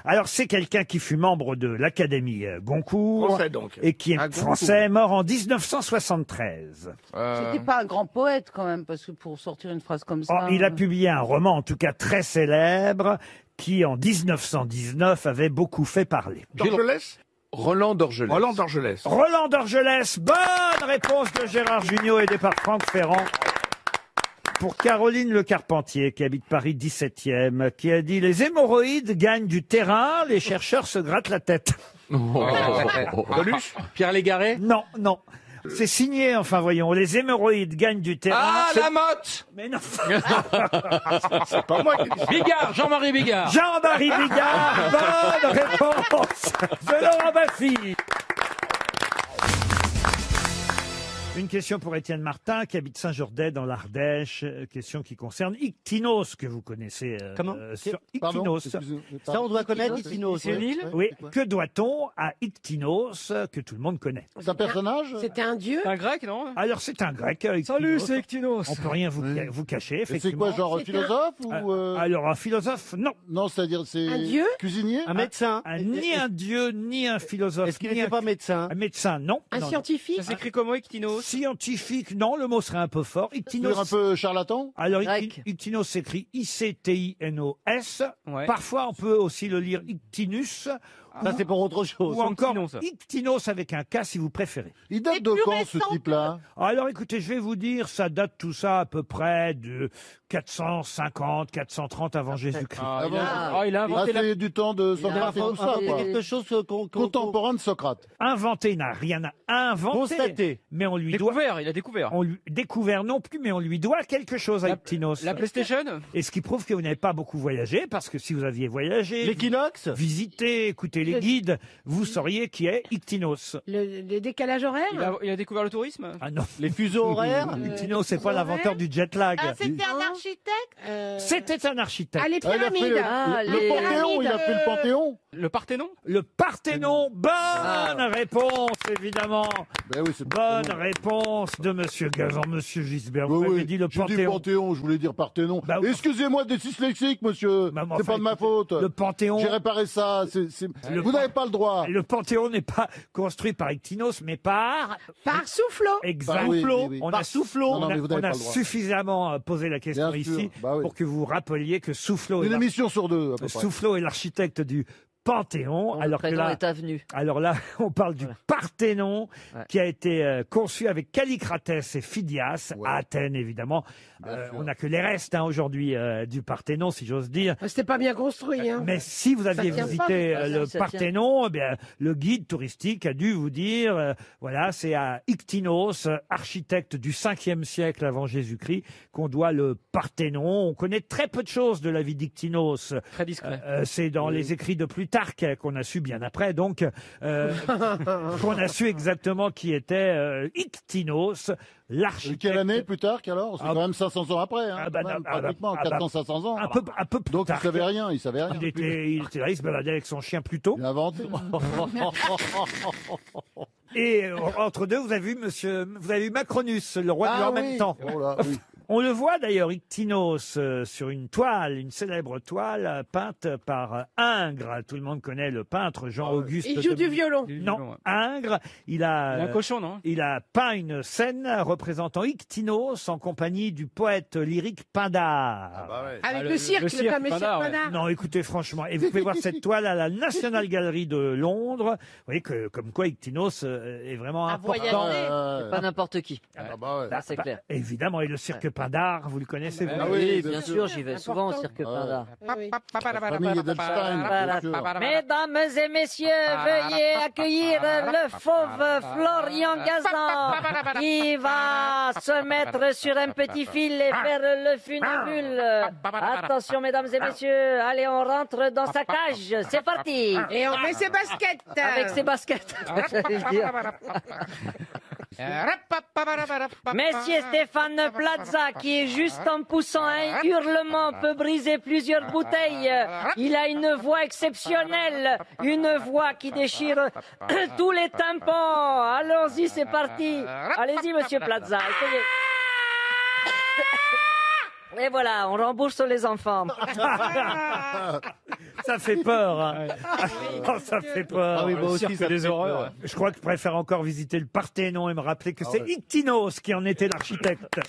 Speaker 2: Alors, c'est quelqu'un qui fut membre de l'Académie Goncourt.
Speaker 8: Français, donc.
Speaker 2: Et qui est
Speaker 1: Ah, Goncourt.
Speaker 2: français, mort en 1973.
Speaker 11: C'était pas un grand poète quand même, parce que pour sortir une phrase comme
Speaker 2: Oh,
Speaker 11: ça.
Speaker 2: il a publié un roman, en tout cas très célèbre, qui en 1919 avait beaucoup fait parler.
Speaker 8: Dorgelès.
Speaker 1: Roland Dorgelès.
Speaker 8: Roland Dorgelès.
Speaker 2: Roland Dorgelès, bonne réponse de Gérard Jugnot aidé par Franck Ferrand. Pour Caroline Le Carpentier, qui habite Paris 17e, qui a dit: les hémorroïdes gagnent du terrain, les chercheurs se grattent la tête.
Speaker 8: Coluche.
Speaker 12: Pierre Légaré.
Speaker 2: Non, non. C'est signé, enfin voyons, les hémorroïdes gagnent du terrain.
Speaker 23: Ah, Lamotte.
Speaker 2: Mais non.
Speaker 8: C'est pas moi qui dis ça.
Speaker 12: Bigard, Jean-Marie Bigard.
Speaker 2: Jean-Marie Bigard, bonne réponse de Laurent Baffy. Une question pour Étienne Martin, qui habite Saint-Jourdain dans l'Ardèche. Question qui concerne Ictinos, que vous connaissez.
Speaker 7: Comment
Speaker 2: Ictinos.
Speaker 7: Ça, on doit connaître Ictinos.
Speaker 2: C'est une île. Oui. Que doit-on à Ictinos, que tout le monde connaît?
Speaker 22: C'est un personnage?
Speaker 4: C'était un dieu?
Speaker 23: Un grec, non?
Speaker 2: Alors, c'est un grec.
Speaker 23: Salut, c'est Ictinos.
Speaker 2: On peut rien vous cacher,
Speaker 22: Et c'est
Speaker 2: effectivement.
Speaker 22: quoi, genre un philosophe ou
Speaker 2: Alors, un philosophe, non.
Speaker 22: Non, c'est-à-dire c'est
Speaker 4: Un dieu?
Speaker 22: cuisinier?
Speaker 7: Un médecin.
Speaker 2: Ni un dieu, ni un philosophe.
Speaker 7: Est-ce qu'il
Speaker 2: ni
Speaker 7: n'était pas médecin?
Speaker 2: un médecin, non.
Speaker 4: Un
Speaker 2: Non,
Speaker 4: scientifique?
Speaker 23: Ça s'écrit comment, Ictinos?
Speaker 2: Scientifique, non, le mot serait un peu fort.
Speaker 22: C'est un peu charlatan?
Speaker 2: Alors,
Speaker 7: Grec.
Speaker 2: Ictinos s'écrit I-C-T-I-N-O-S.
Speaker 23: Ouais.
Speaker 2: Parfois, on peut aussi le lire Ictinus.
Speaker 7: Ça, c'est pour autre chose.
Speaker 2: Ou encore
Speaker 23: petit nom, ça.
Speaker 2: Ictinos avec un K si vous préférez.
Speaker 22: Il date de
Speaker 4: plus
Speaker 22: quand, ce
Speaker 4: récent
Speaker 22: type-là?
Speaker 2: Alors écoutez, je vais vous dire, ça date tout ça à peu près de 450, 430 avant Jésus-Christ.
Speaker 23: Il a inventé
Speaker 22: c'est du temps de Socrate et tout ça, quoi.
Speaker 7: Quelque chose
Speaker 22: Contemporain de Socrate.
Speaker 2: Inventé, il n'a rien inventé.
Speaker 7: Constaté.
Speaker 2: Mais on lui doit...
Speaker 23: découvert, il a découvert.
Speaker 2: On lui découvert non plus, mais on lui doit quelque chose à Ictinos.
Speaker 23: La PlayStation?
Speaker 2: Et ce qui prouve que vous n'avez pas beaucoup voyagé, parce que si vous aviez voyagé,
Speaker 7: L'équinoxe?
Speaker 2: visité, écouté les guides, vous sauriez qui est Ictinos.
Speaker 4: Le décalage horaire?
Speaker 23: Il a découvert le tourisme?
Speaker 2: Ah non.
Speaker 7: Les fuseaux horaires?
Speaker 2: Ictinos, c'est pas l'inventeur du jet lag.
Speaker 18: Ah, c'était un architecte?
Speaker 2: C'était un architecte.
Speaker 4: Ah, les
Speaker 22: Ah, il a fait
Speaker 4: pyramides.
Speaker 22: le Panthéon, il a fait le Panthéon.
Speaker 23: Le Parthénon?
Speaker 2: Le Parthénon. Bonne réponse, évidemment.
Speaker 22: Ben oui, c'est
Speaker 2: Bonne réponse de Monsieur Gazan, Monsieur Gisbert. Vous
Speaker 22: Oui,
Speaker 2: m'avez
Speaker 22: oui.
Speaker 2: dit le
Speaker 22: J'ai dit
Speaker 2: Panthéon.
Speaker 22: Panthéon, je voulais dire Parthénon.
Speaker 2: Bah oui.
Speaker 22: Excusez-moi d'être dyslexique, monsieur.
Speaker 2: Bah, mais
Speaker 22: C'est
Speaker 2: enfin,
Speaker 22: pas de ma faute.
Speaker 2: Le Panthéon.
Speaker 22: J'ai réparé ça. Vous n'avez pas le droit.
Speaker 2: Le Panthéon n'est pas construit par Ictinos, mais par...
Speaker 4: Par Soufflot.
Speaker 2: Exact.
Speaker 22: oui, oui, oui.
Speaker 2: On
Speaker 22: Par
Speaker 2: a,
Speaker 22: Soufflot.
Speaker 2: on
Speaker 22: Non,
Speaker 2: a-
Speaker 22: mais vous n'avez
Speaker 2: on a
Speaker 22: pas le droit.
Speaker 2: suffisamment posé la question
Speaker 22: Bien sûr.
Speaker 2: ici
Speaker 22: Bah oui.
Speaker 2: pour que vous rappeliez que Soufflot
Speaker 22: Une émission sur deux, à peu près.
Speaker 2: Soufflot est l'architecte du Panthéon, alors que là,
Speaker 13: est avenu.
Speaker 2: alors là, on parle du Parthénon,
Speaker 13: Ouais.
Speaker 2: qui a été conçu avec Callicratès et Phidias, à Athènes, évidemment. On n'a que les restes aujourd'hui du Parthénon, si j'ose dire.
Speaker 4: C'était pas bien construit, hein.
Speaker 2: Mais si vous aviez
Speaker 4: tient
Speaker 2: visité
Speaker 4: pas.
Speaker 2: le
Speaker 13: Ça tient.
Speaker 2: Parthénon, eh bien, le guide touristique a dû vous dire, voilà, c'est à Ictinos, architecte du 5e siècle avant Jésus-Christ, qu'on doit le Parthénon. On connaît très peu de choses de la vie d'Ictinos.
Speaker 23: Très discret.
Speaker 2: C'est dans les écrits de Plutarque qu'on a su bien après, donc, qu'on a su exactement qui était Ictinos, l'architecte.
Speaker 22: Quelle année plus tard qu'alors? C'est
Speaker 2: Ah,
Speaker 22: quand même 500 ans après, hein,
Speaker 2: ah bah
Speaker 22: quand même,
Speaker 2: non, ah bah,
Speaker 22: pratiquement,
Speaker 2: ah bah,
Speaker 22: 400-500 ans.
Speaker 2: un peu plus
Speaker 22: Donc
Speaker 2: tard.
Speaker 22: il savait rien, il savait rien.
Speaker 2: Il était là, il se baladait avec son chien plus tôt.
Speaker 22: Il a inventé.
Speaker 2: Et entre deux, vous avez vu Macronus, le roi du en même temps.
Speaker 22: Oh là, oui.
Speaker 2: On le voit d'ailleurs, Ictinos, sur une toile, une célèbre toile peinte par Ingres. Tout le monde connaît le peintre Jean-Auguste.
Speaker 4: Il joue du violon.
Speaker 2: Non, Ingres, il a
Speaker 23: Il a un cochon, non?
Speaker 2: il a peint une scène représentant Ictinos en compagnie du poète lyrique Pindare.
Speaker 4: Avec
Speaker 23: le
Speaker 4: le cirque, le
Speaker 23: cirque
Speaker 4: fameux cirque
Speaker 23: Pindare, ouais.
Speaker 4: Pindare.
Speaker 2: Non, écoutez, franchement, et vous pouvez voir cette toile à la National Gallery de Londres. Vous voyez que, comme quoi, Ictinos est vraiment
Speaker 18: À
Speaker 2: important.
Speaker 18: voyager.
Speaker 13: C'est pas n'importe qui.
Speaker 22: Ah bah ouais.
Speaker 13: Ça, c'est
Speaker 2: Bah,
Speaker 13: clair.
Speaker 2: évidemment, et le cirque Pindare, vous le connaissez, vous?
Speaker 22: Ah
Speaker 13: Oui,
Speaker 22: bien
Speaker 13: bien
Speaker 22: sûr.
Speaker 13: sûr, j'y vais souvent au cirque Pindare.
Speaker 4: Oui.
Speaker 22: Famille Edelstein, bien sûr.
Speaker 18: Mesdames et messieurs, veuillez accueillir le fauve Florian Gazan qui va se mettre sur un petit fil et faire le funambule. Attention, mesdames et messieurs, allez, on rentre dans sa cage. C'est parti.
Speaker 4: Et on met ses baskets.
Speaker 18: Avec ses baskets. j'allais le dire. Messieurs Stéphane Plaza, qui est juste en poussant un hurlement peut briser plusieurs bouteilles. Il a une voix exceptionnelle, une voix qui déchire tous les tympans. Allons-y, c'est parti. Allez-y, monsieur Plaza, essayez. Et voilà, on rembourse les enfants.
Speaker 2: Ça fait peur. Hein. Oh, ça fait peur.
Speaker 23: Ah oui, moi aussi, ça des horreurs.
Speaker 2: Je crois que je préfère encore visiter le Parthénon et me rappeler que c'est Ictinos qui en était l'architecte.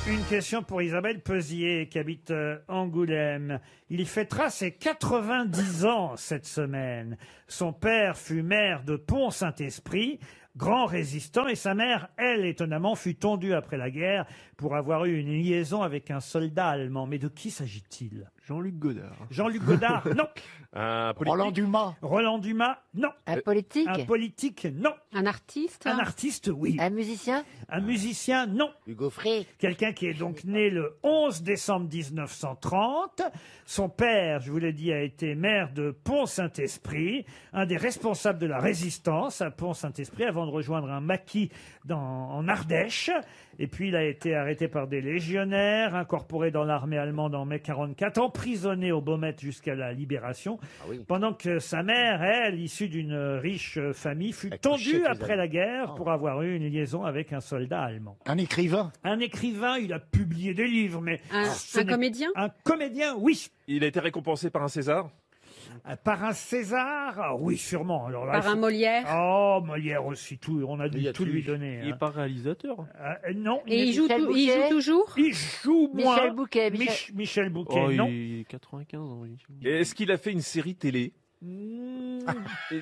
Speaker 2: Une question pour Isabelle Pesier, qui habite Angoulême. Il fêtera ses 90 ans cette semaine. Son père fut maire de Pont-Saint-Esprit, grand résistant, et sa mère, elle, étonnamment, fut tondue après la guerre pour avoir eu une liaison avec un soldat allemand. Mais de qui s'agit-il ?
Speaker 3: Jean-Luc Godard.
Speaker 2: Jean-Luc Godard, non.
Speaker 9: Un politique.
Speaker 22: Roland Dumas.
Speaker 2: Roland Dumas, non.
Speaker 13: Un politique.
Speaker 2: Un politique, non.
Speaker 14: Un artiste.
Speaker 2: Un artiste, oui.
Speaker 13: Un musicien.
Speaker 2: Un musicien, non.
Speaker 15: Hugo Frey.
Speaker 2: Quelqu'un qui est donc né le 11 décembre 1930. Son père, je vous l'ai dit, a été maire de Pont-Saint-Esprit, un des responsables de la résistance à Pont-Saint-Esprit avant de rejoindre un maquis en Ardèche. Et puis il a été arrêté par des légionnaires, incorporé dans l'armée allemande en mai 44, emprisonné au Baumette jusqu'à la libération, pendant que sa mère, elle, issue d'une riche famille, fut tondue après la guerre pour avoir eu une liaison avec un soldat allemand.
Speaker 22: Un écrivain.
Speaker 2: Un écrivain, il a publié des livres, mais...
Speaker 14: Un comédien.
Speaker 2: Un comédien, oui.
Speaker 9: Il a été récompensé par un César.
Speaker 2: Par un César, oui, sûrement. Alors là,
Speaker 14: Par un Molière.
Speaker 2: Oh, Molière aussi, tout, on a dû tout lui donner.
Speaker 3: Il est pas réalisateur.
Speaker 2: Non.
Speaker 14: Et il joue toujours.
Speaker 2: Il joue moins.
Speaker 13: Michel Bouquet.
Speaker 2: Michel Bouquet, non.
Speaker 3: Il est 95 ans, oui.
Speaker 9: Et est-ce qu'il a fait une série télé?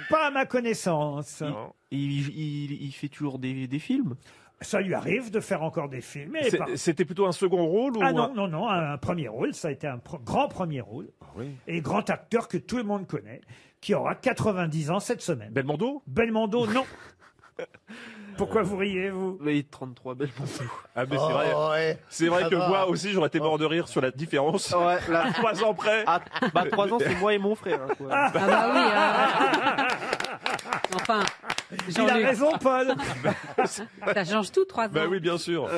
Speaker 2: Pas à ma connaissance.
Speaker 3: Il fait toujours des films.
Speaker 2: Ça lui arrive de faire encore des films. mais pas-
Speaker 9: C'était plutôt un second rôle ou
Speaker 2: Ah non, un premier rôle. Ça a été un grand premier rôle. Et grand acteur que tout le monde connaît, qui aura 90 ans cette semaine.
Speaker 9: Belmondo?
Speaker 2: Belmondo, non. Pourquoi vous riez, vous?
Speaker 3: Il est 33 Belmondo.
Speaker 9: Ah mais c'est vrai.
Speaker 22: ouais.
Speaker 9: C'est vrai
Speaker 22: Ça
Speaker 9: que
Speaker 22: va.
Speaker 9: moi aussi j'aurais été mort de rire sur la différence.
Speaker 3: Ouais, là,
Speaker 9: 3 ans près.
Speaker 3: 3 ans, c'est moi et mon frère. Hein, quoi.
Speaker 14: Ah bah oui. Enfin,
Speaker 2: Il a raison, Paul.
Speaker 14: ça change tout, 3 ans.
Speaker 9: Bah oui, bien sûr.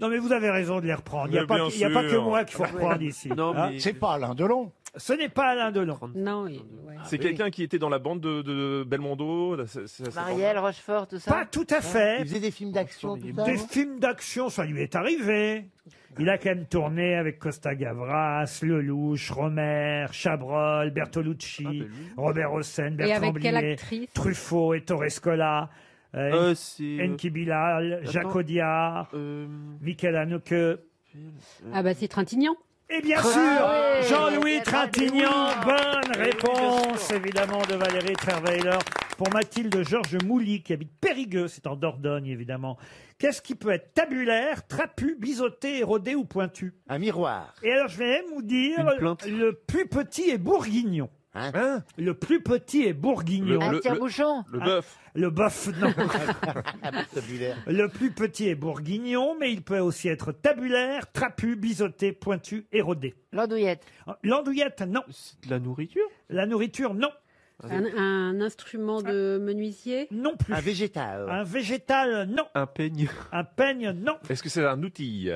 Speaker 2: Non, mais vous avez raison de les reprendre. Il n'y a,
Speaker 9: Mais
Speaker 2: pas
Speaker 9: bien
Speaker 2: il y a pas que
Speaker 9: sûr.
Speaker 2: moi qu'il faut reprendre ici.
Speaker 3: Non,
Speaker 2: Hein.
Speaker 3: mais
Speaker 22: C'est pas Alain Delon.
Speaker 2: Ce n'est pas Alain Delon.
Speaker 14: Non,
Speaker 9: C'est quelqu'un qui était dans la bande de Belmondo.
Speaker 13: Marielle, Rochefort, tout ça.
Speaker 2: Pas tout à fait.
Speaker 15: Il faisait des films d'action, tout ça.
Speaker 2: Des
Speaker 15: non
Speaker 2: films d'action, ça lui est arrivé. Il a quand même tourné avec Costa Gavras, Lelouch, Romer, Chabrol, Bertolucci, Robert Hossein,
Speaker 14: Et
Speaker 2: Bertrand
Speaker 14: avec quelle
Speaker 2: Blier,
Speaker 14: actrice?
Speaker 2: Truffaut, Ettore Scola,
Speaker 3: c'est.
Speaker 2: Enki Bilal, Jacques Audiard, Michael Haneke.
Speaker 14: Ah bah c'est Trintignant.
Speaker 2: Et bien sûr,
Speaker 13: oui,
Speaker 2: Jean-Louis
Speaker 13: oui.
Speaker 2: Trintignant, bonne réponse évidemment de Valérie Trierweiler pour Mathilde Georges Mouly qui habite Périgueux, c'est en Dordogne évidemment. Qu'est-ce qui peut être tabulaire, trapu, biseauté, érodé ou pointu?
Speaker 15: Un miroir.
Speaker 2: Et alors je vais même vous dire,
Speaker 3: Une plainte.
Speaker 2: le plus petit est bourguignon.
Speaker 15: Hein
Speaker 2: Le plus petit est bourguignon.
Speaker 13: Un tire-bouchon.
Speaker 9: Le bœuf.
Speaker 2: Le bœuf, non.
Speaker 15: Tabulaire.
Speaker 2: Le plus petit est bourguignon, mais il peut aussi être tabulaire, trapu, biseauté, pointu, érodé.
Speaker 13: L'andouillette.
Speaker 2: L'andouillette, non.
Speaker 3: C'est de la nourriture.
Speaker 2: La nourriture, non.
Speaker 14: Un instrument de menuisier.
Speaker 2: Non plus.
Speaker 15: Un végétal.
Speaker 2: Un végétal, non.
Speaker 3: Un peigne.
Speaker 2: Un peigne, non.
Speaker 9: Est-ce que c'est un outil?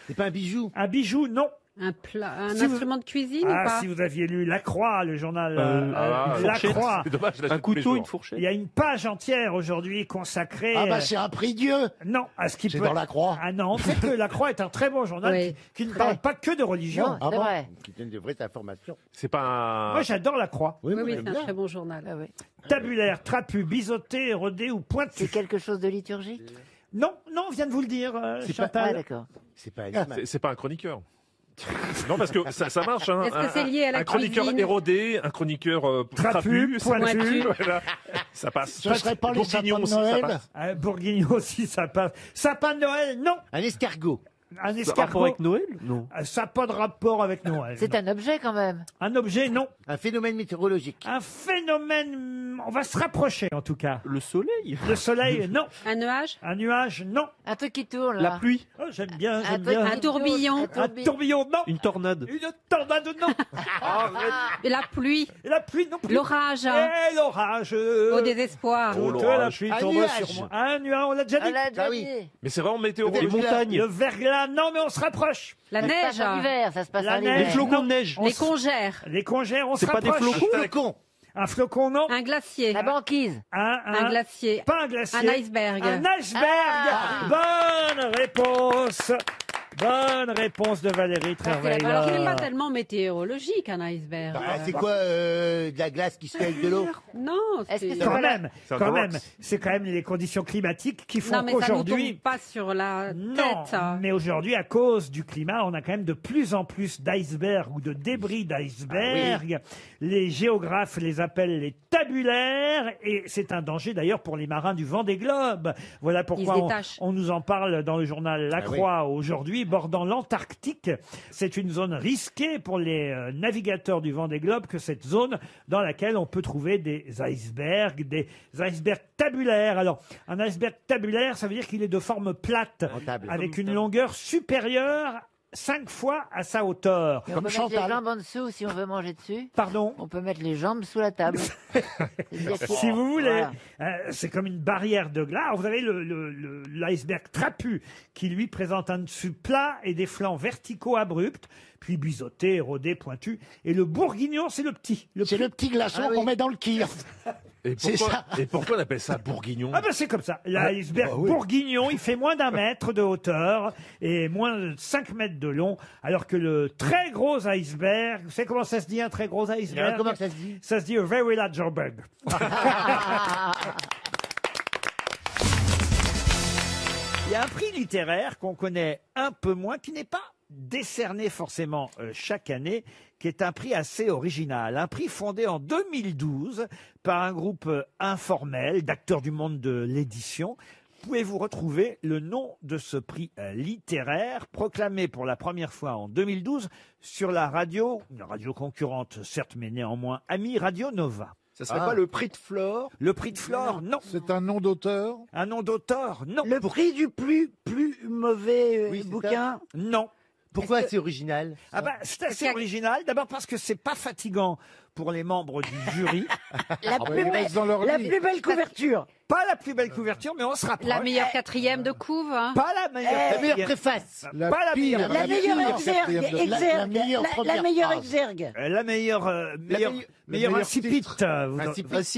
Speaker 15: C'est pas un bijou.
Speaker 2: Un bijou, non.
Speaker 14: Un plat, un
Speaker 2: Si vous-
Speaker 14: instrument de cuisine ou
Speaker 2: Ah,
Speaker 14: pas?
Speaker 2: si vous aviez lu La Croix, le journal
Speaker 9: Ah,
Speaker 2: La
Speaker 3: fourchette.
Speaker 2: Croix,
Speaker 9: C'est dommage, je l'achète
Speaker 3: Un
Speaker 9: tous les
Speaker 3: couteau,
Speaker 9: jours.
Speaker 3: une fourchette.
Speaker 2: il y a une page entière aujourd'hui consacrée
Speaker 22: Ah bah c'est un prix Dieu.
Speaker 2: non, à ce qui
Speaker 22: C'est
Speaker 2: peut
Speaker 22: dans La Croix.
Speaker 2: Ah non, c'est que La Croix est un très bon journal
Speaker 14: Oui.
Speaker 2: qui ne parle pas que de religion.
Speaker 13: Non,
Speaker 22: Ah
Speaker 13: c'est
Speaker 22: bon
Speaker 13: vrai.
Speaker 15: Qui donne de vraies informations.
Speaker 9: C'est pas un.
Speaker 2: Moi, j'adore La Croix.
Speaker 14: Oui,
Speaker 15: moi,
Speaker 14: oui,
Speaker 15: j'aime
Speaker 14: c'est un
Speaker 15: bien.
Speaker 14: très bon journal.
Speaker 13: Ah oui.
Speaker 2: Tabulaire, trapu, biseauté, érodé ou pointu.
Speaker 13: C'est quelque chose de liturgique.
Speaker 2: Non, non, on vient de vous le dire,
Speaker 15: C'est pas-
Speaker 2: Chantal.
Speaker 13: Ah d'accord.
Speaker 15: C'est pas un animal.
Speaker 9: C'est pas un chroniqueur. Non, parce que ça marche. Hein.
Speaker 14: Est-ce que c'est lié à la
Speaker 9: un chroniqueur
Speaker 14: cuisine?
Speaker 9: érodé, un chroniqueur
Speaker 2: Trapu,
Speaker 9: ça
Speaker 2: pointu.
Speaker 9: passe. Voilà. Ça passe.
Speaker 22: Ce serait pas les
Speaker 9: Bourguignon
Speaker 22: sapins de
Speaker 9: aussi, ça
Speaker 22: Noël.
Speaker 9: passe.
Speaker 2: Bourguignon aussi, ça passe. Sapin de Noël, non.
Speaker 15: Un escargot.
Speaker 2: Un
Speaker 3: Ça a rapport
Speaker 2: escargot,
Speaker 3: avec Noël? Non.
Speaker 2: ça n'a pas de rapport avec Noël.
Speaker 13: C'est un objet quand même.
Speaker 2: Un objet, non.
Speaker 15: Un phénomène météorologique.
Speaker 2: Un phénomène, on va se rapprocher en tout cas.
Speaker 3: Le soleil?
Speaker 2: Le soleil, non.
Speaker 14: Un nuage?
Speaker 2: Un nuage, non.
Speaker 13: Un truc qui tourne
Speaker 3: La
Speaker 13: là.
Speaker 3: pluie?
Speaker 2: Oh, j'aime bien,
Speaker 13: Un
Speaker 2: j'aime
Speaker 13: truc
Speaker 2: bien.
Speaker 14: Un
Speaker 13: qui tourne.
Speaker 14: tourbillon.
Speaker 2: Un tourbillon, non.
Speaker 3: Une tornade?
Speaker 2: Une tornade, non.
Speaker 14: Et la pluie?
Speaker 2: Et la pluie, non plus.
Speaker 14: L'orage?
Speaker 2: Et l'orage.
Speaker 14: Au désespoir.
Speaker 9: Oh,
Speaker 2: Toute la
Speaker 9: l'orage.
Speaker 2: pluie
Speaker 15: Un
Speaker 2: tombe
Speaker 15: nuage.
Speaker 2: sur moi. Un nuage, on l'a déjà dit.
Speaker 13: On l'a déjà
Speaker 15: Ah oui.
Speaker 13: dit.
Speaker 9: Mais c'est vraiment
Speaker 3: Les
Speaker 9: météorologique.
Speaker 3: montagnes?
Speaker 2: Le verglas, non, mais on se rapproche.
Speaker 14: La
Speaker 13: Ça se passe
Speaker 14: neige?
Speaker 13: en hiver, ça se passe
Speaker 2: La
Speaker 13: en
Speaker 2: neige.
Speaker 3: Les
Speaker 13: hiver.
Speaker 3: flocons de neige?
Speaker 14: Les congères?
Speaker 2: Les congères, on se
Speaker 3: C'est pas des
Speaker 2: rapproche.
Speaker 3: flocons?
Speaker 15: Un flocon.
Speaker 2: Un flocon, non.
Speaker 14: Un glacier?
Speaker 13: La banquise.
Speaker 14: Un glacier?
Speaker 2: Pas un glacier.
Speaker 14: Un iceberg?
Speaker 2: Un iceberg. Bonne réponse. Bonne réponse de Valérie
Speaker 14: Alors, c'est
Speaker 2: Trierweiler.
Speaker 14: pas tellement météorologique, un iceberg.
Speaker 15: Bah, c'est quoi de la glace qui se fait avec de l'eau?
Speaker 14: Non,
Speaker 13: Est-ce que
Speaker 14: c'est...
Speaker 13: c'est
Speaker 2: Quand
Speaker 13: pas la-
Speaker 2: même,
Speaker 9: C'est un
Speaker 2: quand
Speaker 9: rocks.
Speaker 2: même, c'est quand même les conditions climatiques qui font
Speaker 14: Non, mais ça nous
Speaker 2: qu'aujourd'hui.
Speaker 14: tombe pas sur la
Speaker 2: Non,
Speaker 14: tête.
Speaker 2: mais aujourd'hui, à cause du climat, on a quand même de plus en plus d'icebergs ou de débris d'icebergs. Les géographes les appellent les tabulaires et c'est un danger d'ailleurs pour les marins du Vendée Globe. Voilà pourquoi
Speaker 14: Ils se détachent.
Speaker 2: on nous en parle dans le journal La
Speaker 15: Ah oui.
Speaker 2: Croix aujourd'hui. bordant l'Antarctique. C'est une zone risquée pour les navigateurs du Vendée Globe que cette zone dans laquelle on peut trouver des icebergs tabulaires. Alors, un iceberg tabulaire, ça veut dire qu'il est de forme plate, avec une longueur supérieure 5 fois à sa hauteur.
Speaker 13: Et on peut mettre les jambes en dessous si on veut manger dessus.
Speaker 2: Pardon?
Speaker 13: On peut mettre les jambes sous la table.
Speaker 2: Si vous voulez.
Speaker 13: Voilà.
Speaker 2: C'est comme une barrière de glace. Alors, vous avez l'iceberg trapu qui lui présente un dessus plat et des flancs verticaux abrupts, puis biseautés, érodés, pointus. Et le bourguignon, c'est le petit.
Speaker 22: C'est le petit glaçon qu'on met dans le kir.
Speaker 9: Et pourquoi on appelle ça bourguignon?
Speaker 2: Ah ben c'est comme ça. L'iceberg bourguignon, il fait moins d'1 mètre de hauteur et moins de 5 mètres de long, alors que le très gros iceberg, vous savez comment ça se dit un très gros iceberg?
Speaker 7: Comment ça se dit?
Speaker 2: Ça se dit a very large iceberg. Il y a un prix littéraire qu'on connaît un peu moins, qui n'est pas décerné forcément chaque année, qui est un prix assez original. Un prix fondé en 2012 par un groupe informel d'acteurs du monde de l'édition. Pouvez-vous retrouver le nom de ce prix littéraire proclamé pour la première fois en 2012 sur la radio, une radio concurrente certes, mais néanmoins amie, Radio Nova?
Speaker 21: Ça serait pas le prix de Flore?
Speaker 2: Le prix de Flore, non.
Speaker 16: C'est un nom d'auteur?
Speaker 2: Un nom d'auteur, non.
Speaker 5: Le prix du plus mauvais bouquin?
Speaker 2: Non.
Speaker 15: Pourquoi c'est original?
Speaker 2: Ah bah, c'est assez original. D'abord parce que c'est pas fatigant pour les membres du jury.
Speaker 5: La plus belle couverture.
Speaker 2: Pas la plus belle couverture, mais on se rapproche.
Speaker 14: La meilleure 4e de couve. Hein.
Speaker 2: Pas la meilleure.
Speaker 15: La meilleure préface.
Speaker 2: Pas la meilleure.
Speaker 5: La meilleure exergue. La meilleure exergue.
Speaker 2: La meilleure incipit.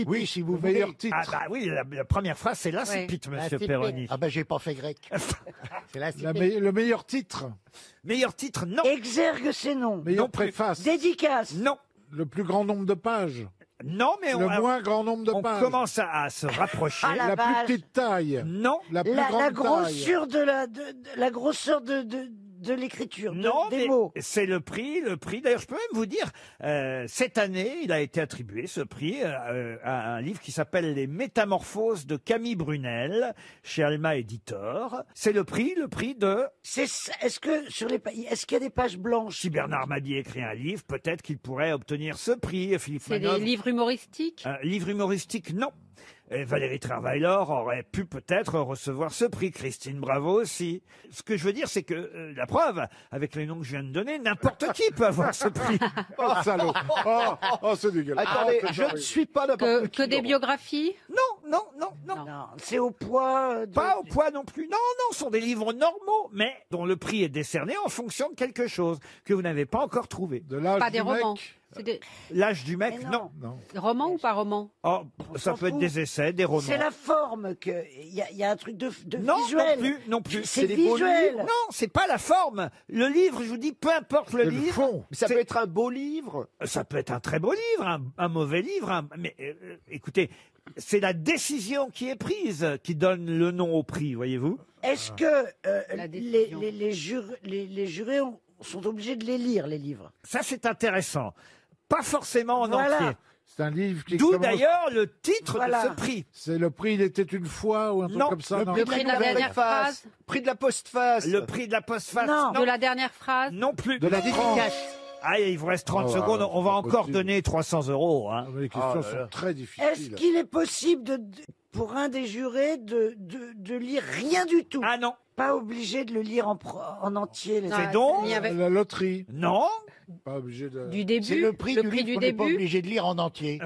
Speaker 22: Oui, si vous meilleur titre.
Speaker 2: Ah bah oui, la première phrase, c'est l'incipit, monsieur Perroni.
Speaker 22: Ah ben j'ai pas fait grec.
Speaker 16: Le meilleur titre?
Speaker 2: Meilleur titre, non.
Speaker 5: Exergue, c'est non.
Speaker 16: Meilleure préface?
Speaker 5: Dédicace?
Speaker 2: Non.
Speaker 16: Le plus grand nombre de pages?
Speaker 2: Non, mais
Speaker 16: le moins grand nombre de pages.
Speaker 2: On commence à se rapprocher.
Speaker 16: La plus petite taille?
Speaker 2: Non.
Speaker 16: La plus grande
Speaker 5: la
Speaker 16: grosseur
Speaker 5: la grosseur de l'écriture,
Speaker 2: non,
Speaker 5: des mots.
Speaker 2: C'est le prix. D'ailleurs, je peux même vous dire, cette année, il a été attribué ce prix à un livre qui s'appelle Les Métamorphoses de Camille Brunel chez Alma Éditeur. C'est le prix de.
Speaker 5: Est-ce qu'il y a des pages blanches?
Speaker 2: Si Bernard Mabie écrit un livre, peut-être qu'il pourrait obtenir ce prix. Philippe
Speaker 14: C'est
Speaker 2: Manœuvre.
Speaker 14: des livres humoristiques?
Speaker 2: Livre humoristique, non. Et Valérie Travaillor aurait pu peut-être recevoir ce prix. Christine Bravo aussi. Ce que je veux dire, c'est que la preuve, avec les noms que je viens de donner, n'importe qui peut avoir ce prix.
Speaker 16: Oh, salaud! Oh, c'est dégueulasse.
Speaker 21: Attendez, je ne suis pas n'importe qui.
Speaker 14: Que des biographies?
Speaker 2: Non.
Speaker 5: C'est au poids.
Speaker 2: Pas au poids non plus. Non, ce sont des livres normaux, mais dont le prix est décerné en fonction de quelque chose que vous n'avez pas encore trouvé.
Speaker 16: De l'âge
Speaker 14: Pas des
Speaker 16: du
Speaker 14: romans.
Speaker 16: mec?
Speaker 2: L'âge du mec, non.
Speaker 14: Roman ou pas roman?
Speaker 2: Oh, ça peut être des essais, des romans.
Speaker 5: C'est la forme que il y a un truc de
Speaker 2: non,
Speaker 5: visuel.
Speaker 2: non plus.
Speaker 5: C'est visuel.
Speaker 2: Non, c'est pas la forme. Le livre, je vous dis, peu importe le livre.
Speaker 16: Fond.
Speaker 21: Ça peut être un beau livre.
Speaker 2: Ça peut être un très beau livre, un mauvais livre. Mais écoutez, c'est la décision qui est prise qui donne le nom au prix, voyez-vous.
Speaker 5: Est-ce que les jurés sont obligés de les lire, les livres?
Speaker 2: Ça, c'est intéressant. Pas forcément en entier.
Speaker 16: C'est un livre qui
Speaker 2: D'où
Speaker 16: commence-
Speaker 2: d'ailleurs le titre de ce prix.
Speaker 16: C'est le prix Il était une fois ou un truc
Speaker 2: Non.
Speaker 16: comme ça?
Speaker 21: Le
Speaker 16: non
Speaker 21: prix de la dernière phrase. Prix de la postface.
Speaker 2: Le prix de la postface.
Speaker 5: Non.
Speaker 14: De la dernière phrase?
Speaker 2: Non plus.
Speaker 16: De la dédicace.
Speaker 2: Ah, il vous reste 30
Speaker 16: Oh,
Speaker 2: secondes. On va
Speaker 16: c'est
Speaker 2: encore
Speaker 16: possible.
Speaker 2: donner 300 €. Hein.
Speaker 16: Les questions sont très
Speaker 5: Est-ce
Speaker 16: difficiles.
Speaker 5: qu'il est possible pour un des jurés de lire rien du tout?
Speaker 2: Ah non.
Speaker 5: Pas obligé de le lire en entier. Les...
Speaker 2: C'est donc
Speaker 16: La loterie.
Speaker 2: Non.
Speaker 16: Pas obligé de...
Speaker 14: Du début?
Speaker 22: C'est le prix du livre qu'on n'est pas
Speaker 14: début?
Speaker 22: obligé de lire en entier.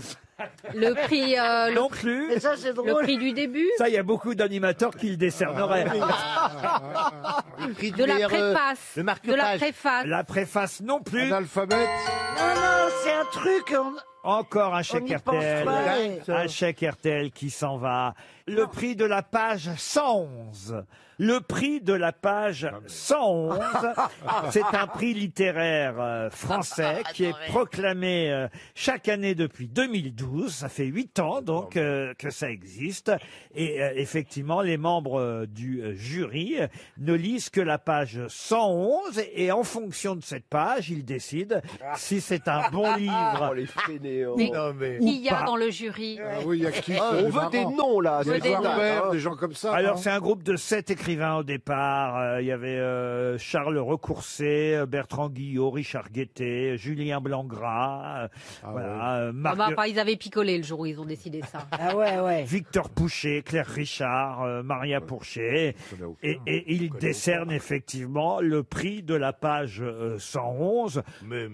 Speaker 14: Le prix,
Speaker 2: Non plus.
Speaker 5: Mais ça, c'est
Speaker 14: le
Speaker 5: drôle.
Speaker 14: prix du début?
Speaker 2: Ça, il y a beaucoup d'animateurs qui le décerneraient.
Speaker 15: Le prix
Speaker 14: De la
Speaker 15: meilleur,
Speaker 14: préface?
Speaker 15: le
Speaker 14: De la
Speaker 15: marque-page.
Speaker 14: préface?
Speaker 2: La préface non plus.
Speaker 16: L'alphabet.
Speaker 5: Non, c'est un truc.
Speaker 2: Encore un
Speaker 5: On
Speaker 2: chèque
Speaker 5: y pense
Speaker 2: RTL.
Speaker 5: pas, ouais.
Speaker 2: Un chèque RTL qui s'en va. Le prix de la page 111. Le prix de la page 111. C'est un prix littéraire français qui est proclamé chaque année depuis 2012. Ça fait 8 ans donc que ça existe. Et effectivement, les membres du jury ne lisent que la page 111 et en fonction de cette page, ils décident si c'est un bon livre.
Speaker 21: Oh, les fainéants.
Speaker 14: Mais
Speaker 15: Non, mais...
Speaker 14: qui y
Speaker 2: pas.
Speaker 14: a dans le jury?
Speaker 16: Ah oui, il y a qui?
Speaker 21: On veut des noms, là.
Speaker 16: Des
Speaker 21: c'est
Speaker 16: Norbert,
Speaker 21: dingue, hein.
Speaker 16: des gens comme ça.
Speaker 2: Alors
Speaker 16: non
Speaker 2: c'est un groupe de 7 écrivains écrivains au départ. Il y avait Charles Recourcé, Bertrand Guillot, Richard Guettet, Julien Blangras. Voilà, Marc-
Speaker 14: Enfin, ils avaient picolé le jour où ils ont décidé ça.
Speaker 4: Ah ouais.
Speaker 2: Victor Pouchet, Claire Richard, Maria Pourchet. Et il décerne effectivement le prix de la page 111.
Speaker 15: Mais.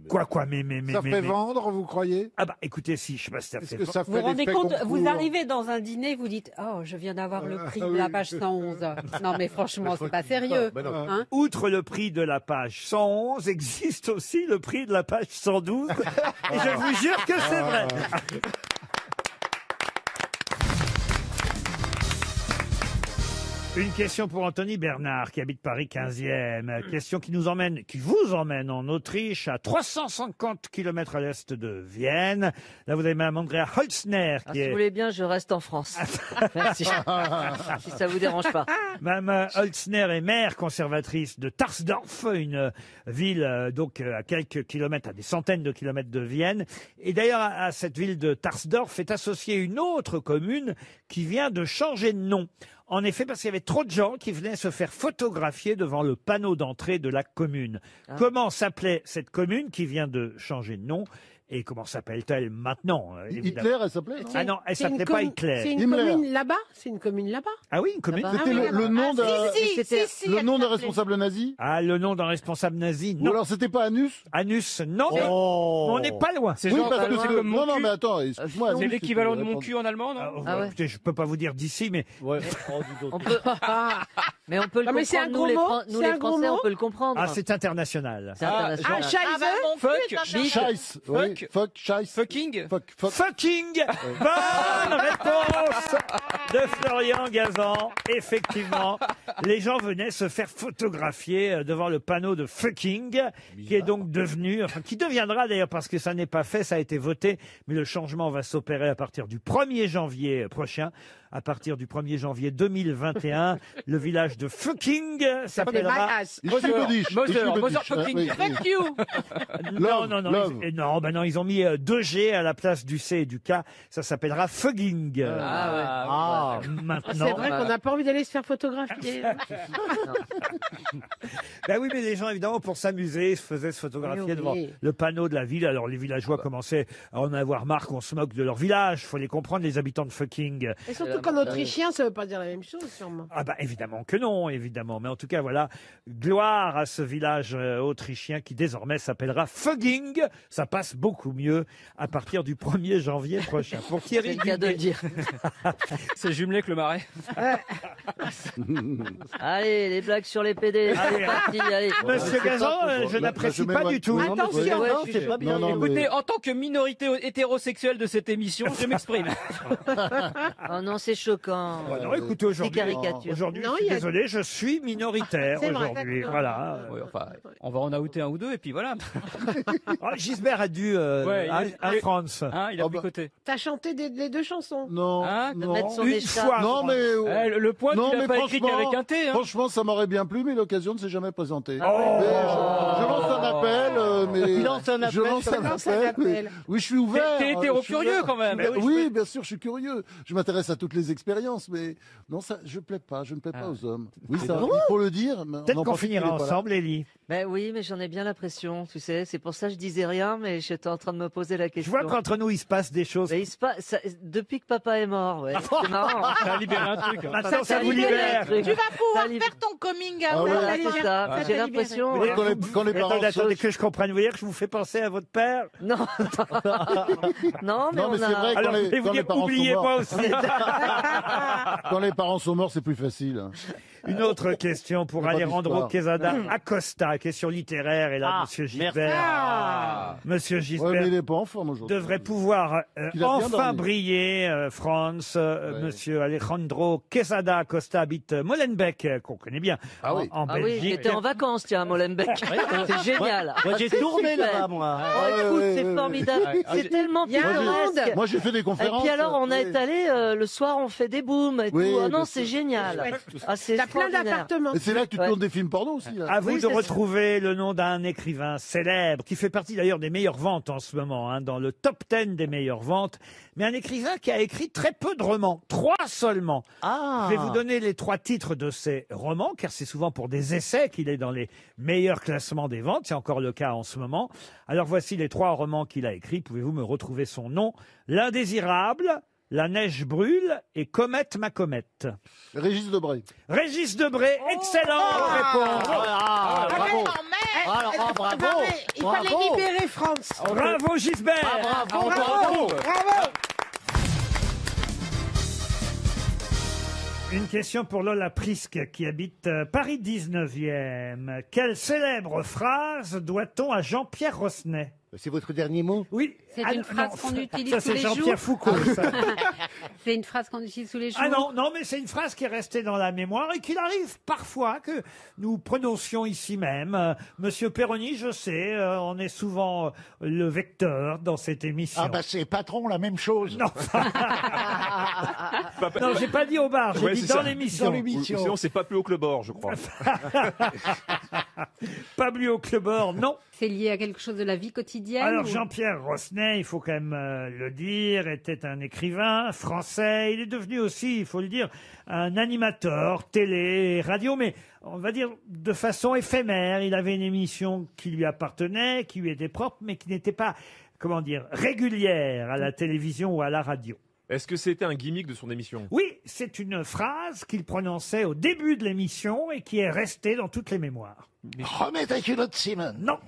Speaker 2: Quoi,
Speaker 16: Ça fait vendre, vous croyez?
Speaker 2: Ah bah écoutez, si, je sais pas si ça
Speaker 16: Est-ce
Speaker 2: fait
Speaker 16: que ça
Speaker 14: Vous vous
Speaker 16: fait
Speaker 14: rendez
Speaker 16: l'effet
Speaker 14: compte, vous
Speaker 16: concours
Speaker 14: arrivez dans un dîner, vous dites « Oh, je viens d'avoir le prix de la page 111 ». Non mais franchement, c'est pas sérieux. Hein.
Speaker 2: Outre le prix de la page 111, existe aussi le prix de la page 112. Et je vous jure que c'est vrai. Une question pour Anthony Bernard, qui habite Paris 15e. Question qui vous emmène en Autriche, à 350 km à l'est de Vienne. Là, vous avez Mme Andrea Holzner, qui
Speaker 10: Si vous voulez bien, je reste en France. Merci. Si ça vous dérange pas.
Speaker 2: Mme Holzner est maire conservatrice de Tarsdorf, une ville donc à quelques kilomètres, à des centaines de kilomètres de Vienne. Et d'ailleurs, à cette ville de Tarsdorf est associée une autre commune qui vient de changer de nom. En effet, parce qu'il y avait trop de gens qui venaient se faire photographier devant le panneau d'entrée de la commune. Comment s'appelait cette commune qui vient de changer de nom? Et comment s'appelle-t-elle maintenant?
Speaker 16: Hitler, elle s'appelait?
Speaker 2: Ah non, elle s'appelait pas Hitler.
Speaker 4: C'est une commune là-bas? C'est une commune là-bas?
Speaker 2: Ah oui, une commune.
Speaker 16: C'était le nom
Speaker 4: le
Speaker 16: nom d'un responsable nazi?
Speaker 2: Ah, le nom d'un responsable nazi?
Speaker 16: Ou
Speaker 2: Non.
Speaker 16: alors c'était pas Anus?
Speaker 2: Anus, non. Mais
Speaker 16: Oh.
Speaker 2: on n'est pas loin.
Speaker 23: C'est
Speaker 16: Oui,
Speaker 23: genre
Speaker 16: parce que
Speaker 23: c'est
Speaker 16: c'est
Speaker 23: comme mon
Speaker 16: non, non,
Speaker 23: cul.
Speaker 16: mais attends, excuse-moi.
Speaker 23: C'est
Speaker 16: Anus,
Speaker 23: l'équivalent de
Speaker 16: c'était-
Speaker 23: mon cul en allemand, non
Speaker 10: Ah ouais.
Speaker 2: Écoutez, je peux pas vous dire d'ici, mais
Speaker 15: Ouais.
Speaker 10: On peut... Mais on peut le
Speaker 4: Non, mais c'est
Speaker 10: comprendre.
Speaker 4: un
Speaker 10: Nous,
Speaker 4: gros mot,
Speaker 10: nous
Speaker 4: c'est
Speaker 10: les
Speaker 4: un gros
Speaker 10: Français,
Speaker 4: mot
Speaker 10: on peut le comprendre.
Speaker 2: ah, c'est international.
Speaker 10: C'est international.
Speaker 23: Fuck,
Speaker 16: Scheiss, oui. Fuck, Scheiss.
Speaker 23: fucking.
Speaker 16: Fuck.
Speaker 2: Fucking bonne réponse de Florian Gazan. Effectivement, les gens venaient se faire photographier devant le panneau de fucking, qui est donc devenu, enfin qui deviendra d'ailleurs, parce que ça n'est pas fait, ça a été voté, mais le changement va s'opérer à partir du 1er janvier prochain. À partir du 1er janvier 2021, le village de fucking s'appellera...
Speaker 23: Moser fucking.
Speaker 16: Oui, oui.
Speaker 4: Fuck you.
Speaker 2: Non,
Speaker 16: Love.
Speaker 2: non, ils ont mis 2G à la place du C et du K. Ça s'appellera fugging. Maintenant.
Speaker 4: C'est vrai qu'on n'a pas envie d'aller se faire photographier.
Speaker 2: Ben oui, mais les gens, évidemment, pour s'amuser, se faisaient se photographier
Speaker 4: Oui,
Speaker 2: devant
Speaker 4: oui.
Speaker 2: le panneau de la ville. Alors, les villageois commençaient à en avoir marre qu'on se moque de leur village. Faut les comprendre, les habitants de fucking.
Speaker 4: Et surtout qu'en autrichien, ça veut pas dire la même chose, sûrement.
Speaker 2: Ah bah évidemment que non, évidemment. Mais en tout cas, voilà, gloire à ce village autrichien qui désormais s'appellera Fugging. Ça passe beaucoup mieux à partir du 1er janvier prochain. Pour Thierry
Speaker 10: C'est le cas de le dire.
Speaker 23: C'est jumelé avec le marais.
Speaker 10: Allez, les blagues sur les PD.
Speaker 2: Allez,
Speaker 10: C'est parti, allez.
Speaker 2: Monsieur Gazan, je n'apprécie pas du tout.
Speaker 4: Attention.
Speaker 10: Ouais, c'est pas bien.
Speaker 23: Écoutez, en tant que minorité hétérosexuelle de cette émission, je m'exprime.
Speaker 10: Oh non, c'est choquant.
Speaker 2: Ouais, non, écoutez, aujourd'hui,
Speaker 10: caricature.
Speaker 2: aujourd'hui,
Speaker 4: Non,
Speaker 2: je suis
Speaker 4: il y a-
Speaker 2: désolé, je suis minoritaire
Speaker 4: C'est vrai,
Speaker 2: aujourd'hui.
Speaker 4: d'accord.
Speaker 2: Voilà.
Speaker 23: Ouais, enfin, on va en outer un ou deux et puis voilà.
Speaker 2: Ah, Gisbert a dû
Speaker 23: Ouais,
Speaker 2: à France.
Speaker 23: Hein, il a
Speaker 16: Oh, bah.
Speaker 23: picoté.
Speaker 4: T'as chanté les deux chansons.
Speaker 16: Non,
Speaker 23: Hein,
Speaker 10: De
Speaker 16: non.
Speaker 10: mettre son
Speaker 2: Une
Speaker 10: écharpe.
Speaker 2: fois.
Speaker 16: Non, mais...
Speaker 23: Le point,
Speaker 16: Non,
Speaker 23: tu l'as
Speaker 16: mais
Speaker 23: pas écrit
Speaker 16: franchement,
Speaker 23: qu'avec un T. Hein.
Speaker 16: franchement, ça m'aurait bien plu, mais l'occasion ne s'est jamais présentée.
Speaker 2: Oh.
Speaker 16: Mais je lance un appel, mais...
Speaker 15: Il lance un appel.
Speaker 16: Je lance un
Speaker 4: Lance un
Speaker 16: appel,
Speaker 4: appel.
Speaker 16: mais- Oui, je suis ouvert.
Speaker 23: T'es
Speaker 16: je suis
Speaker 23: hétéro-curieux,
Speaker 16: ouvert.
Speaker 23: quand même.
Speaker 16: Mais
Speaker 2: Mais oui,
Speaker 16: oui, bien sûr, je suis curieux. Je m'intéresse à toutes les expériences, mais non, ça, je plais pas, je ne plais pas aux hommes. Oui, ça, il faut le dire. mais
Speaker 2: Peut-être
Speaker 16: on en
Speaker 2: qu'on
Speaker 16: profite
Speaker 2: finira
Speaker 16: qu'il est pas là.
Speaker 2: ensemble, Élie.
Speaker 10: Ben oui, mais j'en ai bien l'impression, tu sais. C'est pour ça que je disais rien, mais j'étais en train de me poser la
Speaker 2: Je
Speaker 10: question.
Speaker 2: vois qu'entre nous, il se passe des choses.
Speaker 10: Mais il se passe, depuis que papa est mort, ouais. C'est marrant. Hein.
Speaker 23: Ça a libéré un truc. hein.
Speaker 2: Maintenant, ça vous
Speaker 10: libéré
Speaker 2: libère.
Speaker 10: un truc.
Speaker 11: Tu vas pouvoir
Speaker 10: Ça libère-
Speaker 11: faire ton coming
Speaker 16: Ah
Speaker 11: out.
Speaker 16: ouais.
Speaker 10: Voilà,
Speaker 11: Ça
Speaker 10: c'est
Speaker 11: libère.
Speaker 10: ça.
Speaker 11: Ça
Speaker 10: J'ai
Speaker 11: t'a
Speaker 10: l'impression.
Speaker 2: libéré.
Speaker 16: Quand les parents
Speaker 2: Attendez,
Speaker 16: se-
Speaker 2: que je comprenne. Vous voulez dire que je vous fais penser à votre père?
Speaker 10: Non, non, mais
Speaker 16: Non, mais
Speaker 10: on
Speaker 16: c'est
Speaker 10: a.
Speaker 16: vrai,
Speaker 2: Alors,
Speaker 16: quand
Speaker 2: je
Speaker 16: les,
Speaker 2: vais vous
Speaker 16: quand les
Speaker 2: dire,
Speaker 16: parents sont
Speaker 2: oubliez-moi
Speaker 16: morts,
Speaker 2: aussi.
Speaker 16: quand les parents sont morts, c'est plus facile.
Speaker 2: Une autre question pour
Speaker 16: Il y a pas
Speaker 2: Alejandro
Speaker 16: d'histoire.
Speaker 2: Quesada Acosta, question littéraire. Et là, Monsieur Gisbert, Monsieur
Speaker 16: Ouais, mais il
Speaker 2: Gisbert
Speaker 16: n'est pas en forme aujourd'hui.
Speaker 2: devrait pouvoir
Speaker 16: Il a bien
Speaker 2: enfin
Speaker 16: dormi.
Speaker 2: briller, France. Monsieur Alejandro Quesada Acosta habite Molenbeek, qu'on connaît bien,
Speaker 16: Ah oui.
Speaker 2: en
Speaker 10: Ah oui,
Speaker 2: Belgique.
Speaker 10: j'étais en vacances, tiens, à Molenbeek. C'est génial.
Speaker 15: Moi, j'ai
Speaker 10: C'est
Speaker 15: tourné
Speaker 10: super.
Speaker 15: là-bas, moi.
Speaker 10: Oh,
Speaker 16: ouais,
Speaker 10: écoute,
Speaker 16: ouais,
Speaker 10: c'est
Speaker 16: ouais,
Speaker 10: formidable.
Speaker 23: ouais.
Speaker 10: C'est tellement
Speaker 4: Il y a un
Speaker 10: pittoresque.
Speaker 4: monde.
Speaker 16: Moi, j'ai fait des
Speaker 10: Et
Speaker 16: conférences.
Speaker 10: puis alors, on
Speaker 16: oui.
Speaker 10: est allé le soir, on fait des booms et
Speaker 16: Oui,
Speaker 10: tout. Ah non,
Speaker 16: bien
Speaker 10: c'est
Speaker 16: sûr.
Speaker 10: génial. Ah, c'est
Speaker 4: T'as plein d'appartements.
Speaker 16: Et c'est là que tu tournes des films porno aussi. Là.
Speaker 2: À vous de retrouver le nom d'un écrivain célèbre, qui fait partie d'ailleurs des meilleures ventes en ce moment, hein, dans le top 10 des meilleures ventes, mais un écrivain qui a écrit très peu de romans, 3 seulement.
Speaker 5: Ah.
Speaker 2: Je vais vous donner les 3 titres de ces romans, car c'est souvent pour des essais qu'il est dans les meilleurs classements des ventes, c'est encore le cas en ce moment. Alors voici les 3 romans qu'il a écrits, pouvez-vous me retrouver son nom? L'Indésirable, La neige brûle et Comète ma comète.
Speaker 16: Régis Debray.
Speaker 2: Régis Debray, excellente réponse.
Speaker 5: Bravo. Bravo.
Speaker 4: Il fallait libérer France.
Speaker 2: Bravo Gisbert.
Speaker 4: Bravo.
Speaker 2: Une question pour Lola Prisque qui habite Paris 19e. Quelle célèbre phrase doit-on à Jean-Pierre Rosnet?
Speaker 15: C'est votre dernier mot?
Speaker 2: Oui.
Speaker 14: C'est une phrase qu'on utilise
Speaker 2: ça,
Speaker 14: tous les
Speaker 2: c'est
Speaker 14: jours.
Speaker 2: Jean-Pierre Foucault. Ça.
Speaker 14: C'est une phrase qu'on utilise tous les jours.
Speaker 2: Ah non, mais c'est une phrase qui est restée dans la mémoire et qu'il arrive parfois que nous prononcions ici même. Monsieur Perroni, je sais, on est souvent le vecteur dans cette émission.
Speaker 22: Ah bah c'est patron, la même chose.
Speaker 2: Non, non, j'ai pas dit au bar, j'ai
Speaker 9: Ouais,
Speaker 2: dit
Speaker 9: c'est
Speaker 2: dans
Speaker 9: ça.
Speaker 2: l'émission.
Speaker 9: Sinon, c'est pas plus haut que le bord, je crois.
Speaker 2: Pas plus haut que le bord, non.
Speaker 14: C'est lié à quelque chose de la vie quotidienne.
Speaker 2: Alors
Speaker 14: ou-
Speaker 2: Jean-Pierre Rosnet, il faut quand même le dire, était un écrivain français. Il est devenu aussi, il faut le dire, un animateur télé et radio, mais on va dire de façon éphémère. Il avait une émission qui lui appartenait, qui lui était propre, mais qui n'était pas, comment dire, régulière à la télévision ou à la radio.
Speaker 9: Est-ce que c'était un gimmick de son émission?
Speaker 2: Oui, c'est une phrase qu'il prononçait au début de l'émission et qui est restée dans toutes les mémoires.
Speaker 22: Remets ta culotte, Simon.
Speaker 2: Non.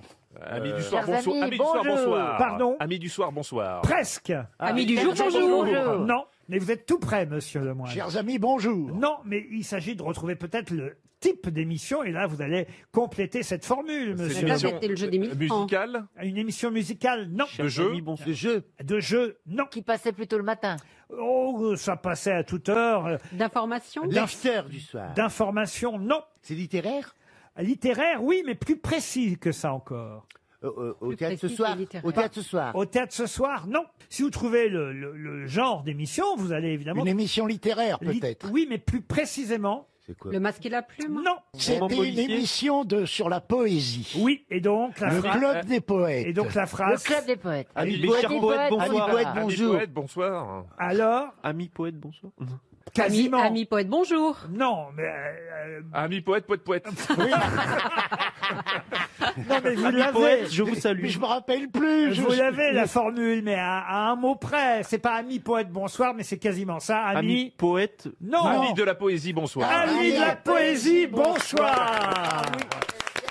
Speaker 9: Amis du soir,
Speaker 13: Chers
Speaker 9: bonsoir.
Speaker 13: amis,
Speaker 9: Amis du soir,
Speaker 13: bonjour.
Speaker 9: bonsoir.
Speaker 2: Pardon?
Speaker 9: Amis du soir, bonsoir.
Speaker 2: Presque.
Speaker 14: Amis du jour, bonjour.
Speaker 2: Non, mais vous êtes tout près, monsieur Lemoyne.
Speaker 22: Chers amis, bonjour.
Speaker 2: Non, mais il s'agit de retrouver peut-être le type d'émission, et là, vous allez compléter cette formule,
Speaker 9: C'est
Speaker 2: monsieur.
Speaker 9: une émission
Speaker 14: C'était le jeu des 1000 francs.
Speaker 9: musicale?
Speaker 2: Une émission musicale, non.
Speaker 9: De jeu?
Speaker 15: De jeu.
Speaker 2: De jeu, non.
Speaker 13: Qui passait plutôt le matin.
Speaker 2: Oh, ça passait à toute heure.
Speaker 14: D'information.
Speaker 15: L'after du soir.
Speaker 2: D'information, non.
Speaker 15: C'est littéraire?
Speaker 2: Littéraire, oui, mais plus précis que ça encore.
Speaker 15: Au
Speaker 14: Plus
Speaker 15: théâtre ce
Speaker 14: précis
Speaker 15: soir?
Speaker 14: que littéraire.
Speaker 15: Au théâtre ce soir?
Speaker 2: Au théâtre ce soir, non. Si vous trouvez le genre d'émission, vous allez évidemment...
Speaker 22: Une émission littéraire,
Speaker 2: Li-
Speaker 22: peut-être.
Speaker 2: Oui, mais plus précisément,
Speaker 15: C'est quoi?
Speaker 14: Le masque et la plume.
Speaker 2: non.
Speaker 22: C'était une
Speaker 3: policier.
Speaker 22: émission sur la poésie.
Speaker 2: Oui, et donc la
Speaker 22: Le
Speaker 2: phrase...
Speaker 22: club des poètes.
Speaker 2: Et donc la
Speaker 13: Le
Speaker 2: phrase...
Speaker 13: club des poètes.
Speaker 9: Amis
Speaker 3: Les chers poètes, bonsoir.
Speaker 15: Amis poètes,
Speaker 9: Amis
Speaker 15: bonjour.
Speaker 9: poètes, bonsoir.
Speaker 2: Alors,
Speaker 3: Amis poètes, bonsoir.
Speaker 2: quasiment...
Speaker 14: Ami poète, bonjour.
Speaker 2: Non, mais...
Speaker 9: Amis poètes, poètes.
Speaker 2: non, mais vous
Speaker 3: Amis
Speaker 2: l'avez.
Speaker 3: poètes, je vous salue.
Speaker 22: Mais je me rappelle plus.
Speaker 2: Vous l'avez, la formule, mais à un mot près. C'est pas ami poète bonsoir, mais c'est quasiment ça.
Speaker 3: Amis
Speaker 2: Ami...
Speaker 3: poètes.
Speaker 2: Non.
Speaker 9: Amis de la poésie, bonsoir.
Speaker 2: Ami de la poésie, bonsoir.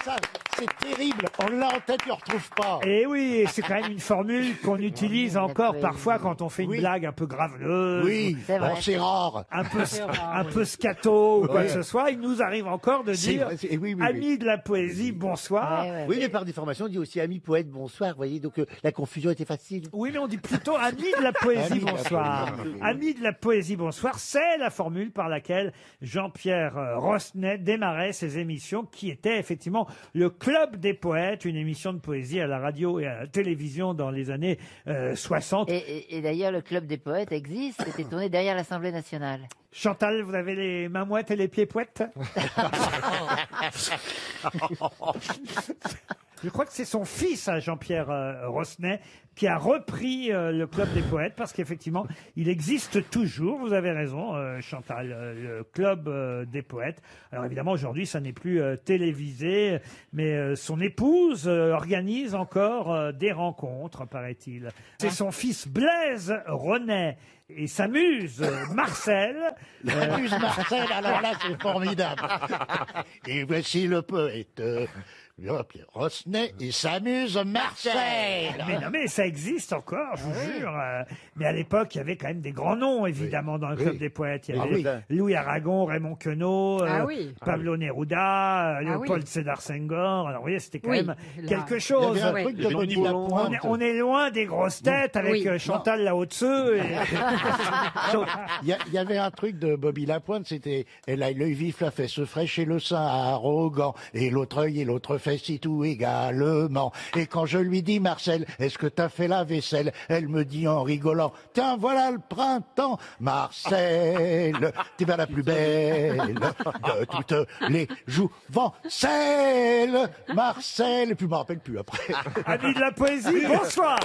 Speaker 22: Ça, c'est terrible. On l'a en tête, on ne retrouve pas.
Speaker 2: Et oui, c'est quand même une formule qu'on utilise encore parfois quand on fait une
Speaker 22: Oui.
Speaker 2: blague un peu graveleuse.
Speaker 22: Oui,
Speaker 13: C'est vrai.
Speaker 22: bon, c'est rare.
Speaker 2: Un peu scato ou quoi que ce soit. Il nous arrive encore de
Speaker 15: C'est
Speaker 2: dire
Speaker 15: vrai, oui, oui, oui.
Speaker 2: ami de la poésie, bonsoir.
Speaker 13: Ouais, ouais.
Speaker 15: Oui, mais par déformation, on dit aussi amis poète, bonsoir, vous voyez, donc la confusion était facile.
Speaker 2: Oui, mais on dit plutôt ami de la poésie,
Speaker 22: Ami de la
Speaker 2: bonsoir.
Speaker 22: poésie.
Speaker 2: Ami de la poésie, bonsoir. C'est la formule par laquelle Jean-Pierre Rosnet démarrait ses émissions, qui était effectivement le Club des poètes, une émission de poésie à la radio et à la télévision dans les années 60.
Speaker 13: Et d'ailleurs, le club des poètes existe. C'était tourné derrière l'Assemblée nationale.
Speaker 2: Chantal, vous avez les mains mouettes et les pieds poètes? Je crois que c'est son fils, hein, Jean-Pierre Rosnet, qui a repris le Club des Poètes, parce qu'effectivement, il existe toujours, vous avez raison, Chantal, le Club des Poètes. Alors évidemment, aujourd'hui, ça n'est plus télévisé, mais son épouse organise encore des rencontres, paraît-il. C'est son fils Blaise Renet et s'amuse Marcel.
Speaker 22: Amuse Marcel, alors là, c'est formidable. Et voici le poète. Jean-Pierre Rosnet, il s'amuse Marcel.
Speaker 2: Mais non, mais ça existe encore, je vous jure. Mais à l'époque, il y avait quand même des grands noms, évidemment, dans le Club des Poètes. Il y avait Louis Aragon, Raymond Queneau, Pablo Neruda, Léopold Sédar Senghor. Alors, vous voyez, c'était quand même quelque chose.
Speaker 22: Il y avait un truc de Bobby Lapointe.
Speaker 2: On est loin des grosses têtes avec Chantal Lao-Tseu.
Speaker 22: Il y avait un truc de Bobby Lapointe, c'était elle a l'œil vif, la fesse fraîche et le sein arrogant, et l'autre œil et l'autre fais si tout également. Et quand je lui dis, Marcel, est-ce que t'as fait la vaisselle? Elle me dit en rigolant, tiens, voilà le printemps. Marcel, t'es bien la plus belle de toutes les jouvencelles. Marcel, et puis je me rappelle plus après.
Speaker 2: Amis de la poésie, bonsoir.